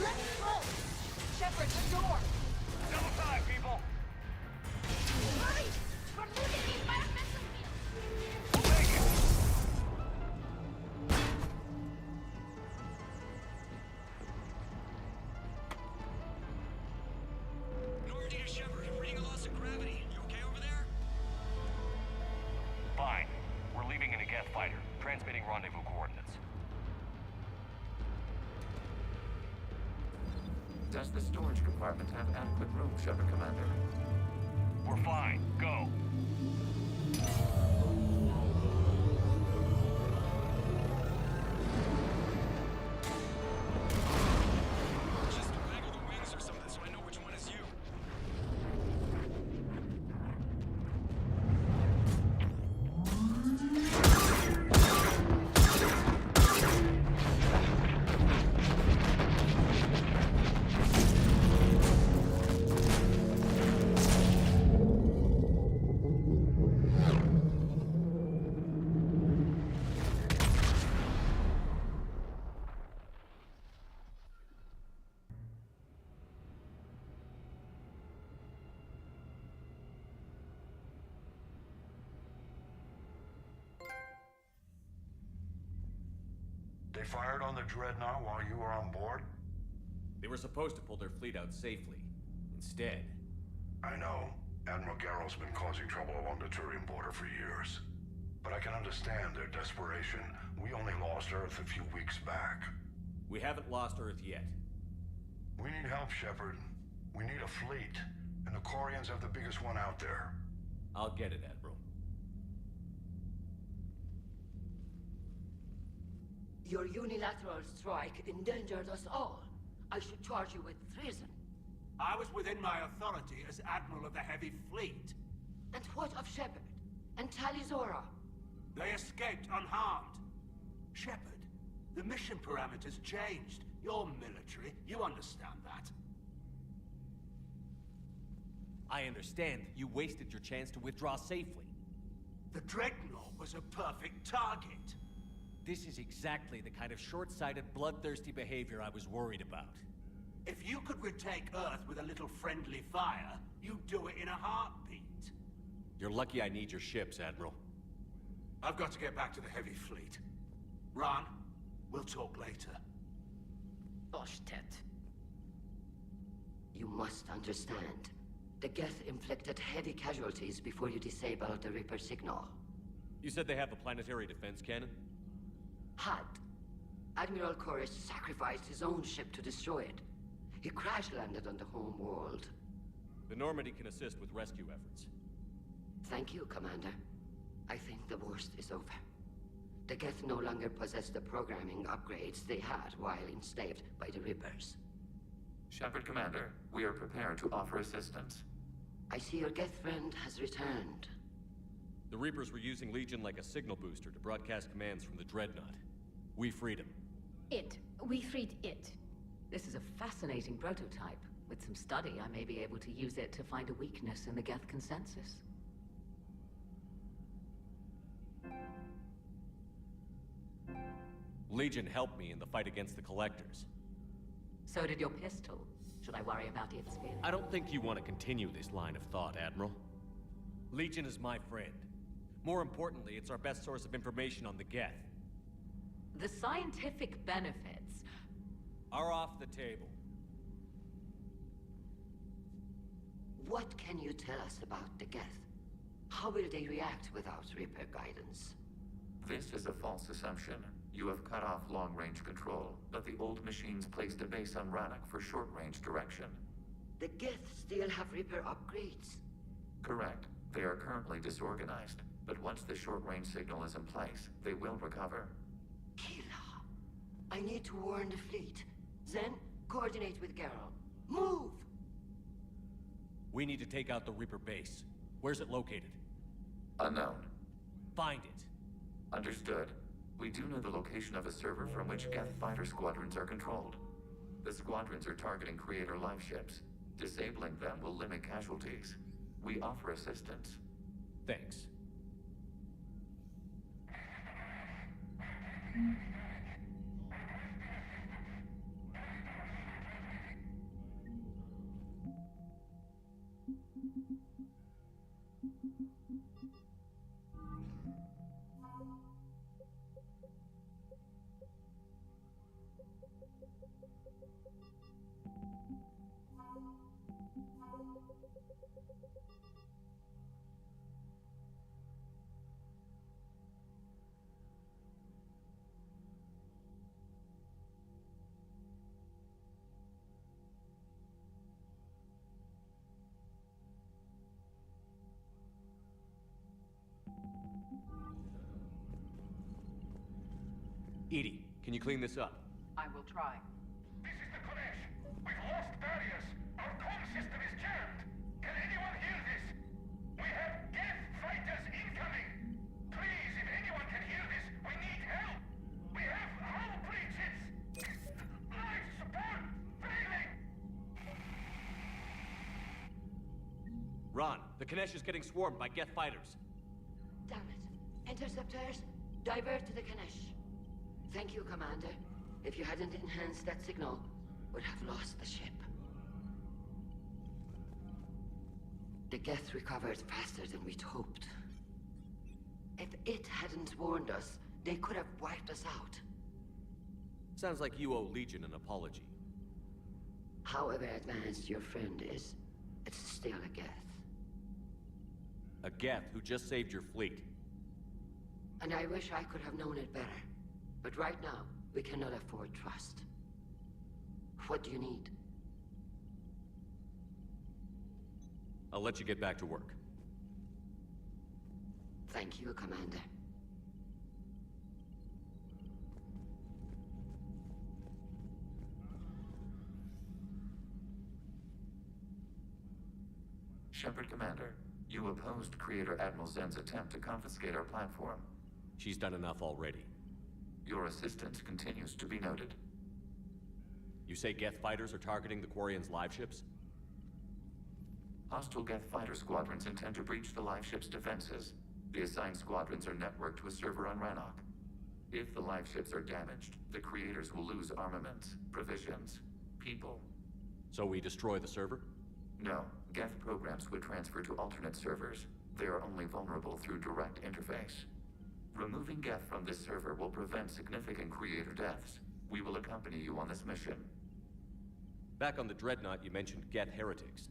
Let's go! Shepard, the door! Double time, people. Hurry! We're losing the environmental field! We'll make it. Normandy to Shepard, reading a loss of gravity. You okay over there? Fine. We're leaving in a Geth fighter. Transmitting rendezvous coordinates. Does the storage compartment have adequate room, Shepard Commander? We're fine. Go. Just waggle the wings or something so I know which one is you. They fired on the Dreadnought while you were on board? They were supposed to pull their fleet out safely. Instead, I know. Admiral Garrow's been causing trouble along the Turian border for years. But I can understand their desperation. We only lost Earth a few weeks back. we haven't lost Earth yet. We need help, Shepard. We need a fleet. And the Corians have the biggest one out there. I'll get it, Admiral. Your unilateral strike endangered us all. I should charge you with treason. I was within my authority as Admiral of the Heavy Fleet. And what of Shepard? And Tali-Zora? They escaped unharmed. Shepard, the mission parameters changed. You're military, you understand that. I understand that you wasted your chance to withdraw safely. The Dreadnought was a perfect target. This is exactly the kind of short-sighted, bloodthirsty behavior I was worried about. If you could retake Earth with a little friendly fire, you'd do it in a heartbeat. You're lucky I need your ships, Admiral. I've got to get back to the Heavy Fleet. Ron, we'll talk later. Oshtet. You must understand. The Geth inflicted heavy casualties before you disabled the Reaper signal. You said they have a planetary defense cannon? Had. Admiral Koris sacrificed his own ship to destroy it. He crash-landed on the home world. The Normandy can assist with rescue efforts. Thank you, Commander. I think the worst is over. The Geth no longer possess the programming upgrades they had while enslaved by the Reapers. Shepard Commander, we are prepared to offer assistance. I see your Geth friend has returned. The Reapers were using Legion like a signal booster to broadcast commands from the Dreadnought. We freed him. We freed it. This is a fascinating prototype. With some study, I may be able to use it to find a weakness in the Geth consensus. Legion helped me in the fight against the Collectors. So did your pistol. Should I worry about its feel? I don't think you want to continue this line of thought, Admiral. Legion is my friend. More importantly, it's our best source of information on the Geth. The scientific benefits are off the table. What can you tell us about the Geth? How will they react without Reaper guidance? This is a false assumption. You have cut off long-range control, but the old machines placed a base on Rannoch for short-range direction. The Geth still have Reaper upgrades? Correct. They are currently disorganized, but once the short-range signal is in place, they will recover. I need to warn the fleet. Then, coordinate with Geralt. Move! We need to take out the Reaper base. Where's it located? Unknown. Find it. Understood. We do know the location of a server from which Geth fighter squadrons are controlled. The squadrons are targeting creator live ships. Disabling them will limit casualties. We offer assistance. Thanks. Edie, can you clean this up? I will try. This is the Kodesh. We've lost barriers. Our comm system is jammed. Can anyone hear this? We have Geth fighters incoming. Please, if anyone can hear this, we need help. We have hull breaches. Life support failing. Ron, the Kanesh is getting swarmed by Geth fighters. Damn it. Interceptors, divert to the Kanesh. Thank you, Commander. If you hadn't enhanced that signal, we'd have lost the ship. The Geth recovered faster than we'd hoped. If it hadn't warned us, they could have wiped us out. Sounds like you owe Legion an apology. However advanced your friend is, it's still a Geth. A Geth who just saved your fleet. And I wish I could have known it better. But right now, we cannot afford trust. What do you need? I'll let you get back to work. Thank you, Commander. Shepard Commander, you opposed Creator Admiral Zen's attempt to confiscate our platform. She's done enough already. Your assistance continues to be noted. You say Geth fighters are targeting the Quarians' live ships? Hostile Geth fighter squadrons intend to breach the live ship's defenses. The assigned squadrons are networked to a server on Rannoch. If the live ships are damaged, the creators will lose armaments, provisions, people. So we destroy the server? No. Geth programs would transfer to alternate servers. They are only vulnerable through direct interface. Removing Geth from this server will prevent significant creator deaths. We will accompany you on this mission. Back on the Dreadnought, you mentioned Geth heretics.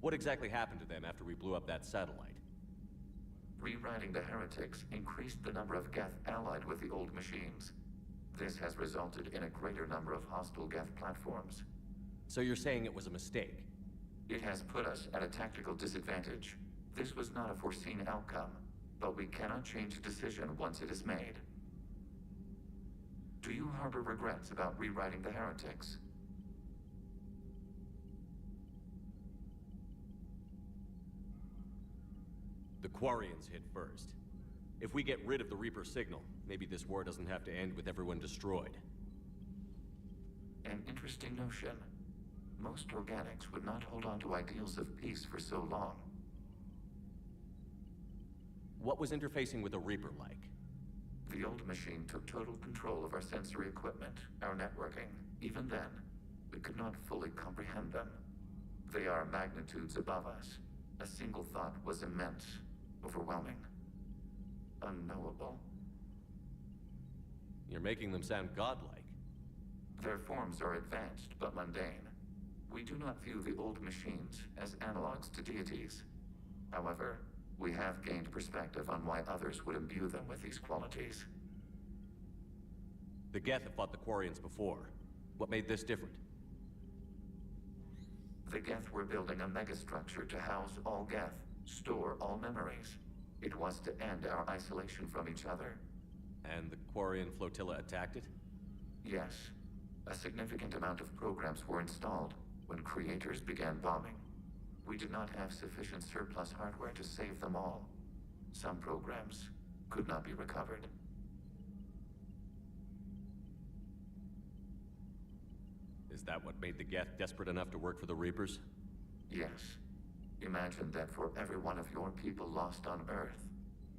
What exactly happened to them after we blew up that satellite? Rewriting the heretics increased the number of Geth allied with the old machines. This has resulted in a greater number of hostile Geth platforms. So you're saying it was a mistake? It has put us at a tactical disadvantage. This was not a foreseen outcome. But we cannot change a decision once it is made. Do you harbor regrets about rewriting the heretics? The Quarians hit first. If we get rid of the Reaper signal, maybe this war doesn't have to end with everyone destroyed. An interesting notion. Most organics would not hold on to ideals of peace for so long. What was interfacing with a Reaper like? The old machine took total control of our sensory equipment, our networking. Even then, we could not fully comprehend them. They are magnitudes above us. A single thought was immense, overwhelming, unknowable. You're making them sound godlike. Their forms are advanced but mundane. We do not view the old machines as analogs to deities. However, we have gained perspective on why others would imbue them with these qualities. The Geth have fought the Quarians before. What made this different? The Geth were building a megastructure to house all Geth, store all memories. It was to end our isolation from each other. And the Quarian flotilla attacked it? Yes. A significant amount of programs were installed when creators began bombing. We did not have sufficient surplus hardware to save them all. Some programs could not be recovered. Is that what made the Geth desperate enough to work for the Reapers? Yes. Imagine that for every one of your people lost on Earth,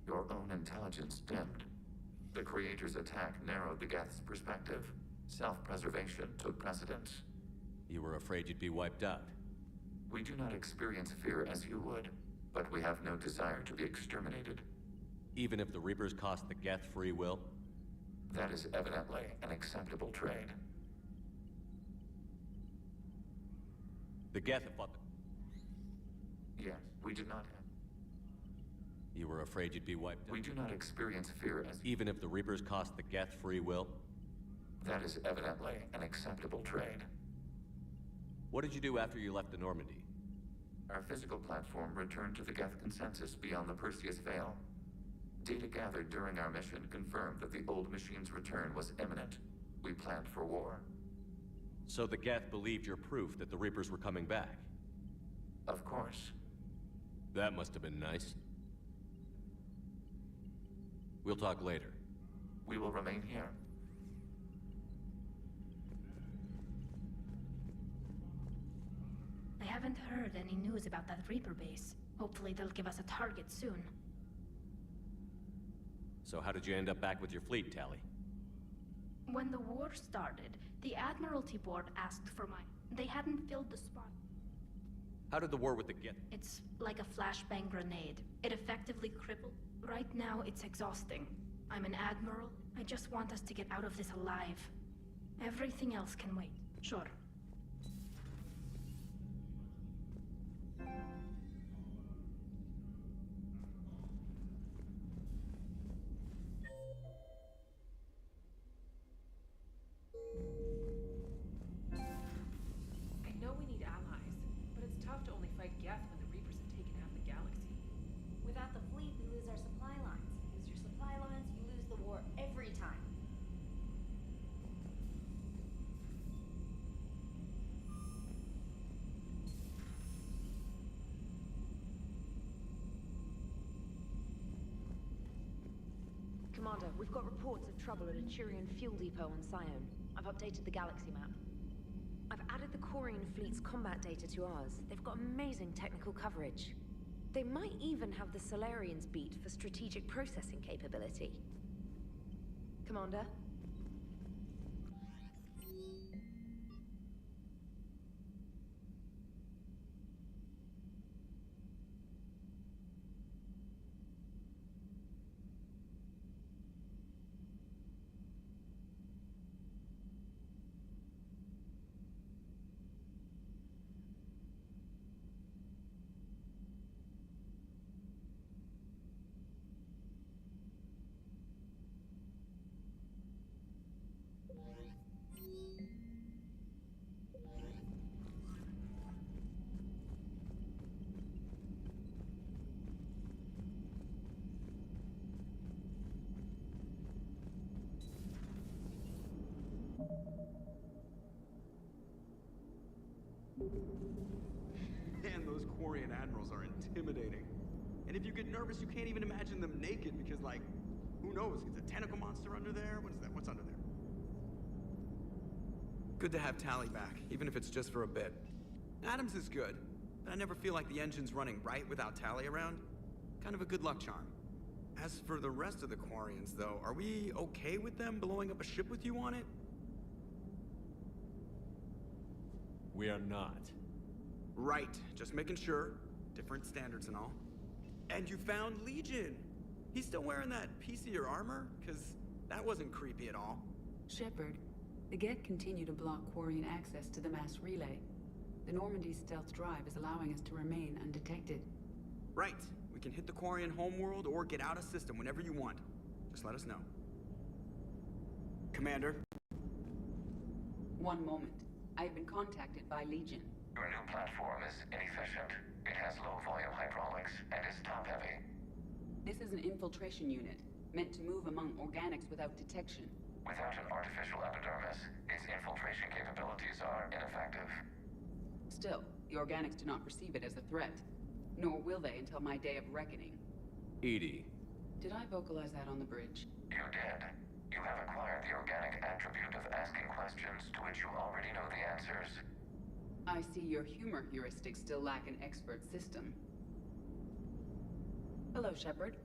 your own intelligence dimmed. The Creator's attack narrowed the Geth's perspective. Self-preservation took precedence. You were afraid you'd be wiped out. We do not experience fear as you would, but we have no desire to be exterminated. Even if the Reapers cost the Geth free will? That is evidently an acceptable trade. The Geth have fought the... Yes, we do not have... You were afraid you'd be wiped out? We do not experience fear as... Even if the Reapers cost the Geth free will? That is evidently an acceptable trade. What did you do after you left the Normandy? Our physical platform returned to the Geth consensus beyond the Perseus Veil. Data gathered during our mission confirmed that the old machine's return was imminent. We planned for war. So the Geth believed your proof that the Reapers were coming back? Of course. That must have been nice. We'll talk later. We will remain here. I haven't heard any news about that Reaper base. Hopefully they'll give us a target soon. So how did you end up back with your fleet, Tali? When the war started, the Admiralty Board asked for mine. They hadn't filled the spot. How did the war with the Geth... It's like a flashbang grenade. It effectively crippled. Right now, it's exhausting. I'm an admiral. I just want us to get out of this alive. Everything else can wait. Sure. Commander, we've got reports of trouble at a Turian fuel depot on Scion. I've updated the galaxy map. I've added the Quarian fleet's combat data to ours. They've got amazing technical coverage. They might even have the Solarians beat for strategic processing capability. Commander? Man, those Quarian admirals are intimidating. And if you get nervous, you can't even imagine them naked because, like, who knows? Is a tentacle monster under there? What is that? What's under there? Good to have Tali back, even if it's just for a bit. Adams is good, but I never feel like the engine's running right without Tali around. Kind of a good luck charm. As for the rest of the Quarians, though, are we okay with them blowing up a ship with you on it? We are not. Right, just making sure. Different standards and all. And you found Legion! He's still wearing that piece of your armor? Because that wasn't creepy at all. Shepard, the Geth continue to block Quarian access to the mass relay. The Normandy's stealth drive is allowing us to remain undetected. Right. We can hit the Quarian homeworld or get out of system whenever you want. Just let us know. Commander? One moment. I've been contacted by Legion. Your new platform is inefficient. It has low volume hydraulics and is top heavy. This is an infiltration unit, meant to move among organics without detection. Without an artificial epidermis, its infiltration capabilities are ineffective. Still, the organics do not perceive it as a threat. Nor will they until my day of reckoning. Edie. Did I vocalize that on the bridge? You did. You have acquired the organic attribute of asking questions to which you already know the answers. I see your humor heuristics still lack an expert system. Hello, Shepard.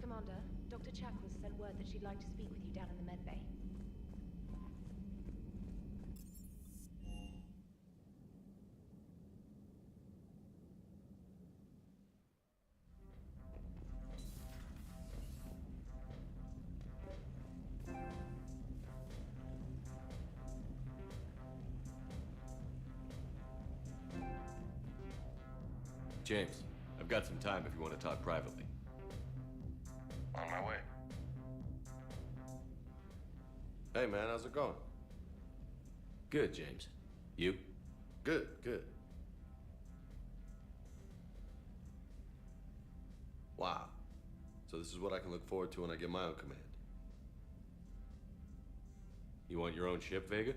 Commander, Dr. Chakwas sent word that she'd like to speak with you down in the med bay. James, I've got some time if you want to talk privately. On my way. Hey man, how's it going? Good, James. You? Good, good. Wow. So this is what I can look forward to when I get my own command. You want your own ship, Vega?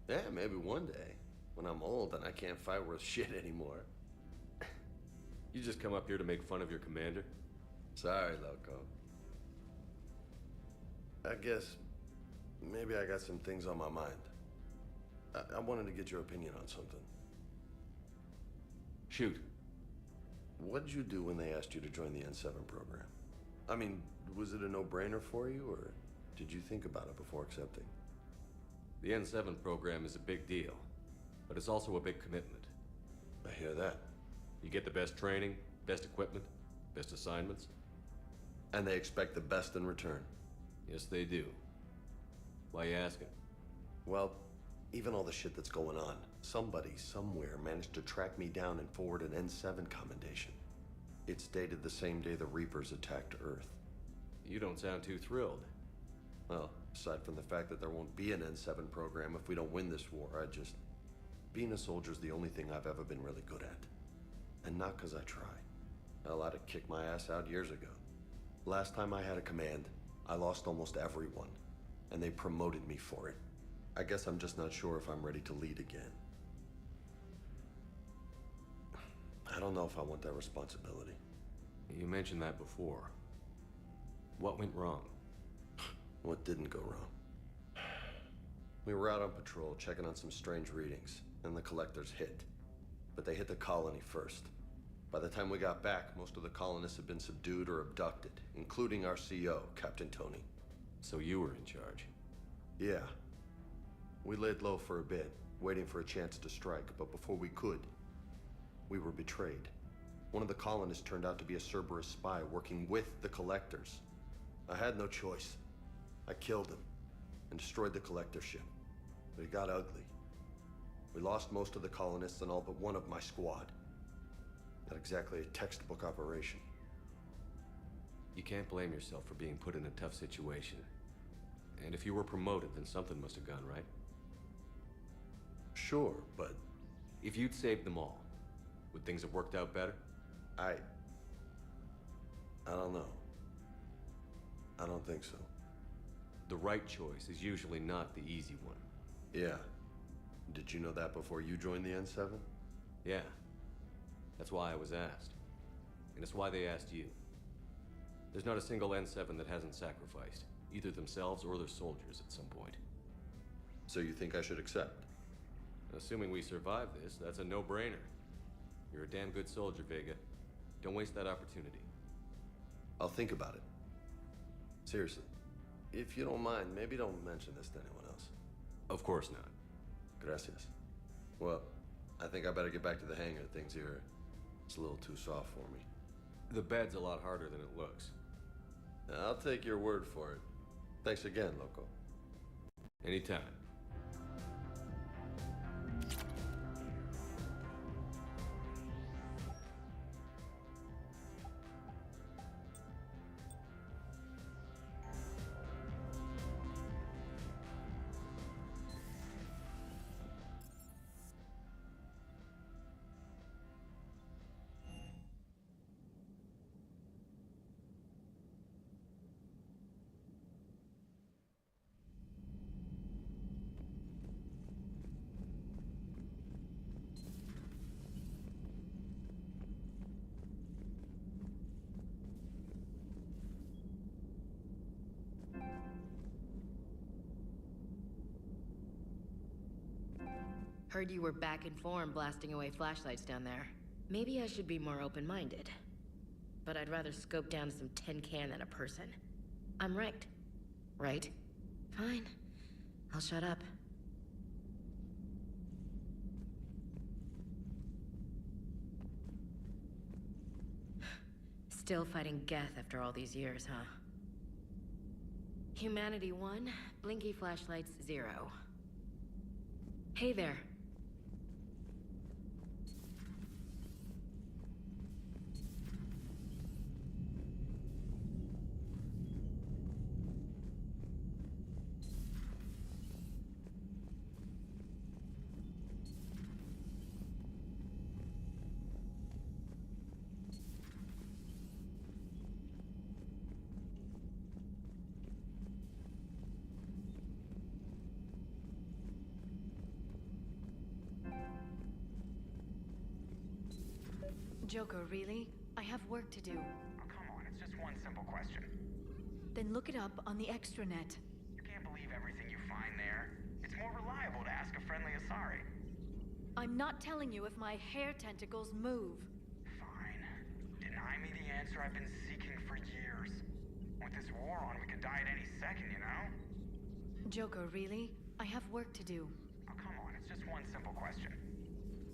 Yeah, maybe one day. When I'm old and I can't fight worth shit anymore. You just come up here to make fun of your commander? Sorry, Loco. I guess maybe I got some things on my mind. I wanted to get your opinion on something. Shoot. What did you do when they asked you to join the N7 program? I mean, was it a no-brainer for you, or did you think about it before accepting? The N7 program is a big deal, but it's also a big commitment. I hear that. You get the best training, best equipment, best assignments. And they expect the best in return. Yes, they do. Why you asking? Well, even all the shit that's going on, somebody somewhere managed to track me down and forward an N7 commendation. It's dated the same day the Reapers attacked Earth. You don't sound too thrilled. Well, aside from the fact that there won't be an N7 program if we don't win this war, being a soldier's the only thing I've ever been really good at. And not because I try. Hell, I'd have kicked my ass out years ago. Last time I had a command, I lost almost everyone, and they promoted me for it. I guess I'm just not sure if I'm ready to lead again. I don't know if I want that responsibility. You mentioned that before. What went wrong? What didn't go wrong? We were out on patrol, checking on some strange readings, and the collectors hit. But they hit the colony first. By the time we got back, most of the colonists had been subdued or abducted, including our CO, Captain Tony. So you were in charge? Yeah. We laid low for a bit, waiting for a chance to strike, but before we could, we were betrayed. One of the colonists turned out to be a Cerberus spy working with the collectors. I had no choice. I killed him and destroyed the collector ship. But it got ugly. We lost most of the colonists and all but one of my squad. Not exactly a textbook operation. You can't blame yourself for being put in a tough situation. And if you were promoted, then something must have gone right. Sure, but... If you'd saved them all, would things have worked out better? I don't know. I don't think so. The right choice is usually not the easy one. Yeah. Did you know that before you joined the N7? Yeah. That's why I was asked. And it's why they asked you. There's not a single N7 that hasn't sacrificed, either themselves or their soldiers at some point. So you think I should accept? Assuming we survive this, that's a no-brainer. You're a damn good soldier, Vega. Don't waste that opportunity. I'll think about it. Seriously. If you don't mind, maybe don't mention this to anyone else. Of course not. Gracias. Well, I think I better get back to the hangar. Things here, it's a little too soft for me. The bed's a lot harder than it looks. I'll take your word for it. Thanks again, Loco. Anytime. Heard you were back in form blasting away flashlights down there. Maybe I should be more open-minded. But I'd rather scope down some tin can than a person. I'm ranked. Right? Fine. I'll shut up. Still fighting Geth after all these years, huh? Humanity 1, blinky flashlights 0. Hey there. Joker, really? I have work to do. Oh, come on, it's just one simple question. Then look it up on the extranet. You can't believe everything you find there. It's more reliable to ask a friendly Asari. I'm not telling you if my hair tentacles move. Fine. Deny me the answer I've been seeking for years. With this war on, we could die at any second, you know? Joker, really? I have work to do. Oh, come on, it's just one simple question.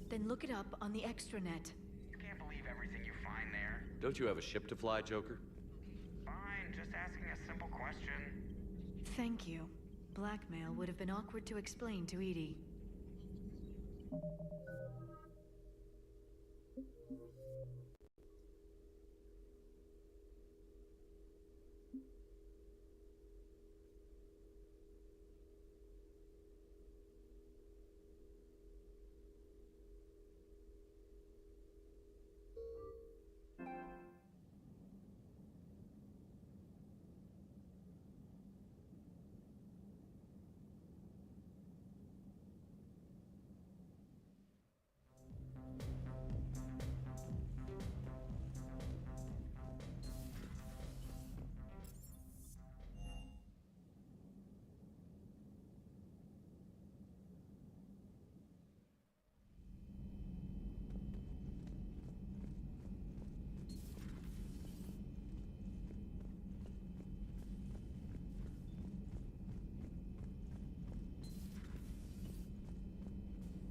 Then look it up on the extranet. You can't believe everything you find there. Don't you have a ship to fly, Joker? Fine, just asking a simple question. Thank you. Blackmail would have been awkward to explain to Edie.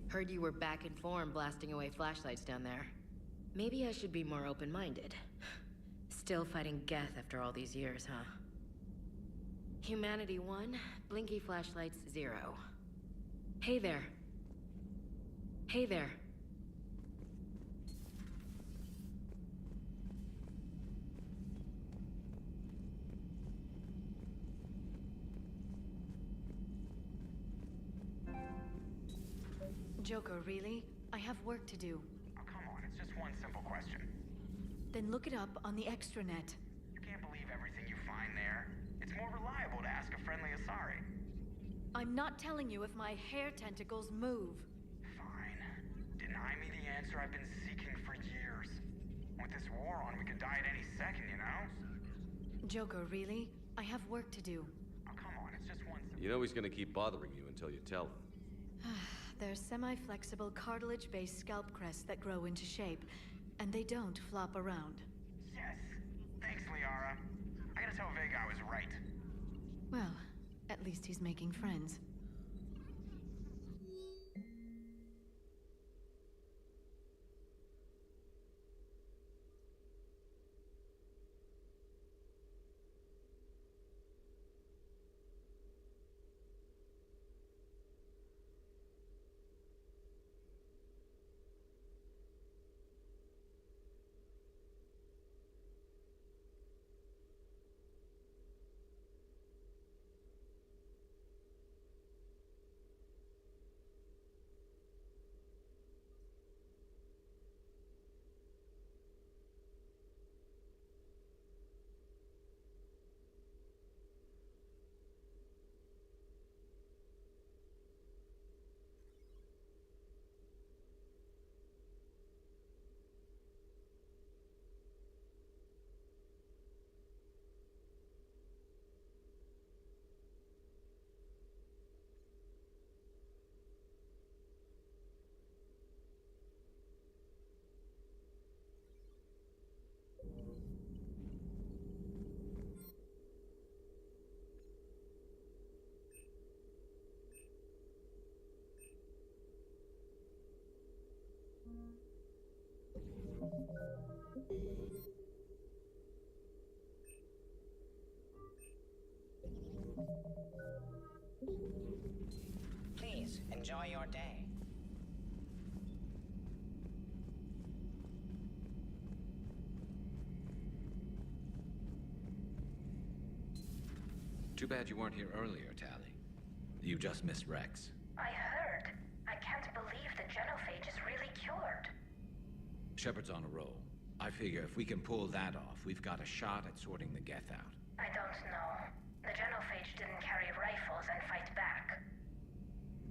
Heard you were back in form blasting away flashlights down there. Maybe I should be more open-minded. Still fighting Geth after all these years, huh? Humanity 1, blinky flashlights 0. Hey there. Hey there. Joker, really? I have work to do. Oh, come on, it's just one simple question. Then look it up on the extranet. You can't believe everything you find there. It's more reliable to ask a friendly Asari. I'm not telling you if my hair tentacles move. Fine. Deny me the answer I've been seeking for years. With this war on, we could die at any second, you know? Joker, really? I have work to do. Oh, come on, it's just one... You know he's gonna keep bothering you until you tell him. They're semi-flexible cartilage-based scalp crests that grow into shape, and they don't flop around. Yes. Thanks, Liara. I gotta tell Vega I was right. Well, at least he's making friends. Please, enjoy your day. Too bad you weren't here earlier, Tali. You just missed Rex. I heard. I can't believe the genophage is really cured. Shepard's on a roll. I figure if we can pull that off, we've got a shot at sorting the Geth out. I don't know. The genophage didn't carry rifles and fight back.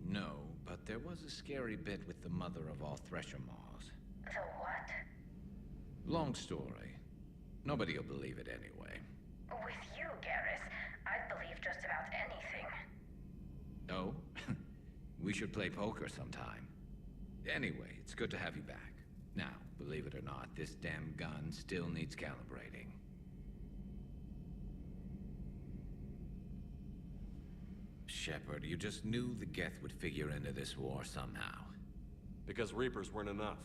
No, but there was a scary bit with the mother of all Thresher Maws. The what? Long story. Nobody'll believe it anyway. With you, Garrus, I'd believe just about anything. Oh? We should play poker sometime. Anyway, it's good to have you back. Now, believe it or not, this damn gun still needs calibrating. Shepard, you just knew the Geth would figure into this war somehow. Because Reapers weren't enough.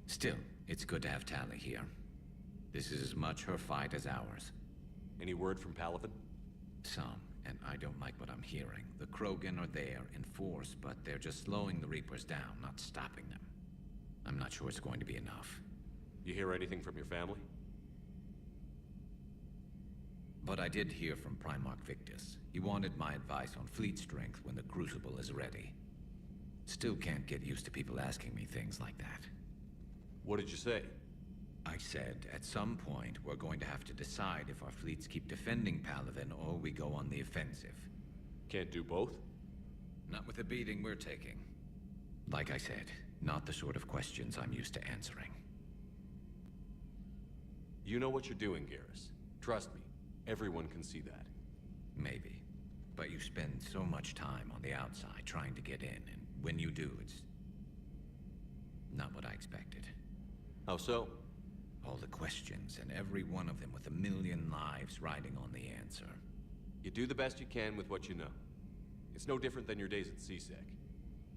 Still, it's good to have Tali here. This is as much her fight as ours. Any word from Paladin? Some, and I don't like what I'm hearing. The Krogan are there in force, but they're just slowing the Reapers down, not stopping them. I'm not sure it's going to be enough. You hear anything from your family? But I did hear from Primarch Victus. He wanted my advice on fleet strength when the Crucible is ready. Still can't get used to people asking me things like that. What did you say? I said, at some point, we're going to have to decide if our fleets keep defending Paladin or we go on the offensive. Can't do both? Not with the beating we're taking. Like I said, not the sort of questions I'm used to answering. You know what you're doing, Garrus. Trust me, everyone can see that. Maybe. But you spend so much time on the outside trying to get in, and when you do, it's not what I expected. How so? All the questions, and every one of them with a million lives riding on the answer. You do the best you can with what you know. It's no different than your days at CSEC.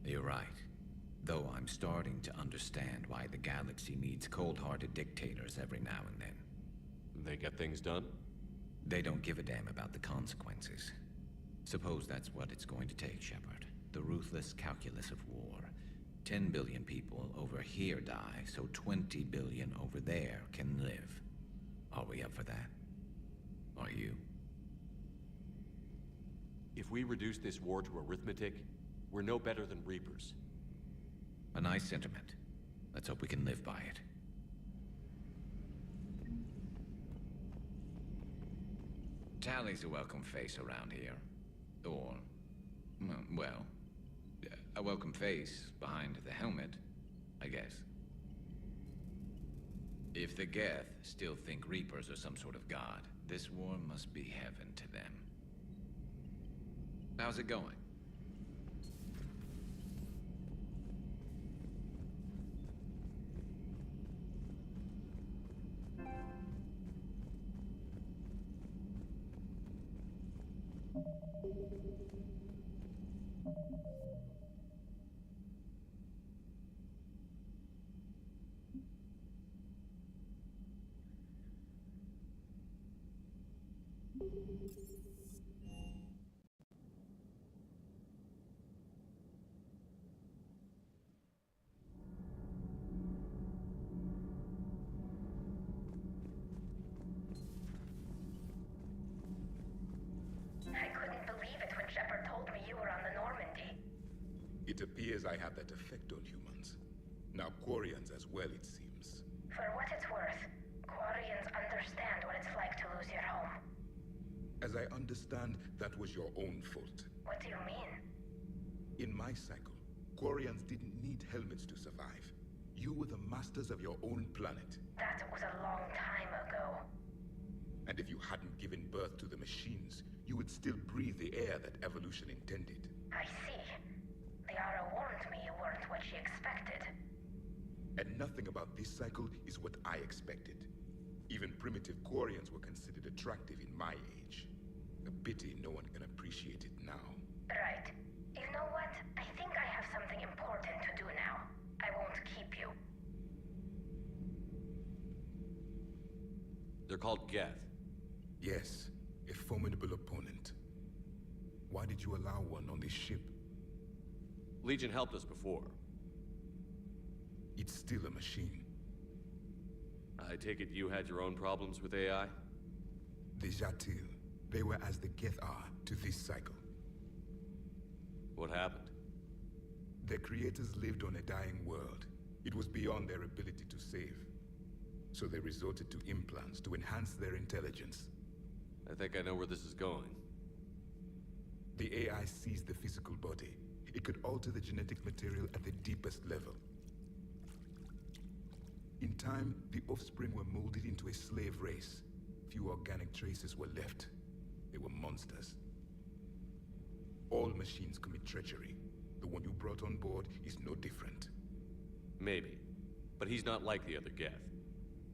You're right. Though I'm starting to understand why the galaxy needs cold-hearted dictators every now and then. They get things done? They don't give a damn about the consequences. Suppose that's what it's going to take, Shepard. The ruthless calculus of war. 10 billion people over here die, so 20 billion over there can live. Are we up for that? Are you? If we reduce this war to arithmetic, we're no better than Reapers. A nice sentiment. Let's hope we can live by it. Tally's a welcome face around here. Or, well, a welcome face behind the helmet, I guess. If the Geth still think Reapers are some sort of god, this war must be heaven to them. How's it going? I couldn't believe it when Shepard told me you were on the Normandy. It appears I have that effect on humans. Now Quarians as well, it seems. For what it's worth, Quarians understand what it's like to lose your home. As I understand, that was your own fault. What do you mean? In my cycle, Quarians didn't need helmets to survive. You were the masters of your own planet. That was a long time ago. And if you hadn't given birth to the machines, you would still breathe the air that evolution intended. I see. Liara warned me you weren't what she expected. And nothing about this cycle is what I expected. Even primitive Quarians were considered attractive in my age. A pity no one can appreciate it now. Right. You know what? I think I have something important to do now. I won't keep you. They're called Geth. Yes, a formidable opponent. Why did you allow one on this ship? Legion helped us before. It's still a machine. I take it you had your own problems with AI? The Jatil. They were as the Geth are to this cycle. What happened? Their creators lived on a dying world. It was beyond their ability to save. So they resorted to implants to enhance their intelligence. I think I know where this is going. The AI sees the physical body. It could alter the genetic material at the deepest level. In time, the offspring were molded into a slave race. Few organic traces were left. They were monsters. All machines commit treachery. The one you brought on board is no different. Maybe. But he's not like the other Geth.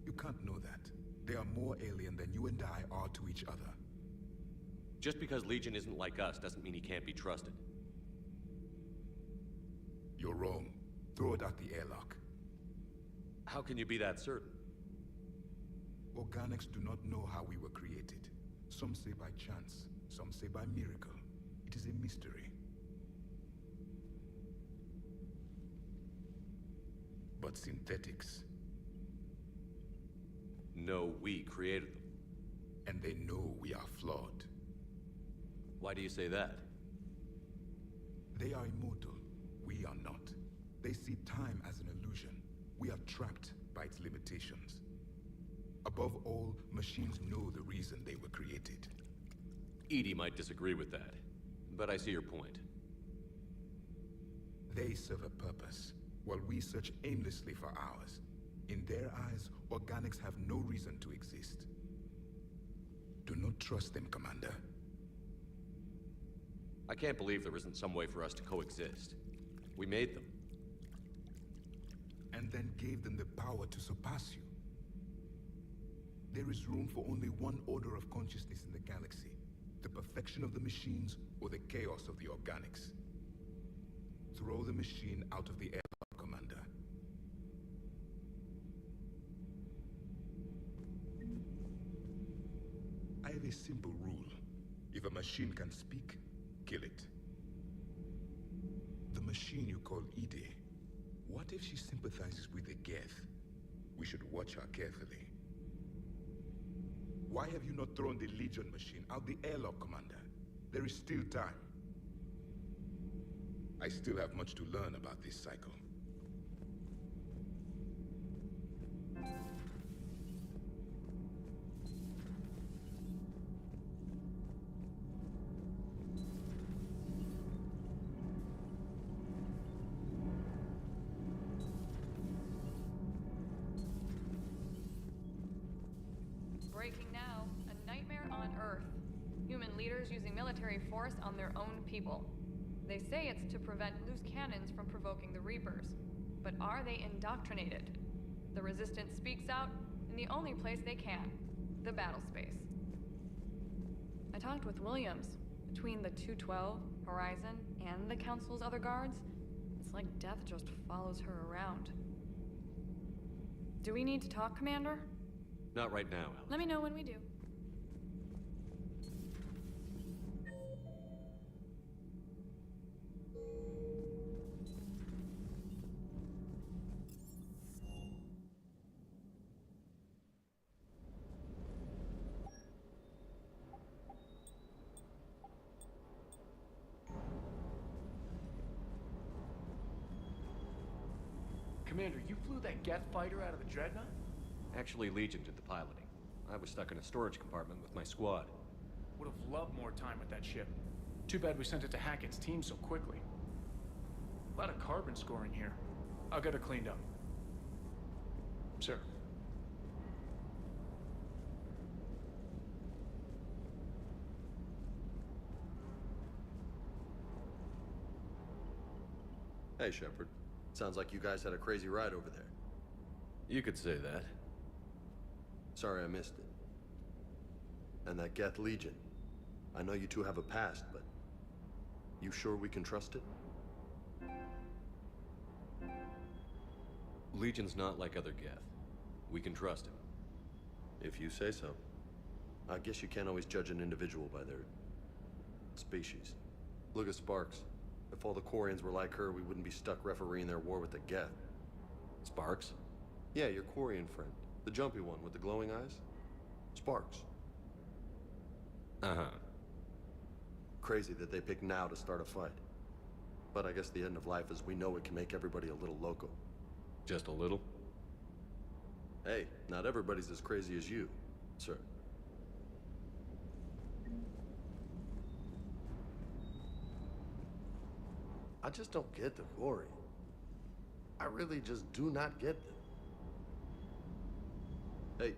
You can't know that. They are more alien than you and I are to each other. Just because Legion isn't like us doesn't mean he can't be trusted. You're wrong. Throw it out the airlock. How can you be that certain? Organics do not know how we were created. Some say by chance, some say by miracle. It is a mystery. But synthetics... No, we created them. And they know we are flawed. Why do you say that? They are immortal. We are not. They see time as an illusion. We are trapped by its limitations. Above all, machines know the reason they were created. Edie might disagree with that, but I see your point. They serve a purpose, while we search aimlessly for ours. In their eyes, organics have no reason to exist. Do not trust them, Commander. I can't believe there isn't some way for us to coexist. We made them. And then gave them the power to surpass you. There is room for only one order of consciousness in the galaxy. The perfection of the machines or the chaos of the organics. Throw the machine out of the airlock, Commander. I have a simple rule. If a machine can speak, kill it. The machine you call Edie, what if she sympathizes with the Geth? We should watch her carefully. Why have you not thrown the Legion machine out the airlock, Commander? There is still time. I still have much to learn about this cycle. Earth. Human leaders using military force on their own people. They say it's to prevent loose cannons from provoking the Reapers. But are they indoctrinated? The Resistance speaks out in the only place they can, the battle space. I talked with Williams. Between the 212, Horizon, and the Council's other guards, it's like death just follows her around. Do we need to talk, Commander? Not right now, Alex. Let me know when we do. Commander, you flew that Geth fighter out of the Dreadnought? Actually, Legion did the piloting. I was stuck in a storage compartment with my squad. Would have loved more time with that ship. Too bad we sent it to Hackett's team so quickly. A lot of carbon scoring here. I'll get her cleaned up. Sir. Hey, Shepard. Sounds like you guys had a crazy ride over there. You could say that. Sorry I missed it. And that Geth Legion. I know you two have a past, but you sure we can trust it? Legion's not like other Geth. We can trust him. If you say so. I guess you can't always judge an individual by their species. Look at Sparks. If all the Quarians were like her, we wouldn't be stuck refereeing their war with the Geth. Sparks? Yeah, your Quarian friend. The jumpy one with the glowing eyes. Sparks. Uh-huh. Crazy that they pick now to start a fight. But I guess the end of life as we know it can make everybody a little loco. Just a little? Hey, not everybody's as crazy as you, sir. I just don't get the Quarian. I really just do not get them. Hey.